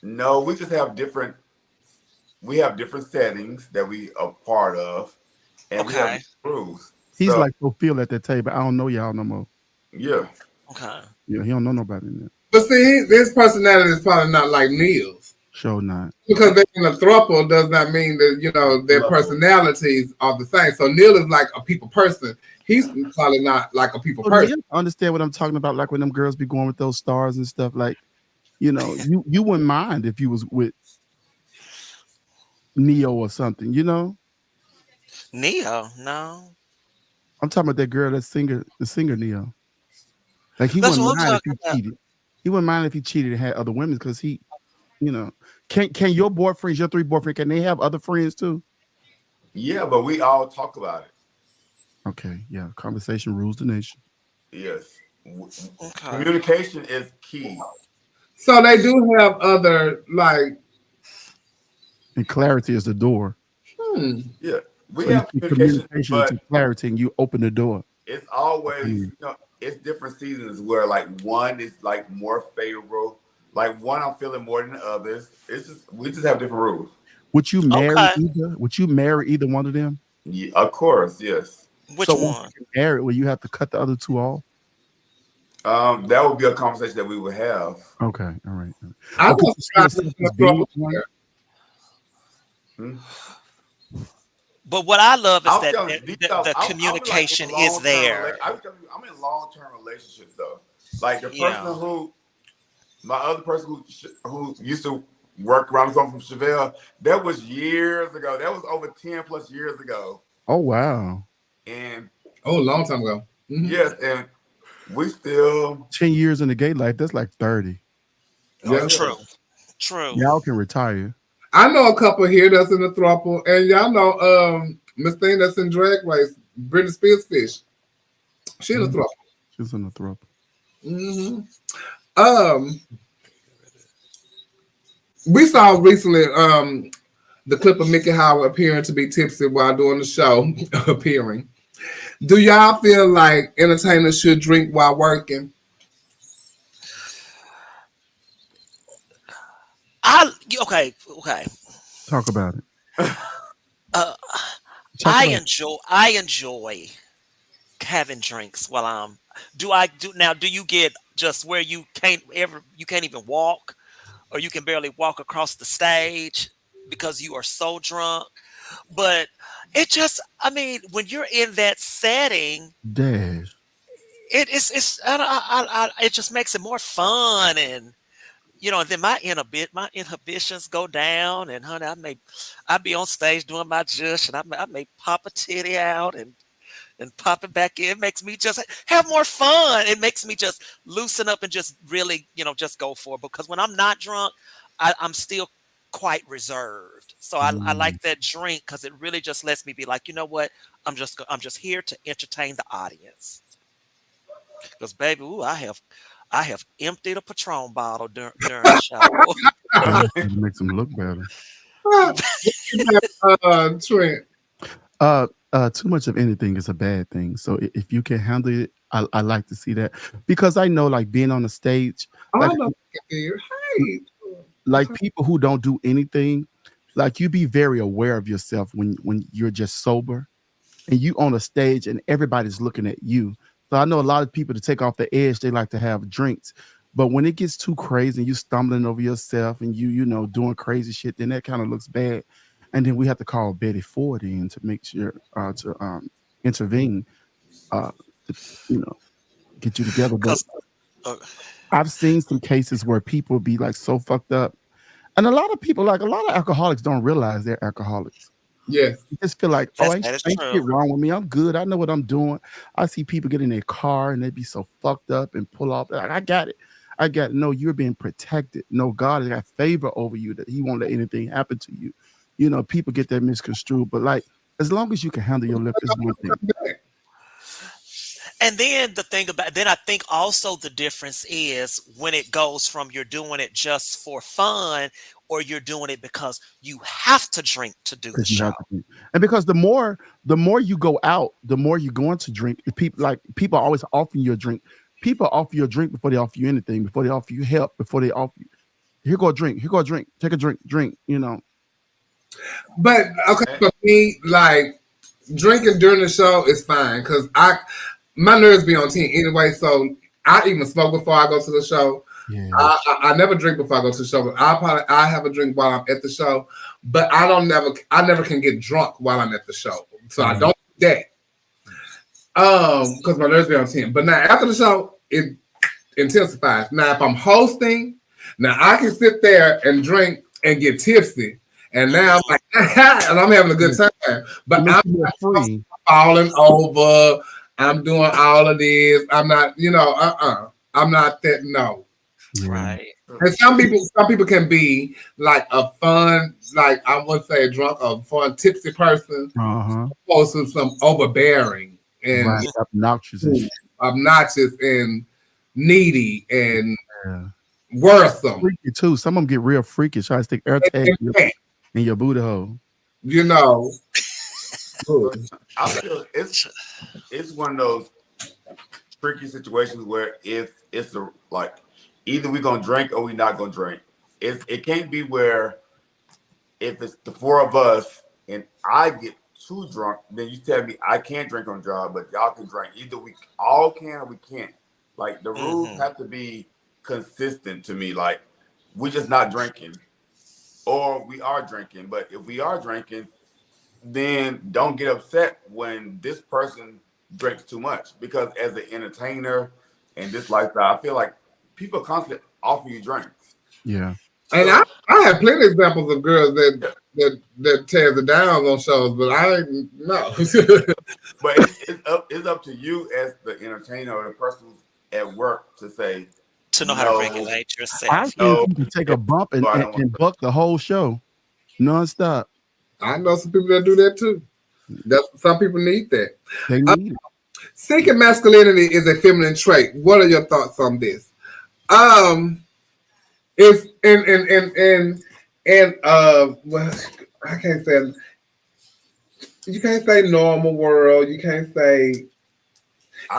Speaker 14: No, we just have different. We have different settings that we are part of, and we have rules.
Speaker 6: He's
Speaker 14: So,
Speaker 6: like Phil at that table. I don't know y'all no more.
Speaker 14: yeah.
Speaker 5: Okay.
Speaker 6: Yeah, he don't know nobody in there.
Speaker 7: But see, his personality is probably not like Neil's.
Speaker 6: Sure not.
Speaker 7: Because they're in a throuple does not mean that, their personalities are the same. So Neil is like a people person. He's probably not like a people person.
Speaker 6: I understand what I'm talking about. Like when them girls be going with those stars and stuff. Like, you wouldn't mind if you was with Neo or something,
Speaker 5: Neo, no.
Speaker 6: I'm talking about that girl, the singer Neo. Like he
Speaker 5: That's
Speaker 6: wouldn't
Speaker 5: what I'm
Speaker 6: mind if
Speaker 5: talking
Speaker 6: he
Speaker 5: about.
Speaker 6: cheated. He wouldn't mind if he cheated and had other women because he, can your boyfriends, your 3 boyfriends, can they have other friends too?
Speaker 14: Yeah, but we all talk about it.
Speaker 6: Okay, yeah. Conversation rules the nation.
Speaker 14: Yes. Communication is key.
Speaker 7: So they do have other
Speaker 6: and clarity is the door.
Speaker 14: Yeah. We
Speaker 6: So
Speaker 14: have
Speaker 6: you keep
Speaker 14: communication, but
Speaker 6: to clarity and you open the door.
Speaker 14: it's always, it's different seasons where one is more favorable. One I'm feeling more than the others. We just have different rules.
Speaker 6: Would you marry either? Would you marry either one of them?
Speaker 14: Yeah, of course, yes.
Speaker 5: Which
Speaker 6: so
Speaker 5: one?
Speaker 6: Once you get married, will you have to cut the other 2 off?
Speaker 14: That would be a conversation that we would have.
Speaker 6: Okay, all right.
Speaker 7: I
Speaker 6: Okay,
Speaker 7: was
Speaker 6: so yourself as being with one?
Speaker 5: But what I love is
Speaker 14: I'm
Speaker 5: that
Speaker 14: telling you,
Speaker 5: the communication is there.
Speaker 14: I'm in long-term relationships though. Like the person my other person who used to work around the corner from Chevelle, that was years ago. That was over 10 plus years ago.
Speaker 6: Oh wow.
Speaker 14: And
Speaker 7: a long time ago. Mm-hmm.
Speaker 14: Yes, and we still
Speaker 6: 10 years in the gay life, that's like 30.
Speaker 14: Yeah.
Speaker 5: True.
Speaker 6: Y'all can retire.
Speaker 7: I know a couple here that's in the throuple, and y'all know Miss Thing that's in Drag Race, Britney Spears Fish. She in the throuple.
Speaker 6: She's in the throuple.
Speaker 7: Mm-hmm. We saw recently the clip of Mickey Howard appearing to be tipsy while doing the show. appearing. Do y'all feel like entertainers should drink while working?
Speaker 5: Okay.
Speaker 6: Talk about it.
Speaker 5: I enjoy having drinks while do you get just where you can't even walk, or you can barely walk across the stage because you are so drunk? But it just, when you're in that setting,
Speaker 6: Dash.
Speaker 5: it just makes it more fun, and and then my inhibitions go down, and honey, I'd be on stage doing my jush, and I may pop a titty out and pop it back in. It makes me just have more fun. It makes me just loosen up and just really, just go for it. Because when I'm not drunk, I'm still quite reserved. So I like that drink because it really just lets me be like, you know what? I'm just here to entertain the audience. Because baby, I have emptied a Patron bottle during the show.
Speaker 6: It makes them look better.
Speaker 7: Trent.
Speaker 6: Too much of anything is a bad thing. So if you can handle it, I like to see that, because I know, like, being on the stage, like people who don't do anything, like, you be very aware of yourself when you're just sober and you on a stage and everybody's looking at you. So I know a lot of people, to take off the edge, they like to have drinks. But when it gets too crazy and you stumbling over yourself and you doing crazy shit, then that kind of looks bad. And then we have to call Betty Ford in to make sure to intervene, get you together. But I've seen some cases where people be like so fucked up, and a lot of alcoholics don't realize they're alcoholics.
Speaker 7: Yes.
Speaker 6: You just feel like, ain't shit wrong with me. I'm good. I know what I'm doing. I see people get in their car and they be so fucked up and pull off. Like, I got it. No, you're being protected. No, God has got favor over you that He won't let anything happen to you. People get that misconstrued, but like, as long as you can handle your liquor, is one thing.
Speaker 5: And then I think also the difference is when it goes from you're doing it just for fun or you're doing it because you have to drink to do the
Speaker 6: 'Cause you
Speaker 5: show.
Speaker 6: have to drink. And because the more you go out, the more you're going to drink. People are always offering you a drink. People offer you a drink before they offer you anything, before they offer you help, before they offer you, here go a drink, take a drink, you know.
Speaker 7: But okay, for me, like drinking during the show is fine because my nerves be on 10 anyway. So I even smoke before I go to the show.
Speaker 6: Yeah.
Speaker 7: I never drink before I go to the show, but I have a drink while I'm at the show. But I never can get drunk while I'm at the show, so I don't do that. Because my nerves be on 10. But now after the show, it intensifies. Now if I'm hosting, now I can sit there and drink and get tipsy. And now I'm like, and I'm having a good time. But I'm free, falling over. I'm doing all of this. I'm not, I'm not that. No.
Speaker 5: Right.
Speaker 7: And some people can be like a fun, like I would say, a fun, tipsy person, opposed to some overbearing and obnoxious and needy and worrisome.
Speaker 6: Freaky too. Some of them get real freaky. Try to stick air tag in your booty hole.
Speaker 7: You know.
Speaker 14: I feel it's one of those tricky situations where if it's like either we're gonna drink or we're not gonna drink. It can't be where if it's the four of us and I get too drunk, then you tell me I can't drink on job, but y'all can drink. Either we all can or we can't. Like the rules have to be consistent to me. Like we're just not drinking, or we are drinking. But if we are drinking, then don't get upset when this person drinks too much, because as an entertainer and this lifestyle, I feel like people constantly offer you drinks.
Speaker 6: Yeah.
Speaker 7: And I have plenty of examples of girls that tears it down on shows, but I no.
Speaker 14: But it's up to you as the entertainer or the person who's at work to say
Speaker 5: to know how to regulate yourself.
Speaker 6: I think you can take a bump and buck the whole show nonstop.
Speaker 7: I know some people that do that too. Some people need that.
Speaker 6: They need it.
Speaker 7: Seeking masculinity is a feminine trait. What are your thoughts on this? It's well, I can't say. You can't say normal world. You can't say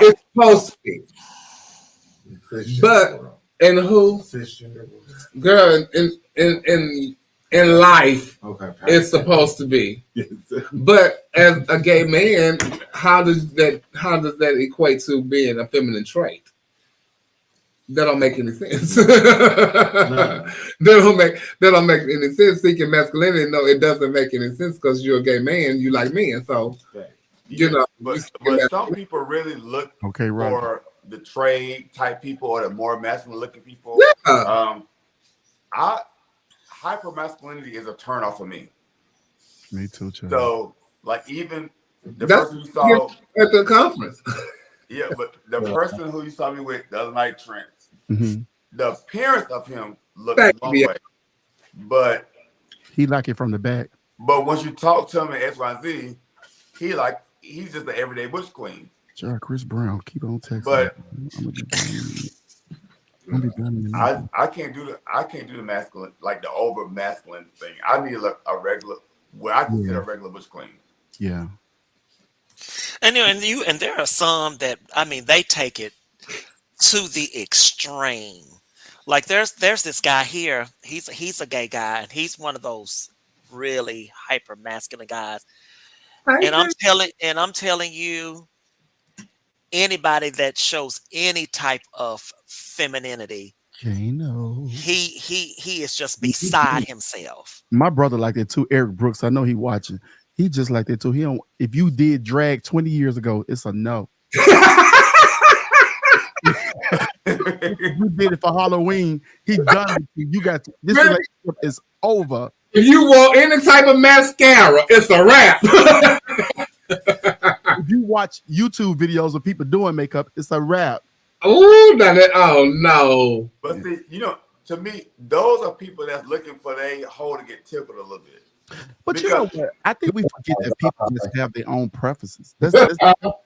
Speaker 7: it's supposed to be. But in who? Girl, in life, it's supposed to be. But as a gay man, how does that equate to being a feminine trait? That don't make any sense. That don't make any sense. Seeking masculinity, no, it doesn't make any sense because you're a gay man, you like men, so you know.
Speaker 14: But some people really look for the trade type people or the more masculine looking people.
Speaker 7: Yeah.
Speaker 14: Hyper masculinity is a turn off for me.
Speaker 6: Me too, Chad.
Speaker 14: So, like, even the person you saw
Speaker 7: at the conference.
Speaker 14: Yeah, but the person who you saw me with the other night, Trent, the appearance of him looked one way, but
Speaker 6: he like it from the back.
Speaker 14: But once you talk to him at XYZ, he's just an everyday bush queen.
Speaker 6: Sure, Chris Brown, keep on texting.
Speaker 14: But
Speaker 6: I
Speaker 14: can't do the masculine, like the over masculine thing. I need a regular, where I consider a regular bush queen.
Speaker 6: Yeah.
Speaker 5: And there are some that, I mean, they take it to the extreme. Like there's this guy here. He's a gay guy, and he's one of those really hyper masculine guys. And I'm telling you, anybody that shows any type of femininity, he is just beside himself.
Speaker 6: My brother like that too, Eric Brooks. I know he watching. He just like that too. He don't. If you did drag 20 years ago, it's a no. If you did it for Halloween, he done it. You got this relationship is over.
Speaker 7: If you wore any type of mascara, it's a wrap.
Speaker 6: If you watch YouTube videos of people doing makeup, it's a wrap.
Speaker 7: Oh no!
Speaker 14: But see, to me, those are people that's looking for their hole to get tickled a little bit.
Speaker 6: But you know what? I think we forget that people just have their own preferences.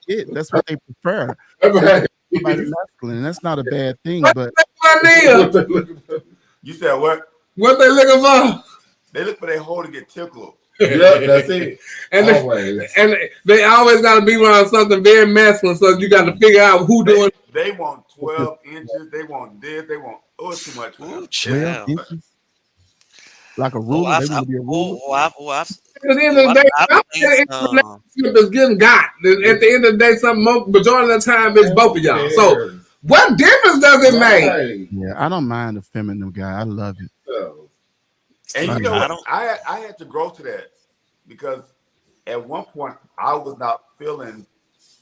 Speaker 6: it. That's what they prefer.
Speaker 8: Right.
Speaker 6: Somebody masculine. That's not a bad thing, but
Speaker 14: You said what?
Speaker 7: What they looking for?
Speaker 14: They look for their hole to get tickled.
Speaker 8: Yeah, that's it.
Speaker 7: And
Speaker 8: Always.
Speaker 7: they always got to be around something very masculine, so you got to figure out who doing.
Speaker 14: They want 12 inches. They want this. They want it's too much. For them.
Speaker 6: 12 inches? Like a ruler? They want to be a ruler?
Speaker 7: At the end of the day, it's getting got. At the end of the day, majority of the time it's both of y'all. So what difference does it make?
Speaker 6: Yeah, I don't mind the feminine guy. I love it.
Speaker 14: And you know what? I had to grow to that because at one point I was not feeling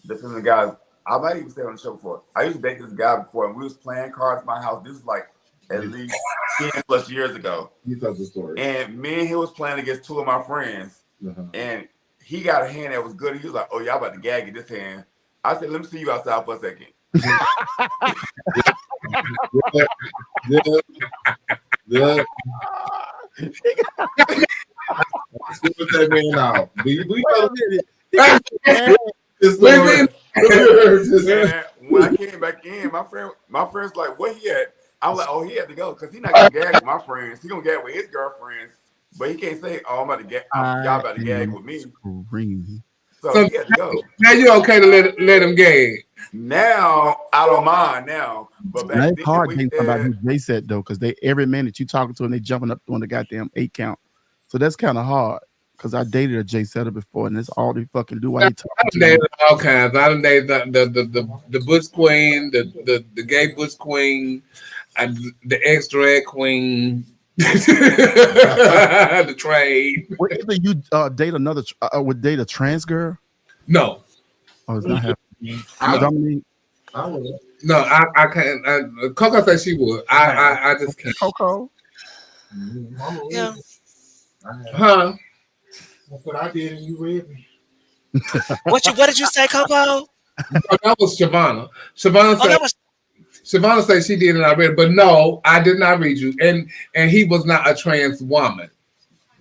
Speaker 14: the feminine guys. I might even say on the show before. I used to date this guy before, and we was playing cards in my house. This is like at least 10 plus years ago.
Speaker 8: You told the story.
Speaker 14: And me and he was playing against two of my friends, and he got a hand that was good. He was like, "Oh, y'all about to gag in this hand." I said, "Let me see you outside for a second."
Speaker 8: Yeah. Put that man out.
Speaker 14: When I came back in, my friend's like, "Where he at?" I'm like, "Oh, he had to go because he's not gonna gag with my friends. He gonna gag with his girlfriends, but he can't say, "Oh, I'm about to gag. Y'all about to gag with me." So he had to go.
Speaker 7: Now you okay to let him gag?
Speaker 14: Now I don't mind now, but back
Speaker 6: Now,
Speaker 14: then
Speaker 6: it's hard
Speaker 14: we
Speaker 6: to think about who Jay said though, because every minute you talking to them, they jumping up doing the goddamn 8 count. So that's kind of hard. Because I dated a Jay Setter before, and that's all they fucking do. While they talking
Speaker 7: I dated all kinds. I done dated the Butch Queen, the gay Butch Queen, the ex drag queen, the trade.
Speaker 6: Would either you date another? Would date a trans girl?
Speaker 7: No.
Speaker 6: Oh, it's not happening.
Speaker 8: I would.
Speaker 7: No, I can't. Coco said she would. I just can't.
Speaker 6: Coco.
Speaker 7: Yeah. Huh?
Speaker 8: That's what I did, and you read me.
Speaker 5: What did you say, Coco?
Speaker 7: No, that was Shavonna. Shavonna said she did, and I read it. But no, I did not read you. And he was not a trans woman.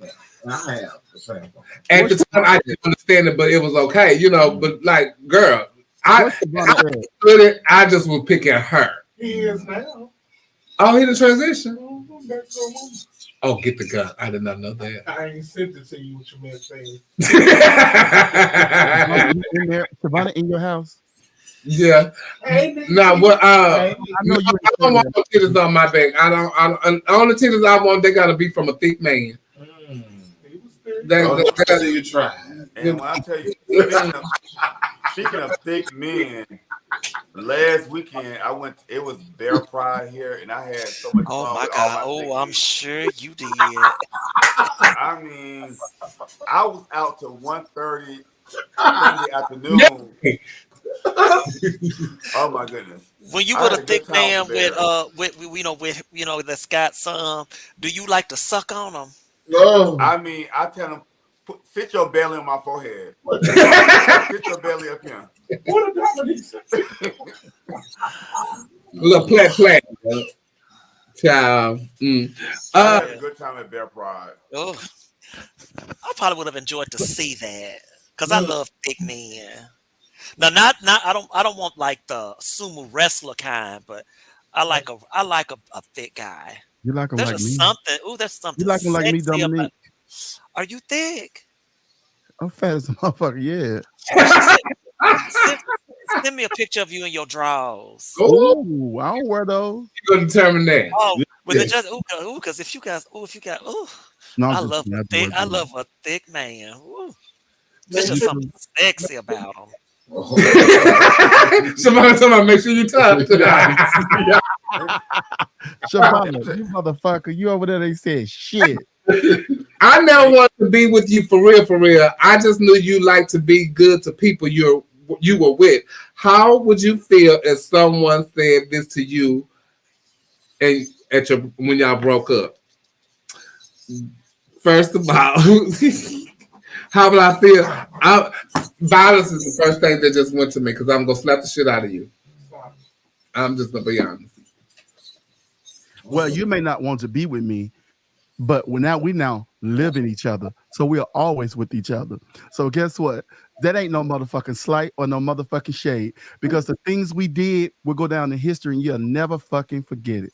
Speaker 8: I am a trans woman.
Speaker 7: At the time, I didn't understand it, but it was okay, you know. But like, girl, I just was picking her.
Speaker 8: He is now.
Speaker 7: Oh, he the transition. Oh, get the gun. I did not know that.
Speaker 8: I ain't sent it to you with your man saying.
Speaker 6: Savannah in your house?
Speaker 7: Yeah. Now what? I don't want no titties on my back. I don't. All the titties I want, they gotta be from a thick man.
Speaker 8: That's you try.
Speaker 14: And when I tell you, speaking of thick men, last weekend I went. It was Bear Pride here, and I had so much fun.
Speaker 5: Oh my God! Oh, I'm sure you did.
Speaker 14: I mean, I was out till 1:30 Sunday afternoon. Oh my goodness!
Speaker 5: When you with a thick man with that's got some, do you like to suck on them?
Speaker 8: No.
Speaker 14: I mean, I tell them, sit your belly on my forehead. Sit your belly up here.
Speaker 8: What a domination.
Speaker 7: Look, plat. Child.
Speaker 14: I had a good time at Bear Pride.
Speaker 5: Oh, I probably would have enjoyed to see that because I love thick men. Now, not I don't want like the sumo wrestler kind, but I like a thick guy.
Speaker 6: You like him
Speaker 5: there's
Speaker 6: like me?
Speaker 5: Something. Oh, there's something.
Speaker 6: You like him like me, Dominique?
Speaker 5: Are you thick?
Speaker 6: I'm fat as a motherfucker. Yeah.
Speaker 5: Send me a picture of you in your drawers.
Speaker 6: Oh, I don't wear those.
Speaker 7: You gonna determine that?
Speaker 5: Oh, with it just because if you got
Speaker 6: no,
Speaker 5: I love a thick man. Ooh. There's just something sexy about him.
Speaker 7: Somebody make sure you talk to that.
Speaker 6: Shavonna, you motherfucker, you over there? They said shit.
Speaker 7: I never wanted to be with you for real. I just knew you like to be good to people you were with. How would you feel if someone said this to you and when y'all broke up? First of all, how would I feel? Violence is the first thing that just went to me because I'm gonna slap the shit out of you. I'm just gonna be honest.
Speaker 6: Well, you may not want to be with me, but we now live in each other, so we are always with each other. So guess what? That ain't no motherfucking slight or no motherfucking shade, because the things we did will go down in history and you'll never fucking forget it.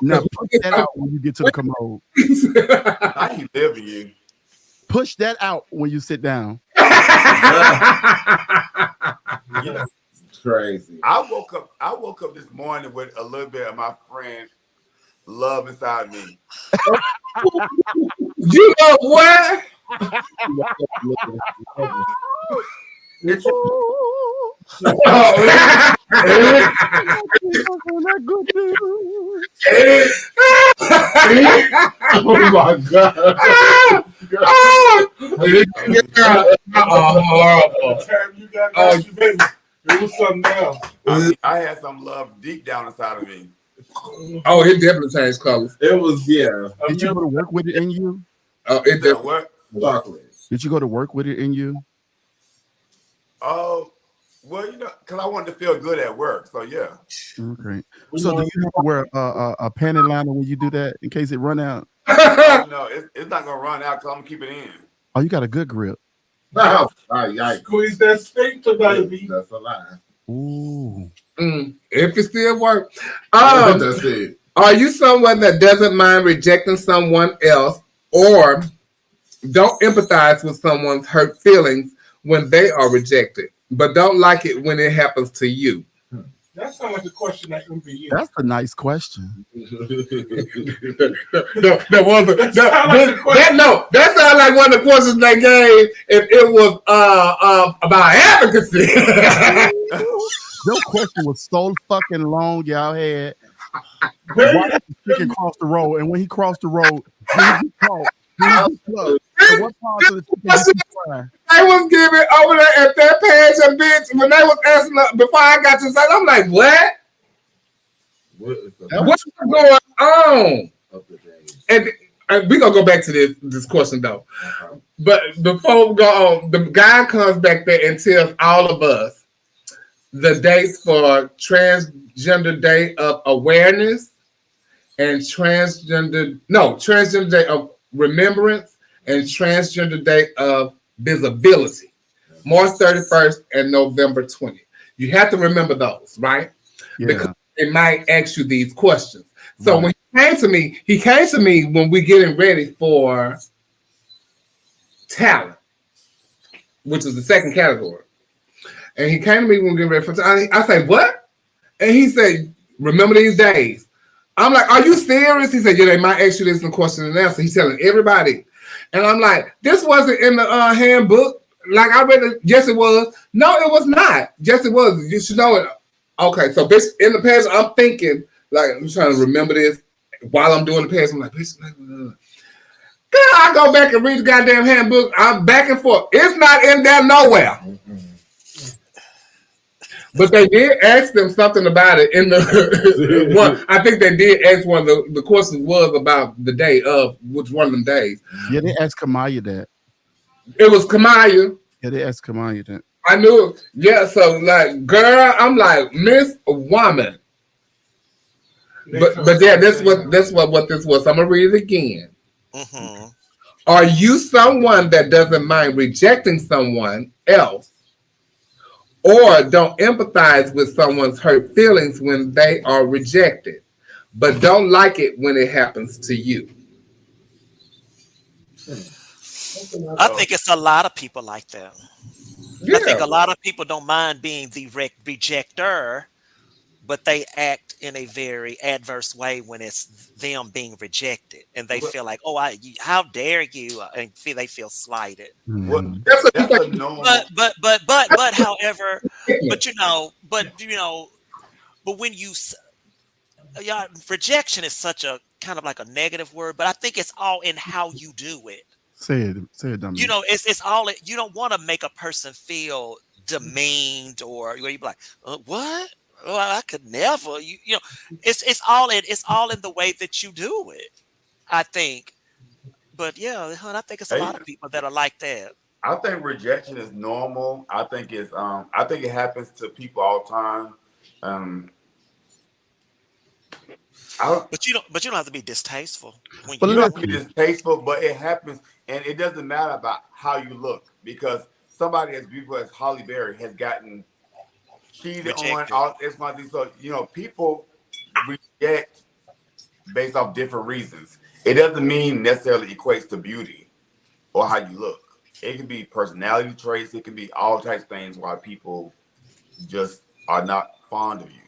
Speaker 6: Now push that out when you get to the commode.
Speaker 14: How you live in you?
Speaker 6: Push that out when you sit down.
Speaker 14: Yeah.
Speaker 8: Crazy.
Speaker 14: I woke up this morning with a little bit of my friend love inside me.
Speaker 7: You know what?
Speaker 8: Oh my God.
Speaker 7: It was something else.
Speaker 14: I had some love deep down inside of me.
Speaker 7: Oh, it definitely changed colors.
Speaker 8: It was, yeah.
Speaker 6: Did you go to work with it in you?
Speaker 7: Oh, it
Speaker 14: Said
Speaker 7: definitely.
Speaker 14: what?
Speaker 8: Chocolate.
Speaker 6: Did you go to work with it in you?
Speaker 14: Oh, well, because I wanted to feel good at work. So yeah.
Speaker 6: Okay. So do you have to wear a panty liner when you do that in case it run out?
Speaker 14: No, it's not gonna run out because I'm gonna keep it in.
Speaker 6: Oh, you got a good grip.
Speaker 8: No.
Speaker 7: Squeeze that sphincter, baby.
Speaker 8: That's a lie.
Speaker 6: Ooh.
Speaker 7: If it still works.
Speaker 8: That's it.
Speaker 7: Are you someone that doesn't mind rejecting someone else or don't empathize with someone's hurt feelings when they are rejected, but don't like it when it happens to you?
Speaker 1: That sounds like a question that can be you.
Speaker 6: That's a nice question.
Speaker 7: That sounds like one of the questions they gave if it was about advocacy.
Speaker 6: Your question was so fucking long, y'all had. Why did the chicken cross the road? And when he crossed the road, he talked. So what part of the chicken did he fry?
Speaker 7: I was giving over there at that page and bitch when they was asking before I got to say, I'm like, what? What's going on? And we're gonna go back to this question though. But before we go on, the guy comes back there and tells all of us the dates for Transgender Day of Awareness and Transgender Day of Remembrance and Transgender Day of Visibility, March 31st and November 20th. You have to remember those, right?
Speaker 6: Yeah.
Speaker 7: Because they might ask you these questions. So when he came to me when we're getting ready for talent, which is the second category. And he came to me when we getting ready for talent. I said, what? And he said, remember these days. I'm like, are you serious? He said, yeah, they might ask you this in question and answer. He's telling everybody. And I'm like, this wasn't in the handbook. Like I read it. Yes, it was. No, it was not. Yes, it was. You should know it. Okay, so bitch, in the past, I'm thinking, like, I'm trying to remember this while I'm doing the past. I'm like, bitch, I go back and read the goddamn handbook. I'm back and forth. It's not in there nowhere. But they did ask them something about it in the one. I think they did ask one of the questions was about the day of which one of them days.
Speaker 6: Yeah, they asked Kamaya that.
Speaker 7: It was Kamaya.
Speaker 6: Yeah, they asked Kamaya that.
Speaker 7: I knew it. Yeah, so like, girl, I'm like, Miss Woman. But yeah, that's what this was. I'm gonna read it again.
Speaker 5: Mm-hmm.
Speaker 7: Are you someone that doesn't mind rejecting someone else? Or don't empathize with someone's hurt feelings when they are rejected, but don't like it when it happens to you?
Speaker 5: I think it's a lot of people like that.
Speaker 7: Yeah.
Speaker 5: I think a lot of people don't mind being the rejecter, but they act in a very adverse way when it's them being rejected, and they feel like, "Oh, how dare you?" and they feel slighted.
Speaker 14: Well,
Speaker 7: that's
Speaker 14: a normal.
Speaker 5: But however, but when you, rejection is such a kind of like a negative word, but I think it's all in how you do it.
Speaker 6: Say it, Dominique.
Speaker 5: It's all. You don't want to make a person feel demeaned or where you be like, what? Well, I could never. It's all in the way that you do it, I think. But yeah, I think it's a lot of people that are like that.
Speaker 14: I think rejection is normal. I think it happens to people all the time.
Speaker 5: But you don't have to be distasteful.
Speaker 14: You don't have to be distasteful, but it happens, and it doesn't matter about how you look, because somebody as beautiful as Holly Berry has gotten cheated on,
Speaker 5: Rejected.
Speaker 14: all XYZ. So, you know, people reject based off different reasons. It doesn't mean necessarily equates to beauty or how you look. It can be personality traits. It can be all types of things why people just are not fond of you.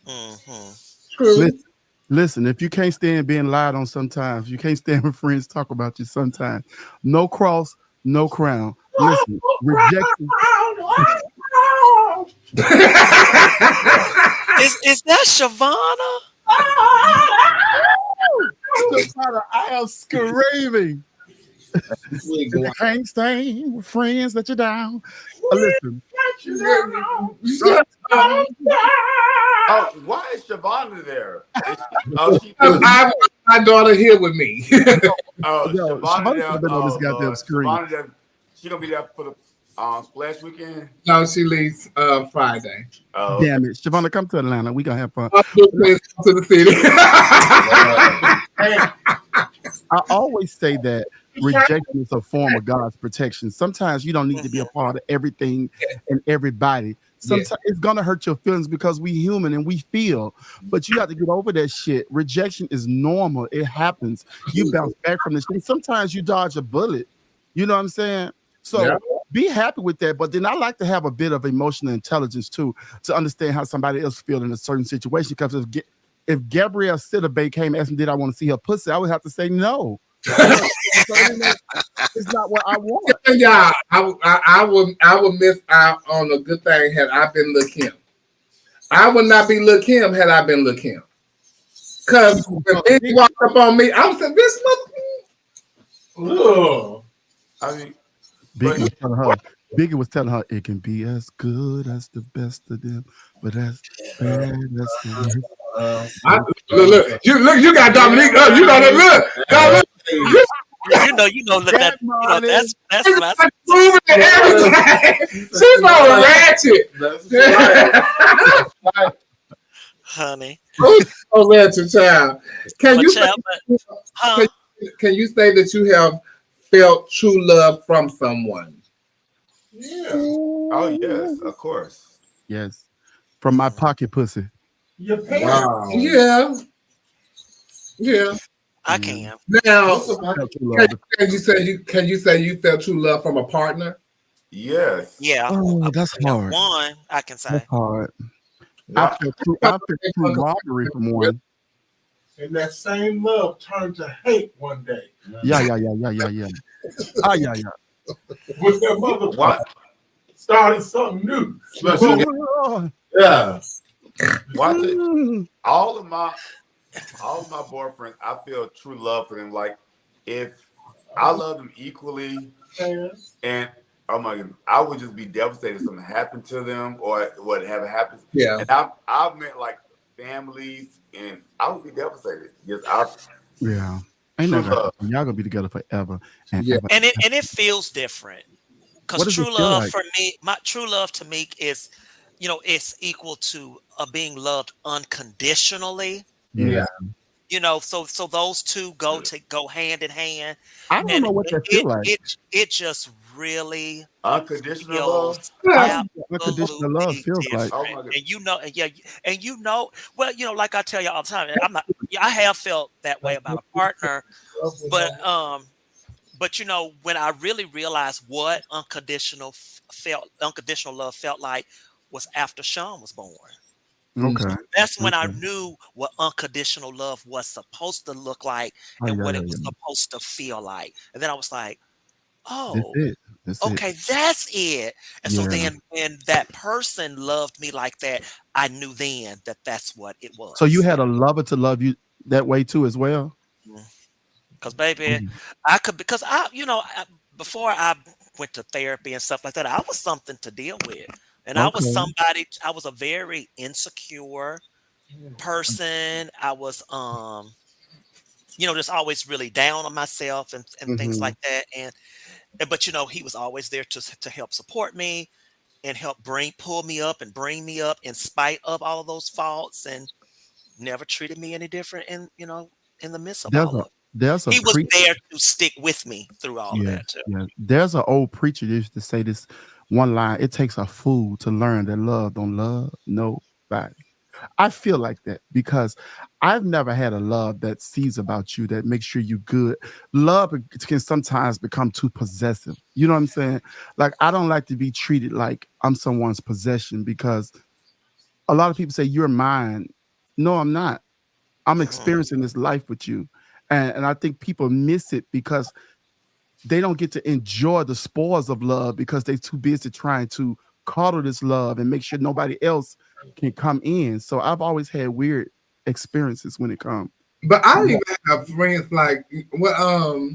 Speaker 5: Mm-hmm.
Speaker 6: Listen, if you can't stand being lied on sometimes, you can't stand when friends talk about you sometimes. No cross, no crown. Listen, rejection.
Speaker 5: Is that Shavonna?
Speaker 6: I am screaming. If you can't stand with friends that you're down. Listen.
Speaker 14: Oh, why is Shavonna there?
Speaker 7: I have my daughter here with me.
Speaker 6: Shavonna's been on this goddamn screen.
Speaker 14: She gonna be there for the Splash weekend.
Speaker 7: No, she leaves Friday.
Speaker 14: Oh,
Speaker 6: damn it, Shavonna, come to Atlanta. We gonna have fun.
Speaker 7: Please come to the city.
Speaker 6: I always say that rejection is a form of God's protection. Sometimes you don't need to be a part of everything and everybody. Sometimes it's gonna hurt your feelings because we human and we feel, but you have to get over that shit. Rejection is normal. It happens. You bounce back from this thing. Sometimes you dodge a bullet. You know what I'm saying? So be happy with that. But then I like to have a bit of emotional intelligence too, to understand how somebody else feels in a certain situation. Because if Gabrielle Sidibe came and asked me, did I want to see her pussy? I would have to say no. It's not what I want.
Speaker 7: Yeah, I would miss out on a good thing had I been Lil' Kim. I would not be Lil' Kim had I been Lil' Kim. Because when Biggie walked up on me, I was like, this mother.
Speaker 14: I mean,
Speaker 6: Biggie was telling her it can be as good as the best of them, but as bad as the
Speaker 7: look, you got Dominique. You know that. Look.
Speaker 5: You know that's my
Speaker 7: She's all ratchet.
Speaker 5: Honey.
Speaker 7: Who's so ratchet, child? Can you say that you have felt true love from someone?
Speaker 14: Yeah. Oh yes, of course.
Speaker 6: Yes. From my pocket pussy.
Speaker 7: Wow. Yeah.
Speaker 5: I can.
Speaker 7: Now, can you say you felt true love from a partner?
Speaker 14: Yes.
Speaker 5: Yeah.
Speaker 6: Oh, that's hard.
Speaker 5: One, I can say.
Speaker 6: That's hard. I felt true robbery from one.
Speaker 1: And that same love turned to hate one day.
Speaker 6: Yeah. Yeah.
Speaker 1: With their mother started something new.
Speaker 8: Yeah.
Speaker 14: Watch it. All of my boyfriends, I feel true love for them. Like if I love them equally, and oh my God, I would just be devastated if something happened to them or whatever happens.
Speaker 7: Yeah.
Speaker 14: And I've met like families, and I would be devastated. Yes,
Speaker 6: yeah. Ain't no y'all gonna be together forever. And
Speaker 5: it feels different. Because true love for me, my true love to me is, it's equal to being loved unconditionally.
Speaker 6: Yeah.
Speaker 5: So those two go hand in hand.
Speaker 6: I don't know what that feels like.
Speaker 5: It just really
Speaker 14: unconditional love.
Speaker 6: Unconditional love feels like.
Speaker 14: Oh my God.
Speaker 5: Well, like I tell you all the time, I have felt that way about a partner, but when I really realized what unconditional love felt like was after Sean was born.
Speaker 6: Okay.
Speaker 5: That's when I knew what unconditional love was supposed to look like and what it was supposed to feel like. And then I was like, oh, that's it. And so then when that person loved me like that, I knew then that that's what it was.
Speaker 6: So you had a lover to love you that way too as well?
Speaker 5: Because baby, before I went to therapy and stuff like that, I was something to deal with. And I was a very insecure person. I was, just always really down on myself and things like that. But he was always there to help support me and help pull me up and bring me up in spite of all of those faults, and never treated me any different in the midst of all of it.
Speaker 6: There's a
Speaker 5: He was
Speaker 6: preacher.
Speaker 5: there to stick with me through all of
Speaker 6: Yeah,
Speaker 5: that too.
Speaker 6: yeah. There's an old preacher that used to say this one line: "It takes a fool to learn that love don't love nobody." I feel like that because I've never had a love that sees about you, that makes sure you good. Love can sometimes become too possessive. You know what I'm saying? Like, I don't like to be treated like I'm someone's possession, because a lot of people say you're mine. No, I'm not. I'm experiencing this life with you. And I think people miss it because they don't get to enjoy the spoils of love because they're too busy trying to coddle this love and make sure nobody else can come in. So I've always had weird experiences when it comes.
Speaker 7: But I don't even have friends like, well,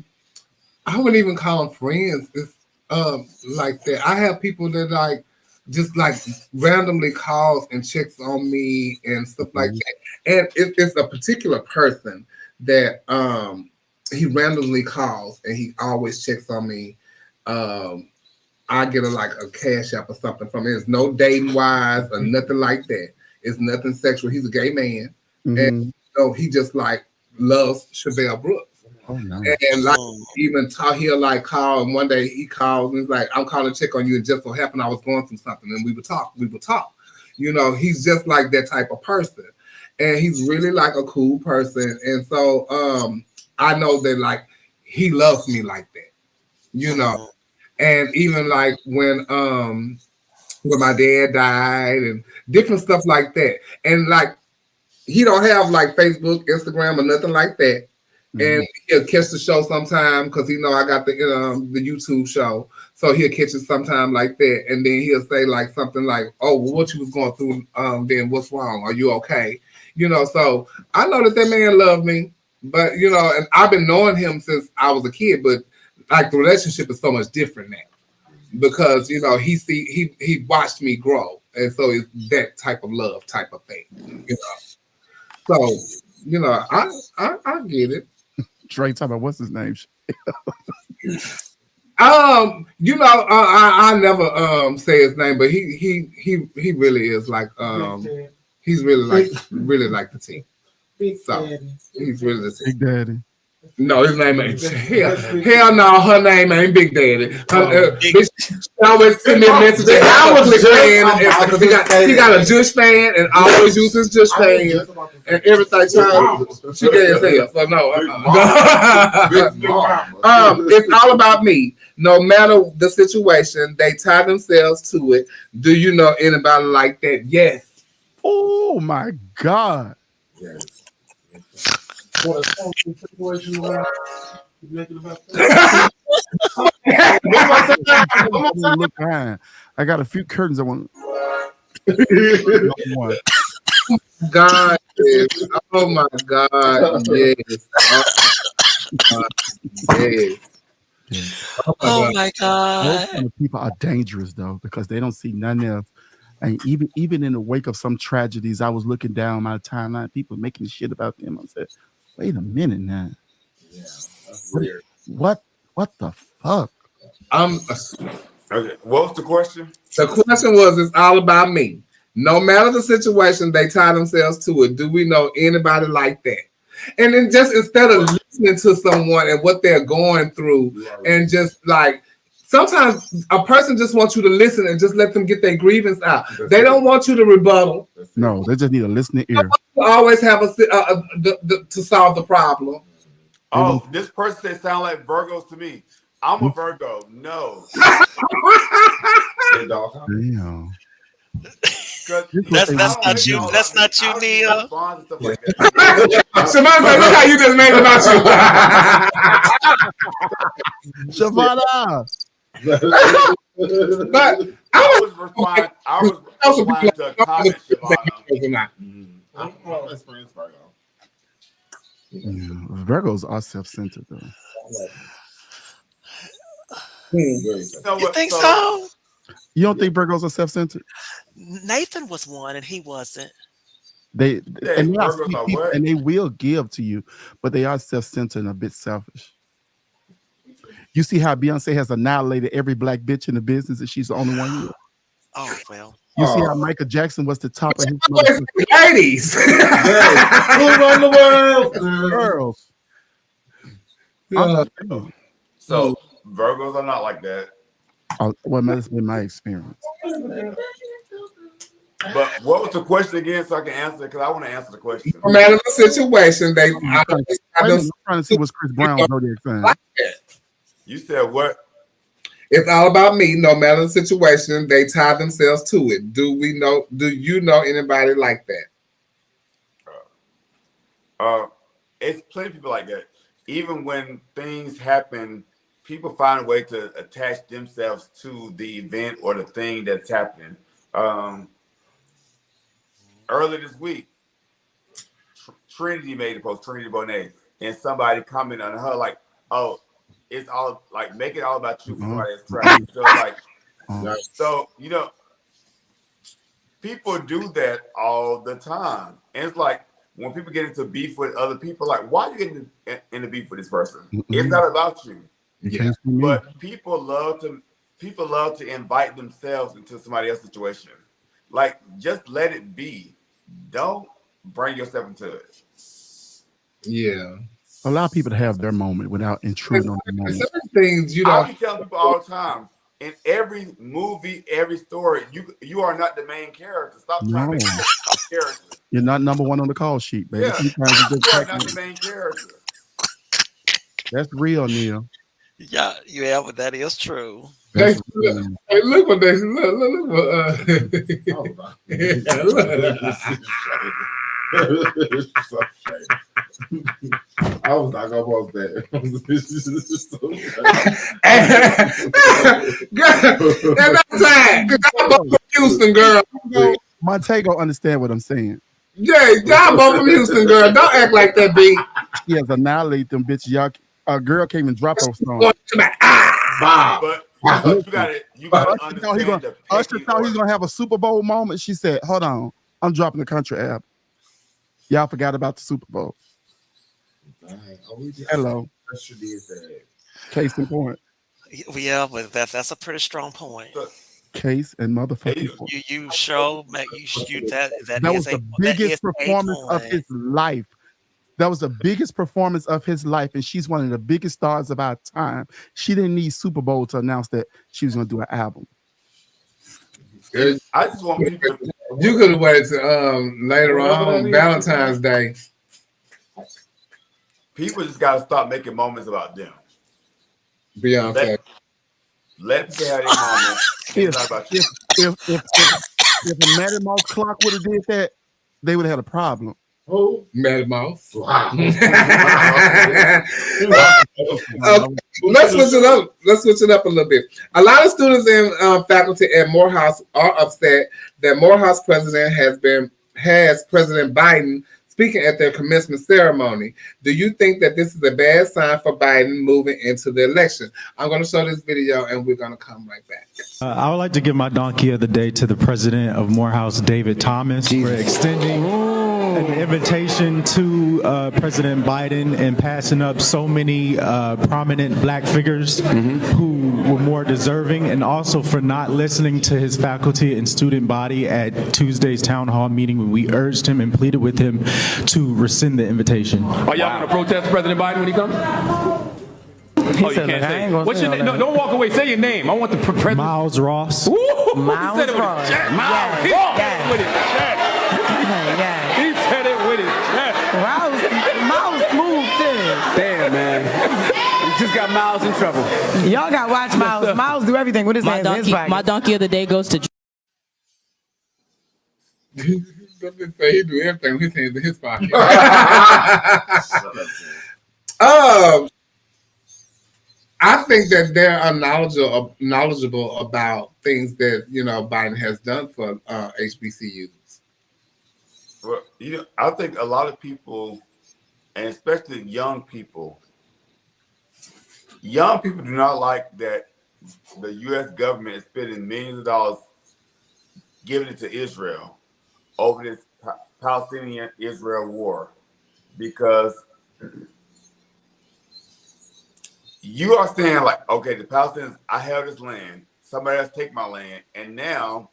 Speaker 7: I wouldn't even call them friends. It's like that. I have people that like just like randomly calls and checks on me and stuff like that. And it's a particular person that he randomly calls and he always checks on me. I get a cash app or something from him. It's no dating wise or nothing like that. It's nothing sexual. He's a gay man. And so he just like loves Chevelle Brooks.
Speaker 6: Oh, nice.
Speaker 7: And like even he'll like call, and one day he calls and he's like, I'm calling to check on you. It just so happened I was going through something, and we would talk. You know, he's just like that type of person. And he's really like a cool person. And so I know that like he loves me like that, you know. And even like when my dad died and different stuff like that. And like he don't have like Facebook, Instagram, or nothing like that. And he'll catch the show sometime because he know I got the YouTube show. So he'll catch it sometime like that. And then he'll say like something like, oh, well, what you was going through, then what's wrong? Are you okay? You know, so I know that man loved me. But, you know, and I've been knowing him since I was a kid. But like the relationship is so much different now. Because, you know, he watched me grow. And so it's that type of love type of thing. You know. So, you know, I get it.
Speaker 6: Trey talking about what's his name?
Speaker 7: You know, I never say his name, but he really is like he's really like the team. So he's really the team.
Speaker 6: Big Daddy.
Speaker 7: No, his name ain't. Hell no, her name ain't Big Daddy. She always send me a message. I was fan. He got a Jewish fan and always uses Jewish fan and everything. She gay as hell. So no. It's all about me. No matter the situation, they tie themselves to it. Do you know anybody like that? Yes.
Speaker 6: Oh my God.
Speaker 8: Yes.
Speaker 6: Look behind. I got a few curtains I want.
Speaker 7: God, yes. Oh my God, yes.
Speaker 5: Oh my God.
Speaker 6: Those kind of people are dangerous though, because they don't see nothing else. And even in the wake of some tragedies, I was looking down my timeline, people making shit about them. I said, wait a minute now.
Speaker 8: Yeah, that's weird.
Speaker 6: What the fuck?
Speaker 14: Okay. What was the question?
Speaker 7: The question was, it's all about me. No matter the situation, they tie themselves to it. Do we know anybody like that? And then just instead of listening to someone and what they're going through, and just like, sometimes a person just wants you to listen and just let them get their grievance out. They don't want you to rebuttal.
Speaker 6: No, they just need a listening ear.
Speaker 7: You always have to solve the problem.
Speaker 14: Oh, this person sound like Virgos to me. I'm a Virgo. No.
Speaker 6: Damn.
Speaker 5: That's not you. That's not you, Neil.
Speaker 7: Shavon, look how you just made about you.
Speaker 6: Shavon.
Speaker 7: But
Speaker 14: I was replying to a comment,
Speaker 6: Virgos are self-centered though.
Speaker 5: You think so?
Speaker 6: You don't think Virgos are self-centered?
Speaker 5: Nathan was one and he wasn't.
Speaker 6: And they will give to you, but they are self-centered and a bit selfish. You see how Beyonce has annihilated every black bitch in the business and she's the only one here?
Speaker 5: Oh, well.
Speaker 6: You see how Michael Jackson was the top of his
Speaker 7: ladies.
Speaker 8: Who run the world?
Speaker 6: Girls.
Speaker 14: So Virgos are not like that.
Speaker 6: Well, that's been my experience.
Speaker 14: But what was the question again, so I can answer? Because I want to answer the question.
Speaker 7: No matter the situation, they.
Speaker 6: I'm trying to see what's Chris Brown's zodiac sign.
Speaker 14: You said what?
Speaker 7: It's all about me. No matter the situation, they tie themselves to it. Do you know anybody like that?
Speaker 14: It's plenty of people like that. Even when things happen, people find a way to attach themselves to the event or the thing that's happening. Earlier this week, Trinity made a post, Trinity Bonet, and somebody commented on her like, "Oh, it's all like make it all about you for somebody that's trash." So like, so you know, people do that all the time, and it's like when people get into beef with other people, like, why are you getting into beef with this person? It's not about you. But people love to invite themselves into somebody else's situation. Like, just let it be. Don't bring yourself into it.
Speaker 7: Yeah.
Speaker 6: Allow people to have their moment without intruding on their moment.
Speaker 7: Certain things you
Speaker 14: I
Speaker 7: don't.
Speaker 14: be telling people all the time. In every movie, every story, you are not the main character. Stop trying to make yourself the character.
Speaker 6: You're not number one on the call sheet, baby.
Speaker 14: Yeah,
Speaker 6: Sometimes you
Speaker 14: you are not the main character.
Speaker 6: That's real, Neil.
Speaker 5: Yeah, but that is true.
Speaker 7: Hey, look what they look what
Speaker 8: I was not gonna post that.
Speaker 7: That's time. Cause I'm both from Houston, girl.
Speaker 6: Montego understand what I'm saying.
Speaker 7: Yeah, y'all both from Houston, girl. Don't act like that, B.
Speaker 6: He has annihilated them bitches. Y'all, a girl came and dropped those songs.
Speaker 14: But you gotta understand the
Speaker 6: Usher thought he's gonna have a Super Bowl moment. She said, "Hold on, I'm dropping the country album." Y'all forgot about the Super Bowl. Hello. Case in point.
Speaker 5: Yeah, but that's a pretty strong point.
Speaker 6: Case and motherfucking point.
Speaker 5: You show that
Speaker 6: was the biggest performance of his life. That was the biggest performance of his life, and she's one of the biggest stars of our time. She didn't need Super Bowl to announce that she was going to do an album.
Speaker 14: I just want people.
Speaker 7: You could have waited to later on Valentine's Day.
Speaker 14: People just got to stop making moments about them.
Speaker 7: Beyonce.
Speaker 14: Let people have their moments. It's not about you.
Speaker 6: If a Matty Mouse clock would have did that, they would have had a problem.
Speaker 7: Oh, Matty Mouse. Wow. Let's switch it up. Let's switch it up a little bit. A lot of students and faculty at Morehouse are upset that Morehouse president has President Biden speaking at their commencement ceremony. Do you think that this is a bad sign for Biden moving into the election? I'm going to show this video and we're going to come right back.
Speaker 2: I would like to give my donkey of the day to the president of Morehouse, David Thomas, for extending an invitation to President Biden and passing up so many prominent black figures who were more deserving, and also for not listening to his faculty and student body at Tuesday's town hall meeting when we urged him and pleaded with him to rescind the invitation.
Speaker 3: Are y'all going to protest President Biden when he comes?
Speaker 2: He
Speaker 3: you can't say. What's your name? No, don't walk away. Say your name. I want the president.
Speaker 2: Miles Ross.
Speaker 3: Ooh, Miles he said it with his chest. Miles Ross with his chest. He said it with his chest.
Speaker 23: Miles smooth too.
Speaker 3: Damn, man. You just got Miles in trouble.
Speaker 23: Y'all got to watch Miles. Miles do everything with his hands in his pocket.
Speaker 18: My donkey of the day goes to.
Speaker 7: He do everything with his hands in his pocket. I think that they are knowledgeable about things that Biden has done for HBCUs.
Speaker 14: Well, I think a lot of people, and especially young people do not like that the U.S. government is spending millions of dollars giving it to Israel over this Palestinian-Israel war, because you are saying like, okay, the Palestinians, I have this land, somebody else take my land, and now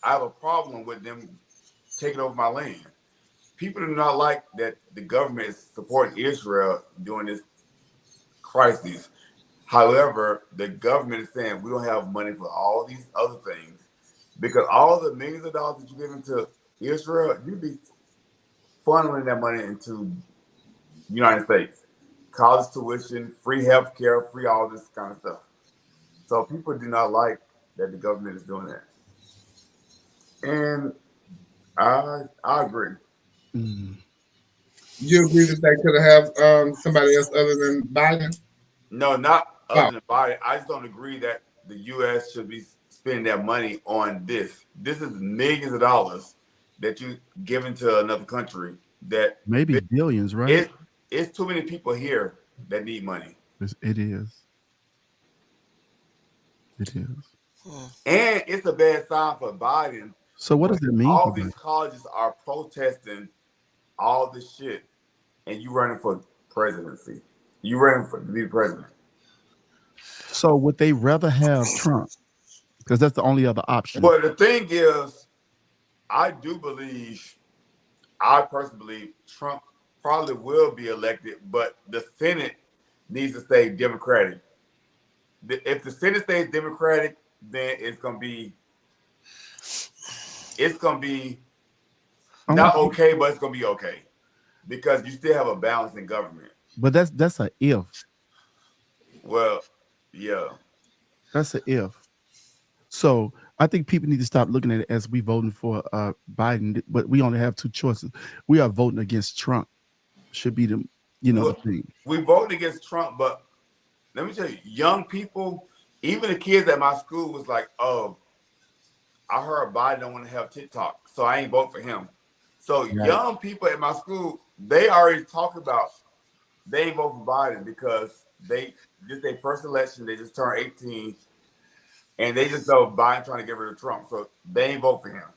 Speaker 14: I have a problem with them taking over my land. people do not like that the government is supporting Israel during this crisis. However, the government is saying we don't have money for all these other things because all the millions of dollars that you're giving to Israel, you'd be funneling that money into the United States. College tuition, free health care, free all this kind of stuff. So people do not like that the government is doing that. And I agree.
Speaker 7: You agree that they could have somebody else other than Biden?
Speaker 14: No, not other than Biden. I just don't agree that the U.S. should be spending that money on this. This is millions of dollars that you giving to another country. That
Speaker 6: maybe billions, right?
Speaker 14: It's too many people here that need money.
Speaker 6: It is. It is.
Speaker 14: And it's a bad sign for Biden.
Speaker 6: So what does it mean?
Speaker 14: All these colleges are protesting all this shit, and you running for presidency. You running to be president.
Speaker 6: So would they rather have Trump? Because that's the only other option.
Speaker 14: Well, the thing is, I personally believe Trump probably will be elected, but the Senate needs to stay Democratic. If the Senate stays Democratic, then it's gonna be not okay, but it's gonna be okay because you still have a balance in government.
Speaker 6: But that's a if.
Speaker 14: Well, yeah,
Speaker 6: that's a if. So I think people need to stop looking at it as we voting for Biden, but we only have two choices. We are voting against Trump. Should be the the thing.
Speaker 14: We voted against Trump, but let me tell you, young people, even the kids at my school was like, "Oh, I heard Biden don't want to have TikTok, so I ain't vote for him." So young people at my school, they already talked about they ain't vote for Biden because this their first election, they just turned 18, and they just know Biden trying to get rid of Trump, so they ain't vote for him.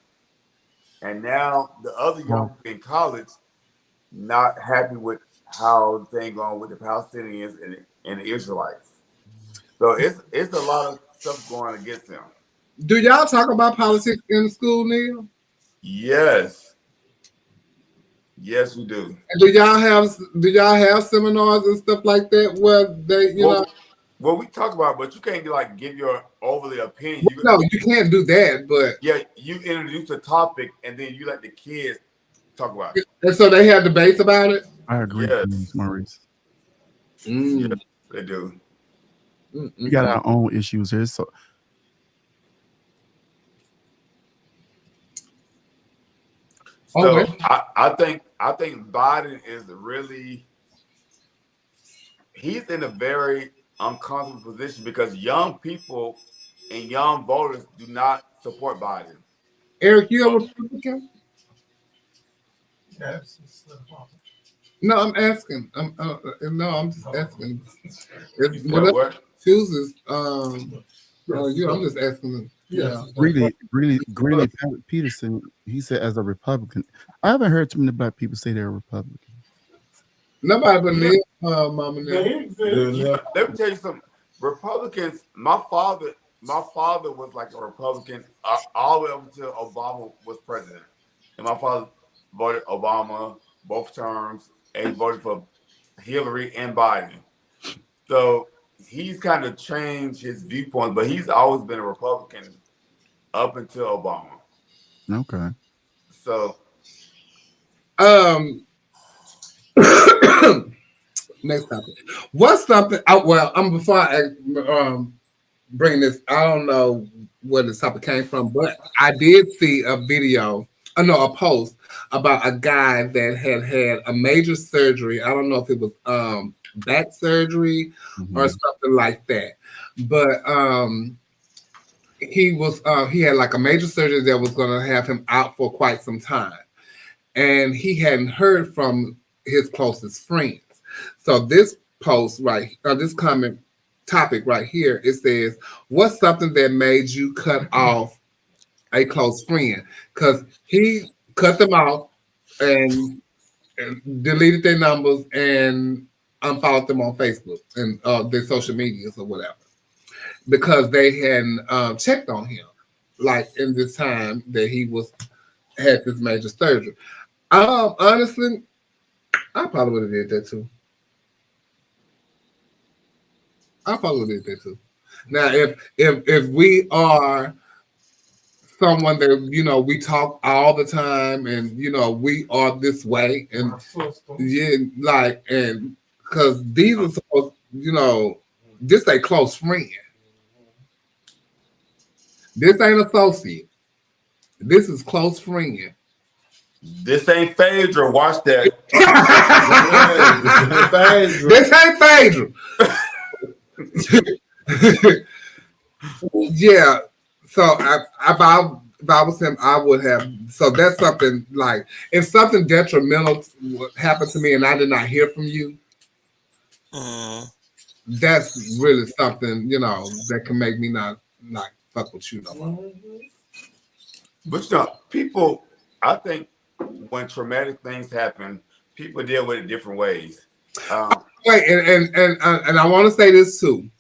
Speaker 14: And now the other young people in college not happy with how the thing going with the Palestinians and the Israelites. So it's a lot of stuff going against them.
Speaker 7: Do y'all talk about politics in school, Neil?
Speaker 14: Yes, we do.
Speaker 7: And do y'all have seminars and stuff like that where they
Speaker 14: Well, we talk about it, but you can't like give your overly opinion.
Speaker 7: You can't do that. But
Speaker 14: yeah, you introduce a topic and then you let the kids talk about it.
Speaker 7: And so they have debates about it.
Speaker 6: I agree, with Maurice.
Speaker 14: Yes, they do.
Speaker 6: We got our own issues here, so.
Speaker 14: So I think Biden is he's in a very uncomfortable position because young people and young voters do not support Biden.
Speaker 7: Eric, you a Republican?
Speaker 1: Yes.
Speaker 7: No, I'm asking. I'm just asking.
Speaker 14: What?
Speaker 7: Chooses. I'm just asking. Yeah.
Speaker 6: Greeley Peterson, he said as a Republican. I haven't heard too many black people say they're a Republican.
Speaker 7: Nobody but Neil, Mama Neil.
Speaker 14: Let me tell you something. Republicans, my father was like a Republican all the way up until Obama was president. And my father voted Obama both terms and he voted for Hillary and Biden. So he's kind of changed his viewpoint, but he's always been a Republican up until Obama.
Speaker 6: Okay.
Speaker 14: So
Speaker 7: next topic. What's something? Before I bring this, I don't know where this topic came from, but I did see a post about a guy that had a major surgery. I don't know if it was back surgery or something like that, but he had like a major surgery that was going to have him out for quite some time, and he hadn't heard from his closest friends. So this post this comment topic right here, it says, "What's something that made you cut off a close friend?" Because he cut them off and deleted their numbers and unfollowed them on Facebook and their social medias or whatever, because they hadn't checked on him like in this time that he had this major surgery. Honestly, I probably would have did that too. Now, if we are someone that we talk all the time, and we are this way, and and because these are supposed, this ain't close friend. This ain't associate. This is close friend.
Speaker 14: This ain't Phaedra. Watch that.
Speaker 7: This ain't Phaedra. Yeah. So if I was him, I would have. So that's something like, if something detrimental happened to me and I did not hear from you, that's really something, that can make me not fuck with you no more.
Speaker 14: But people, I think when traumatic things happen, people deal with it different ways.
Speaker 7: Wait, and I want to say this too.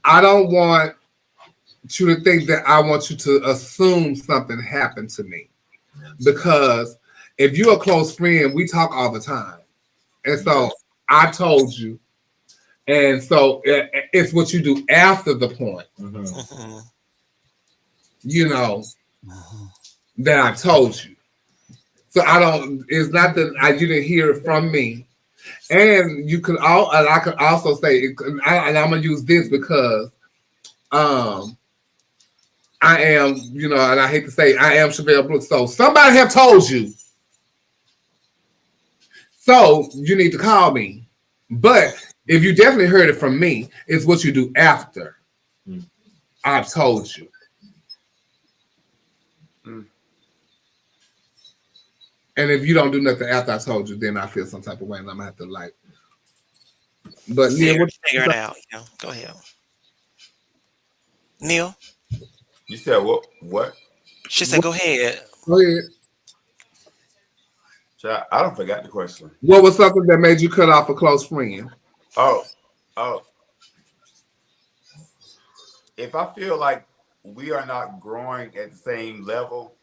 Speaker 7: I don't want you to think that I want you to assume something happened to me, because if you're a close friend, we talk all the time, and so I told you, and so it's what you do after the point, that I told you. So it's not that you didn't hear it from me. And you could I could also say, and I'm gonna use this because I am, and I hate to say, I am Chevelle Brooks. So somebody have told you. So you need to call me. But if you definitely heard it from me, it's what you do after I've told you. And if you don't do nothing after I told you, then I feel some type of way, and I'm gonna have to But Neil,
Speaker 5: figure it out. Yeah, go ahead. Neil,
Speaker 14: you said what? What?
Speaker 5: She said, "Go ahead."
Speaker 7: Go ahead.
Speaker 14: I don't forgot the question.
Speaker 7: What was something that made you cut off a close friend?
Speaker 14: Oh. If I feel like we are not growing at the same level,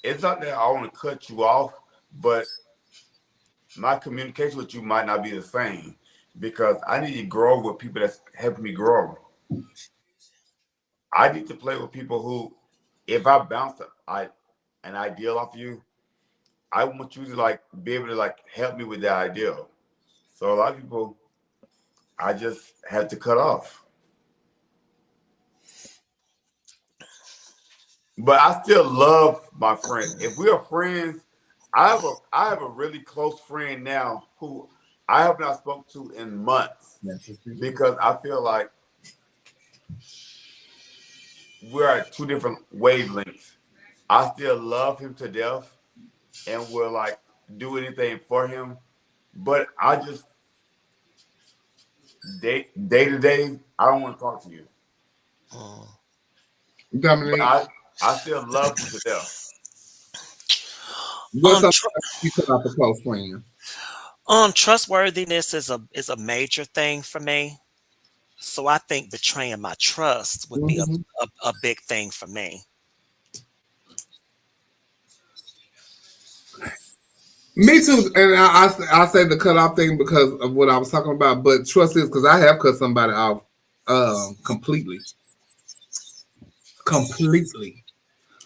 Speaker 14: it's not that I want to cut you off, but my communication with you might not be the same, because I need to grow with people that's helping me grow. I need to play with people who, if I bounce an ideal off you, I want you to be able to help me with that ideal. So a lot of people, I just had to cut off. But I still love my friends. If we are friends, I have a really close friend now who I have not spoken to in months, because I feel like we're at two different wavelengths. I still love him to death and will do anything for him, but I just day to day, I don't want to talk to you.
Speaker 7: Dominique,
Speaker 14: I still love you to death.
Speaker 7: What's up? You cut off a close friend.
Speaker 5: Trustworthiness is a major thing for me. So I think betraying my trust would be a big thing for me.
Speaker 7: Me too, and I say the cutoff thing because of what I was talking about. But trust is because I have cut somebody off completely,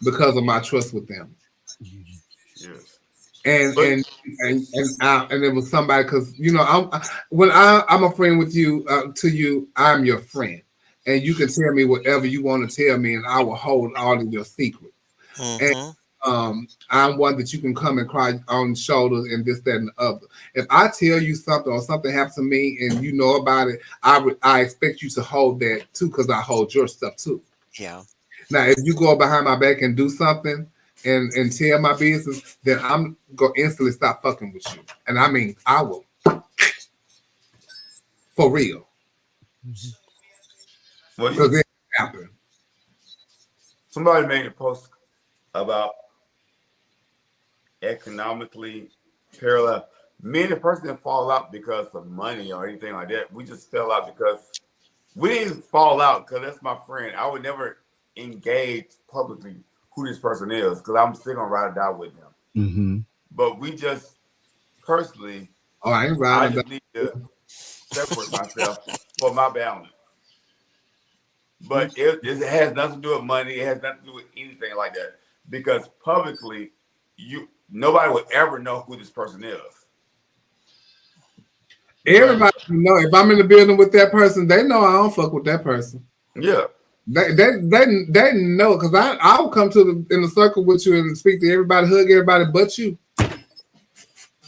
Speaker 7: because of my trust with them.
Speaker 14: Yes.
Speaker 7: And it was somebody, because I'm a friend with you, to you, I'm your friend, and you can tell me whatever you want to tell me, and I will hold all of your secrets. And I'm one that you can come and cry on the shoulders and this, that, and the other. If I tell you something or something happens to me and you know about it, I expect you to hold that too, because I hold your stuff too.
Speaker 5: Yeah.
Speaker 7: Now, if you go behind my back and do something and tell my business, then I'm gonna instantly stop fucking with you. And I mean, I will, for real. Because it happened.
Speaker 14: Somebody made a post about economically parallel. Me and the person didn't fall out because of money or anything like that. We just fell out because we didn't fall out because that's my friend. I would never engage publicly who this person is because I'm still gonna ride it out with them.
Speaker 6: Mm-hmm.
Speaker 14: But we just personally,
Speaker 7: I
Speaker 14: just need to separate myself for my balance. But it has nothing to do with money. It has nothing to do with anything like that. Because publicly, nobody would ever know who this person is.
Speaker 7: Everybody know if I'm in the building with that person, they know I don't fuck with that person.
Speaker 14: Yeah.
Speaker 7: They know because I'll come in the circle with you and speak to everybody, hug everybody but you.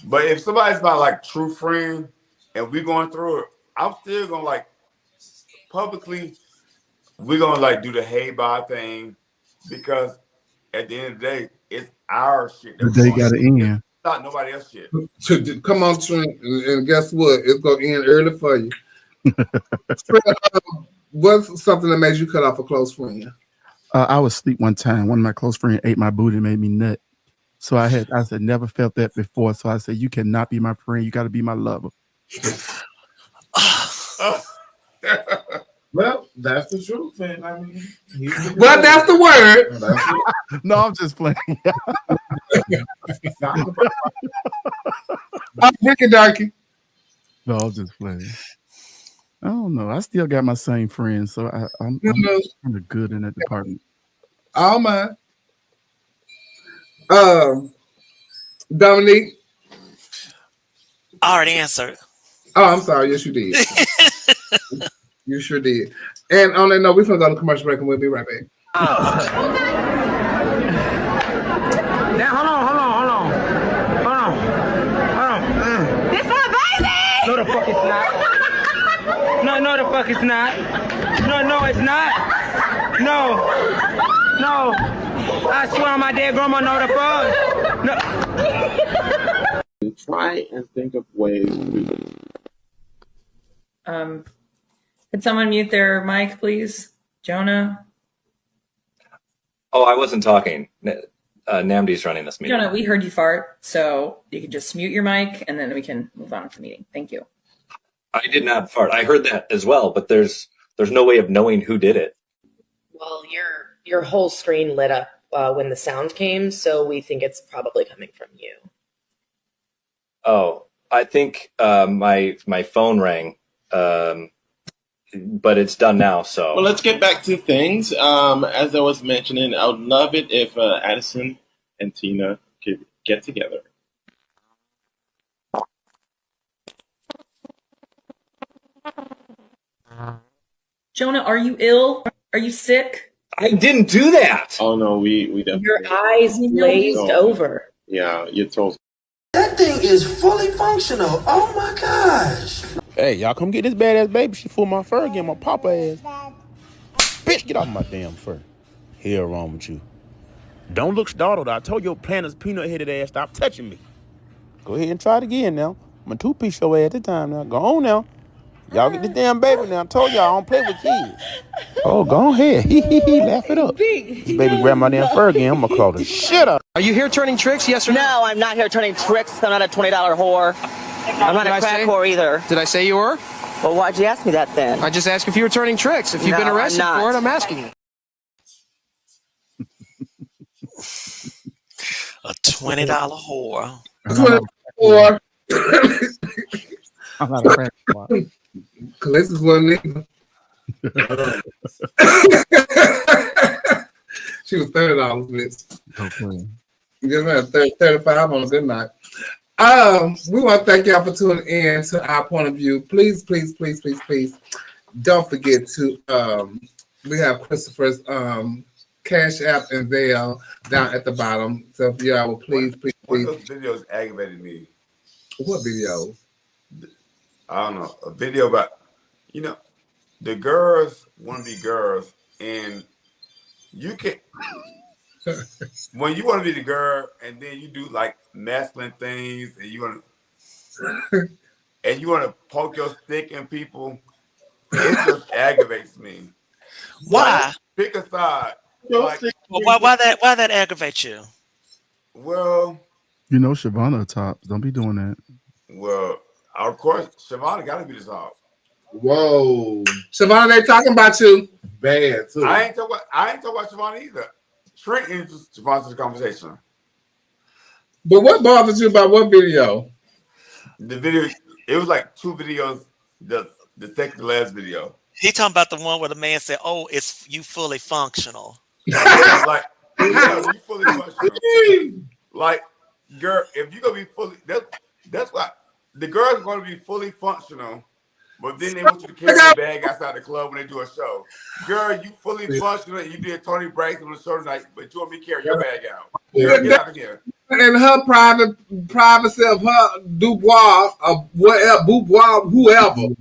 Speaker 14: But if somebody's my like true friend and we're going through it, I'm still gonna like publicly, we're gonna like do the hey bye thing because at the end of the day, it's our shit.
Speaker 6: The day got to end.
Speaker 14: It's not nobody else's shit.
Speaker 7: So come on, Trent, and guess what? It's gonna end early for you. What's something that made you cut off a close friend?
Speaker 6: I was asleep one time. One of my close friends ate my booty and made me nut. So I said, never felt that before. So I said, you cannot be my friend. You got to be my lover.
Speaker 8: Well, that's the truth, man. I mean,
Speaker 7: well, that's the word.
Speaker 6: No, I'm just playing.
Speaker 7: Ricky Darky.
Speaker 6: No, I'm just playing. I don't know. I still got my same friends, so I'm kind of good in that department.
Speaker 7: Oh my. Dominique.
Speaker 5: I already answered.
Speaker 7: Oh, I'm sorry. Yes, you did. You sure did. And on that note, we're gonna go to commercial break and we'll be right back.
Speaker 3: Now, hold on.
Speaker 21: This my baby!
Speaker 3: No, the fuck it's not. No, the fuck it's not. No, it's not. No. I swear on my dead grandma, no, the fuck. No.
Speaker 4: Try and think of ways
Speaker 9: Could someone mute their mic, please? Jonah?
Speaker 10: Oh, I wasn't talking. Namdi's running this meeting.
Speaker 9: Jonah, we heard you fart, so you can just mute your mic and then we can move on with the meeting. Thank you.
Speaker 10: I did not fart. I heard that as well, but there's no way of knowing who did it.
Speaker 24: Well, your whole screen lit up when the sound came, so we think it's probably coming from you.
Speaker 10: Oh, I think my phone rang, but it's done now. So
Speaker 4: well, let's get back to things. As I was mentioning, I would love it if Addison and Tina could get together.
Speaker 9: Jonah, are you ill? Are you sick?
Speaker 10: I didn't do that.
Speaker 4: Oh no, we definitely.
Speaker 24: Your eyes glazed over.
Speaker 4: Yeah, you told.
Speaker 25: That thing is fully functional. Oh my gosh.
Speaker 26: Hey, y'all come get this badass baby. She full my fur again, my papa ass. Bitch, get off my damn fur. Hell wrong with you. Don't look startled. I told your planner's peanut-headed ass stop touching me. Go ahead and try it again now. I'm a two-piece your ass at the time now. Go on now. Y'all get this damn baby now. I told y'all I don't play with kids. Oh, go ahead. Laugh it up. This baby grab my damn fur again. I'm gonna claw the shit up.
Speaker 27: Are you here turning tricks, yes or no?
Speaker 28: No, I'm not here turning tricks. I'm not a $20 whore. I'm not a crack whore either.
Speaker 27: Did I say you were?
Speaker 28: Well, why'd you ask me that then?
Speaker 27: I just asked if you were turning tricks. If you've been arrested for it, I'm asking you.
Speaker 5: A $20 whore.
Speaker 7: $20
Speaker 6: I'm not a crack whore.
Speaker 7: Callissa's one nigga. She was $30, bitch.
Speaker 6: Okay.
Speaker 7: You just had 35 on a good night. We want to thank y'all for tuning in to our point of view. Please don't forget to we have Christopher's Cash App and Zelle down at the bottom. So if y'all will please.
Speaker 14: One of those videos aggravated me.
Speaker 7: What videos?
Speaker 14: I don't know. A video about, the girls want to be girls, and you can when you want to be the girl, and then you do like masculine things, and you want to poke your stick in people. It just aggravates me.
Speaker 5: Why?
Speaker 14: Like, pick a side.
Speaker 5: Like, why that aggravates you?
Speaker 14: Well,
Speaker 6: Shavonna tops. Don't be doing that.
Speaker 14: Well, of course, Shavonna got to be the top.
Speaker 7: Whoa, Shavonna, they talking about you.
Speaker 8: Bad too.
Speaker 14: I ain't talking about Shavonna either. Shrink introduced Javon to the conversation.
Speaker 8: But what bothers you about what video?
Speaker 14: The video, it was like 2 videos. The second to last video.
Speaker 5: He talking about the one where the man said, "Oh, it's you fully functional."
Speaker 14: Like, yeah, you fully functional. Like, girl, if you gonna be fully, that's why the girls gonna be fully functional. But then they want you to carry your bag outside the club when they do a show. Girl, you fully functional. You did Tony Braxton on the show tonight, but you want me to carry your bag out. Girl, get out of here.
Speaker 8: And her privacy of her Dubois, of whatever, Boubois, whoever.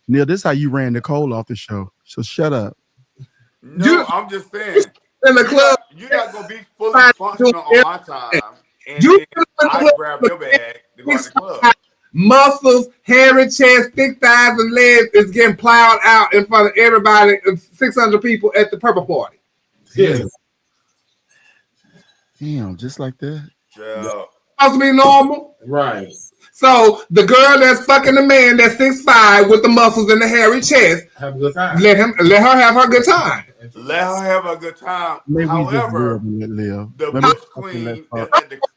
Speaker 6: Neil, this is how you ran Nicole off the show. So shut up.
Speaker 14: No, I'm just saying.
Speaker 8: In the club,
Speaker 14: you're not gonna be fully functional on my time. And then I grab your bag to go to the club.
Speaker 8: Muscles, hairy chest, thick thighs, and legs is getting plowed out in front of everybody, 600 people at the purple party. Yeah.
Speaker 6: Damn, just like that.
Speaker 14: Yeah.
Speaker 8: Supposed to be normal. Right. So the girl that's fucking the man that's 6'5" with the muscles and the hairy chest, have a good time.
Speaker 14: Let
Speaker 8: Let her have her good time.
Speaker 14: Let her have a good time.
Speaker 6: Maybe
Speaker 14: However,
Speaker 6: live.
Speaker 14: the Bush Queen that's at
Speaker 8: the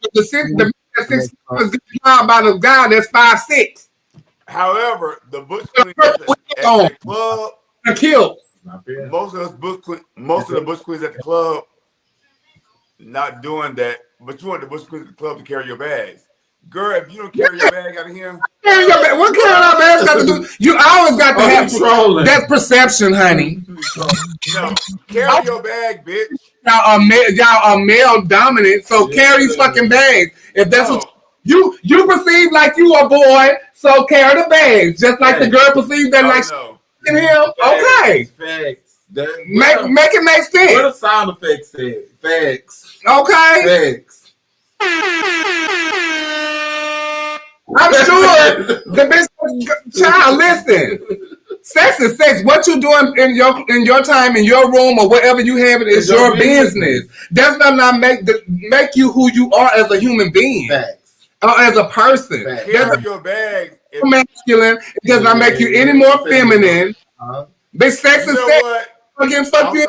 Speaker 8: man that's 6'5" is getting plowed by the guy that's 5'6".
Speaker 14: However, the Bush Queen at the club
Speaker 8: killed.
Speaker 14: Most of the Bush Queens at the club not doing that, but you want the Bush Queens at the club to carry your bags. Girl, if you don't carry your bag out of here,
Speaker 8: what carrying our bags got to do? You always got to have trolling. That's perception, honey.
Speaker 14: No, carry your bag, bitch.
Speaker 8: Y'all are male dominant, so carry these fucking bags. If that's what you perceive like you a boy, so carry the bags. Just like the girl perceived that like in him. Okay. Facts. Make it make sense. What a sound effect said. Facts. Okay. Facts. I'm sure the bitch child, listen. Sex is sex. What you doing in your time, in your room, or whatever you have it is your business. That does not make you who you are as a human being. Facts. Or as a person.
Speaker 14: Carry your bag.
Speaker 8: Masculine. It does not make you any more feminine. But sex is sex.
Speaker 14: I'm sorry.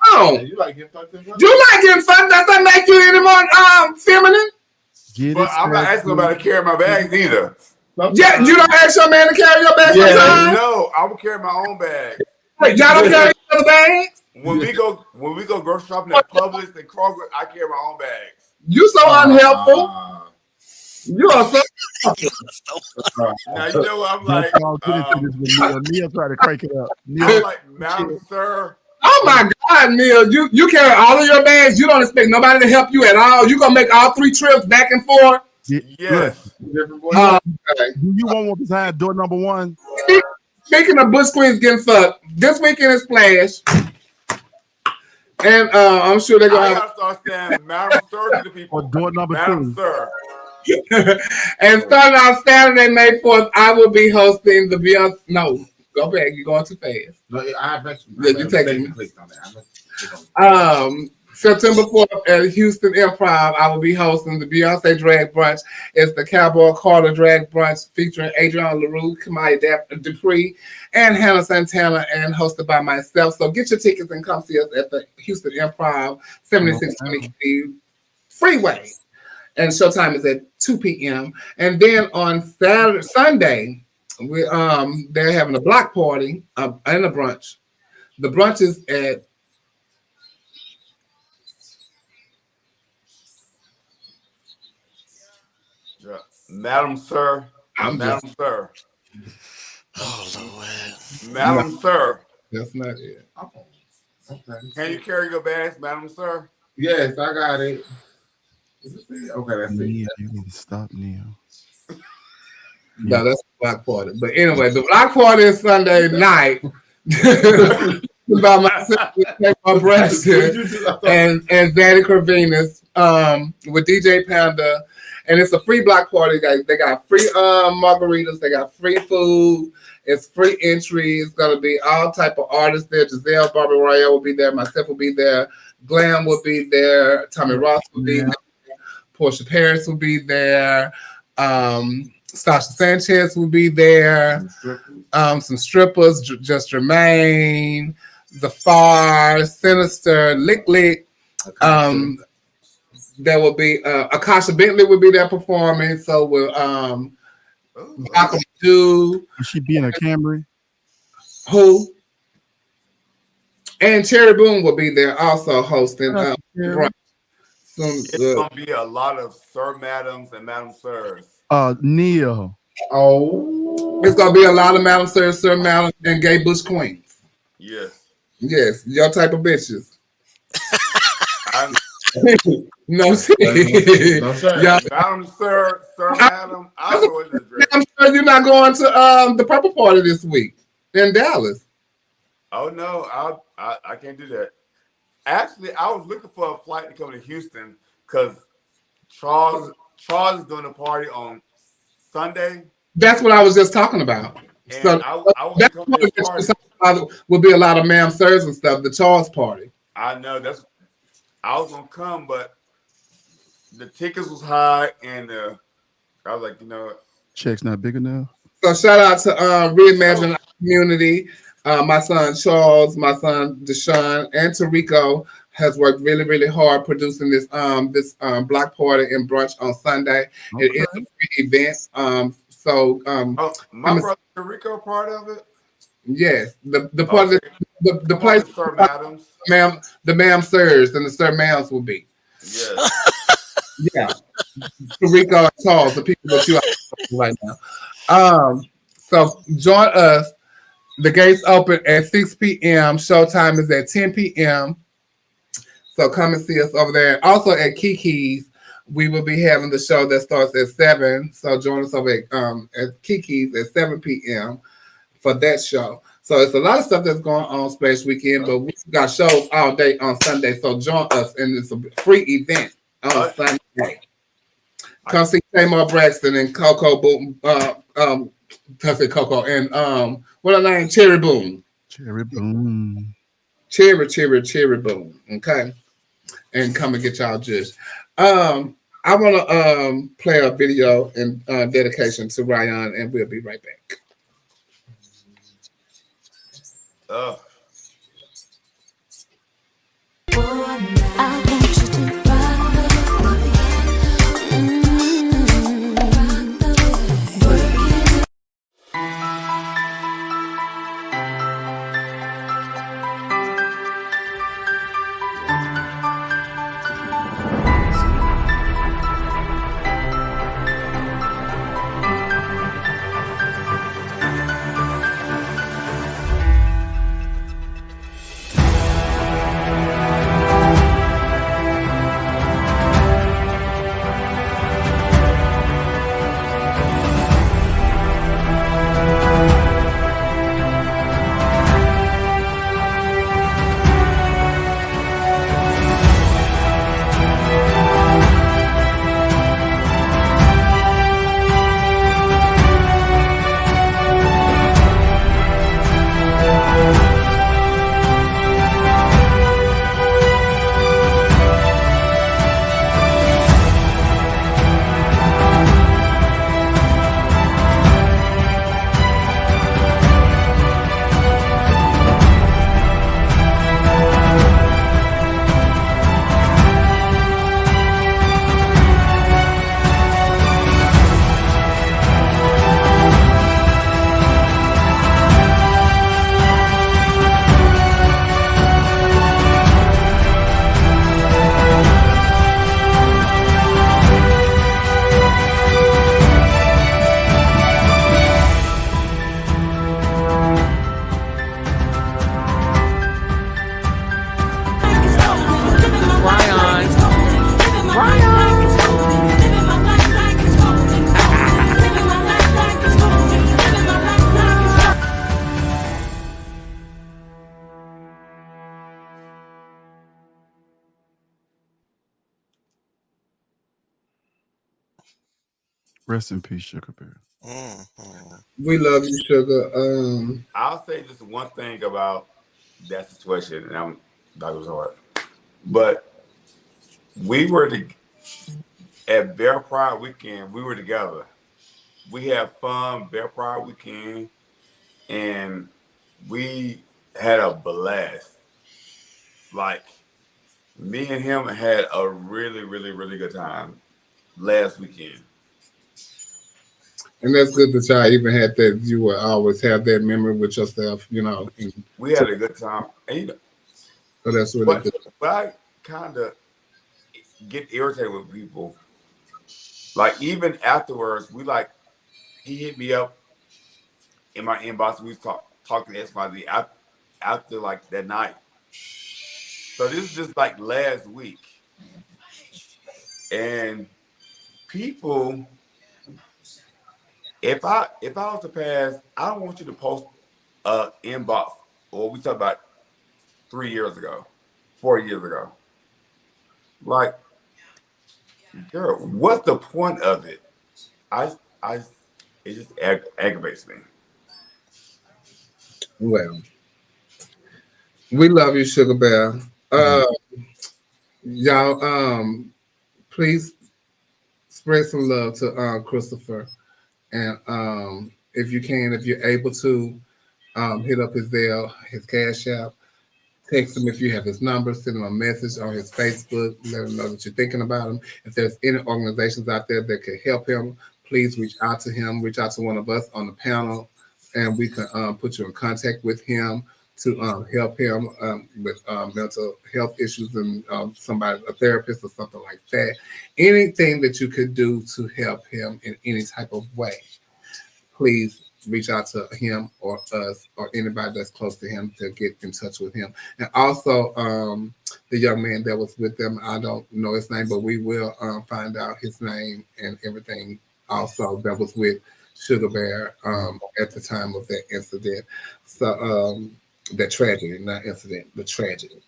Speaker 8: Oh, you like getting fucked? You like getting fucked? Does that make you any more feminine?
Speaker 14: But I'm not asking about to carry my bags either.
Speaker 8: Yeah, you don't ask your man to carry your bags sometimes?
Speaker 14: No, I will carry my own bag.
Speaker 8: Wait, y'all don't carry other bags?
Speaker 14: When we go grocery shopping at Publix and Kroger, I carry my own bags.
Speaker 8: You so unhelpful. You are so.
Speaker 14: Now you know what I'm like.
Speaker 6: Neil tried to crank it up.
Speaker 14: I'm like, Madam Sir.
Speaker 8: Oh my God, Neil! You carry all of your bags. You don't expect nobody to help you at all. You gonna make all 3 trips back and forth?
Speaker 14: Yes.
Speaker 6: Do you want one beside door number 1?
Speaker 8: Speaking of Bush Queens getting fucked, this weekend is Splash, and I'm sure they're gonna
Speaker 14: gotta start saying Madam Sir to the people.
Speaker 6: Or door number
Speaker 14: Madam
Speaker 6: 2.
Speaker 14: Sir.
Speaker 8: And starting on Saturday, May 4th, I will be hosting the Beyonce. No, go back. You're going too fast.
Speaker 7: No,
Speaker 8: You're taking me. September 4th at Houston Improv, I will be hosting the Beyonce Drag Brunch. It's the Cowboy Carter Drag Brunch featuring Adrienne LaRue, Kamaya Dupree, and Hannah Santana, and hosted by myself. So get your tickets and come see us at the Houston Improv, 7620 Freeway. And showtime is at 2 p.m. And then on Sunday, they're having a block party and a brunch. The brunch is at
Speaker 14: Madam Sir. Madam Sir.
Speaker 5: Oh Lord.
Speaker 14: Madam Sir.
Speaker 8: That's not it.
Speaker 14: Can you carry your bags, Madam Sir?
Speaker 7: Yes, I got it. Okay, that's it.
Speaker 6: You need to stop, Neil.
Speaker 8: No, that's the block party. But anyway, the block party is Sunday night. By myself, my Braxton and Danny Corvinus with DJ Panda. And it's a free block party. They got free margaritas. They got free food. It's free entry. It's going to be all type of artists there. Giselle Barbara Royale will be there. Myself will be there. Glam will be there. Tommy Ross will be there. Portia Paris will be there. Sasha Sanchez will be there. Some strippers, Just Jermaine. Zafar, Sinister, Lick Lick. There will be Akasha Bentley will be there performing. So will Malcolm Dew.
Speaker 6: Will she be in a Camry?
Speaker 8: Who? And Cherry Boone will be there also hosting.
Speaker 14: It's gonna be a lot of Sir Madams and Madam Sirs.
Speaker 6: Neil.
Speaker 8: Oh, it's gonna be a lot of Madam Sirs, Sir Madam, and Gay Bush Queens.
Speaker 14: Yes.
Speaker 8: Yes, your type of bitches. No,
Speaker 14: No, sir. Madam Sir, Madam.
Speaker 8: I'm sure you're not going to the Purple Party this week in Dallas.
Speaker 14: Oh no, I can't do that. Actually, I was looking for a flight to come to Houston because Charles is doing a party on Sunday.
Speaker 8: That's what I was just talking about.
Speaker 14: And
Speaker 8: So that's what will be a lot of Ma'am Sirs and stuff. The Charles party.
Speaker 14: I know I was gonna come, but the tickets was high, and I was like,
Speaker 6: Check's not big enough.
Speaker 8: So shout out to Reimagine Our Community. My son Charles, my son Deshaun, and Tarico has worked really, really hard producing this block party and brunch on Sunday. Okay. It is a free event.
Speaker 14: My brother Tarico part of it.
Speaker 8: Yes, the part of the place
Speaker 14: Sir Madams,
Speaker 8: the Ma'am Sirs and the Sir Ma'ams will be.
Speaker 14: Yes.
Speaker 8: Yeah, Tarico and Charles, the people that you are right now. So join us. The gates open at 6 p.m. Showtime is at 10 p.m. So come and see us over there. Also at Kiki's, we will be having the show that starts at 7. So join us over at Kiki's at 7 p.m. for that show. So it's a lot of stuff that's going on Splash Weekend, but we got shows all day on Sunday. So join us, and it's a free event on Sunday. Come see Tamar Braxton and Coco Boom. I said Coco and what her name? Cherry Boone.
Speaker 6: Cherry Boone.
Speaker 8: Cherry Boone. Okay. And come and get y'all judged. I want to play a video in dedication to Ryan, and we'll be right back.
Speaker 6: Rest in peace, Sugar Bear.
Speaker 8: We love you, Sugar.
Speaker 14: I'll say just one thing about that situation, and that was hard. But we were at Bear Pride Weekend. We were together. We had fun Bear Pride Weekend, and we had a blast. Like, me and him had a really, really, really good time last weekend.
Speaker 8: And that's good that y'all even had that. You will always have that memory with yourself, you know.
Speaker 14: We had a good time. And, you know,
Speaker 8: so that's really good.
Speaker 14: But I kind of get irritated with people. Like, even afterwards, he hit me up in my inbox. We was talking to XYZ after like that night. So this is just like last week. And people, if I was to pass, I don't want you to post a inbox, or we talked about 3 years ago, 4 years ago. Like, girl, what's the point of it? It just aggravates me.
Speaker 8: Well, we love you, Sugar Bear. Y'all, please spread some love to Christopher. And if you can, if you're able to, hit up his Zelle, his Cash App, text him if you have his number, send him a message on his Facebook, let him know that you're thinking about him. If there's any organizations out there that could help him, please reach out to him, reach out to one of us on the panel, and we can put you in contact with him to help him with mental health issues and somebody, a therapist or something like that. Anything that you could do to help him in any type of way, please reach out to him or us or anybody that's close to him to get in touch with him. And also the young man that was with them, I don't know his name, but we will find out his name and everything also that was with Sugar Bear at the time of that incident. So that tragedy, not incident, but tragedy.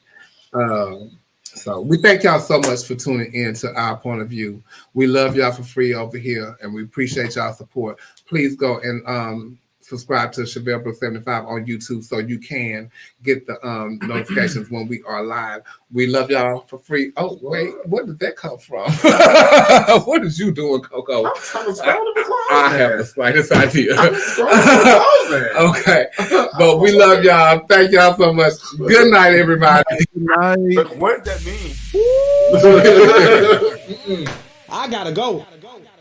Speaker 8: So we thank y'all so much for tuning in to Our Point of View. We love y'all for free over here, and we appreciate y'all support. Please go and subscribe to Chevelle Brooks 75 on YouTube so you can get the notifications when we are live. We love y'all for free. Oh, wait, where did that come from? What is you doing, Coco? I have the slightest idea. Okay, but we love y'all. Thank y'all so much. Good night, everybody.
Speaker 6: Good night.
Speaker 14: But what does that mean?
Speaker 27: I gotta go. I gotta go.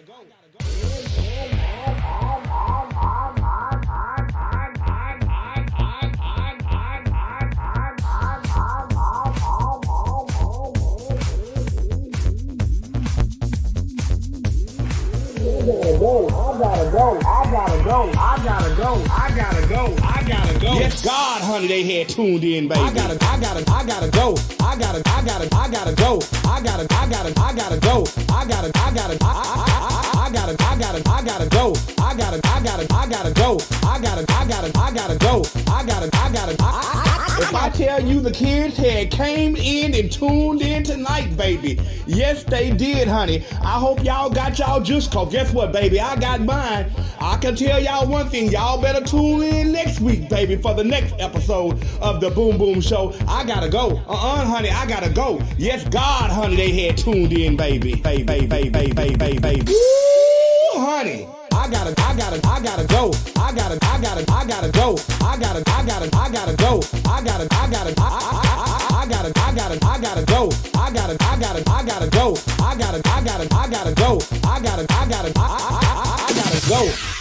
Speaker 27: Yes, God, honey, they had tuned in, baby. I gotta go. I gotta go. I gotta go. I gotta go. I gotta go. I gotta go. I gotta go. I gotta go. I gotta go. I gotta go. I gotta go. I gotta go. If I tell you the kids had came in and tuned in tonight, baby. Yes, they did, honey. I hope y'all got y'all juice, cause guess what, baby? I got mine. I can tell y'all one thing. Y'all better tune in next week, baby, for the next episode of the Boom Boom Show. I gotta go. Honey, I gotta go. Yes, God, honey, they had tuned in, baby. Baby. Woo, honey. I gotta go. I gotta go. I gotta go. I gotta go. I gotta go. I gotta go. I gotta go. I gotta go. I gotta go. I gotta go. I gotta go. I gotta go. I gotta go. I gotta go. I gotta go. I gotta go. I gotta go. I gotta go. I gotta go.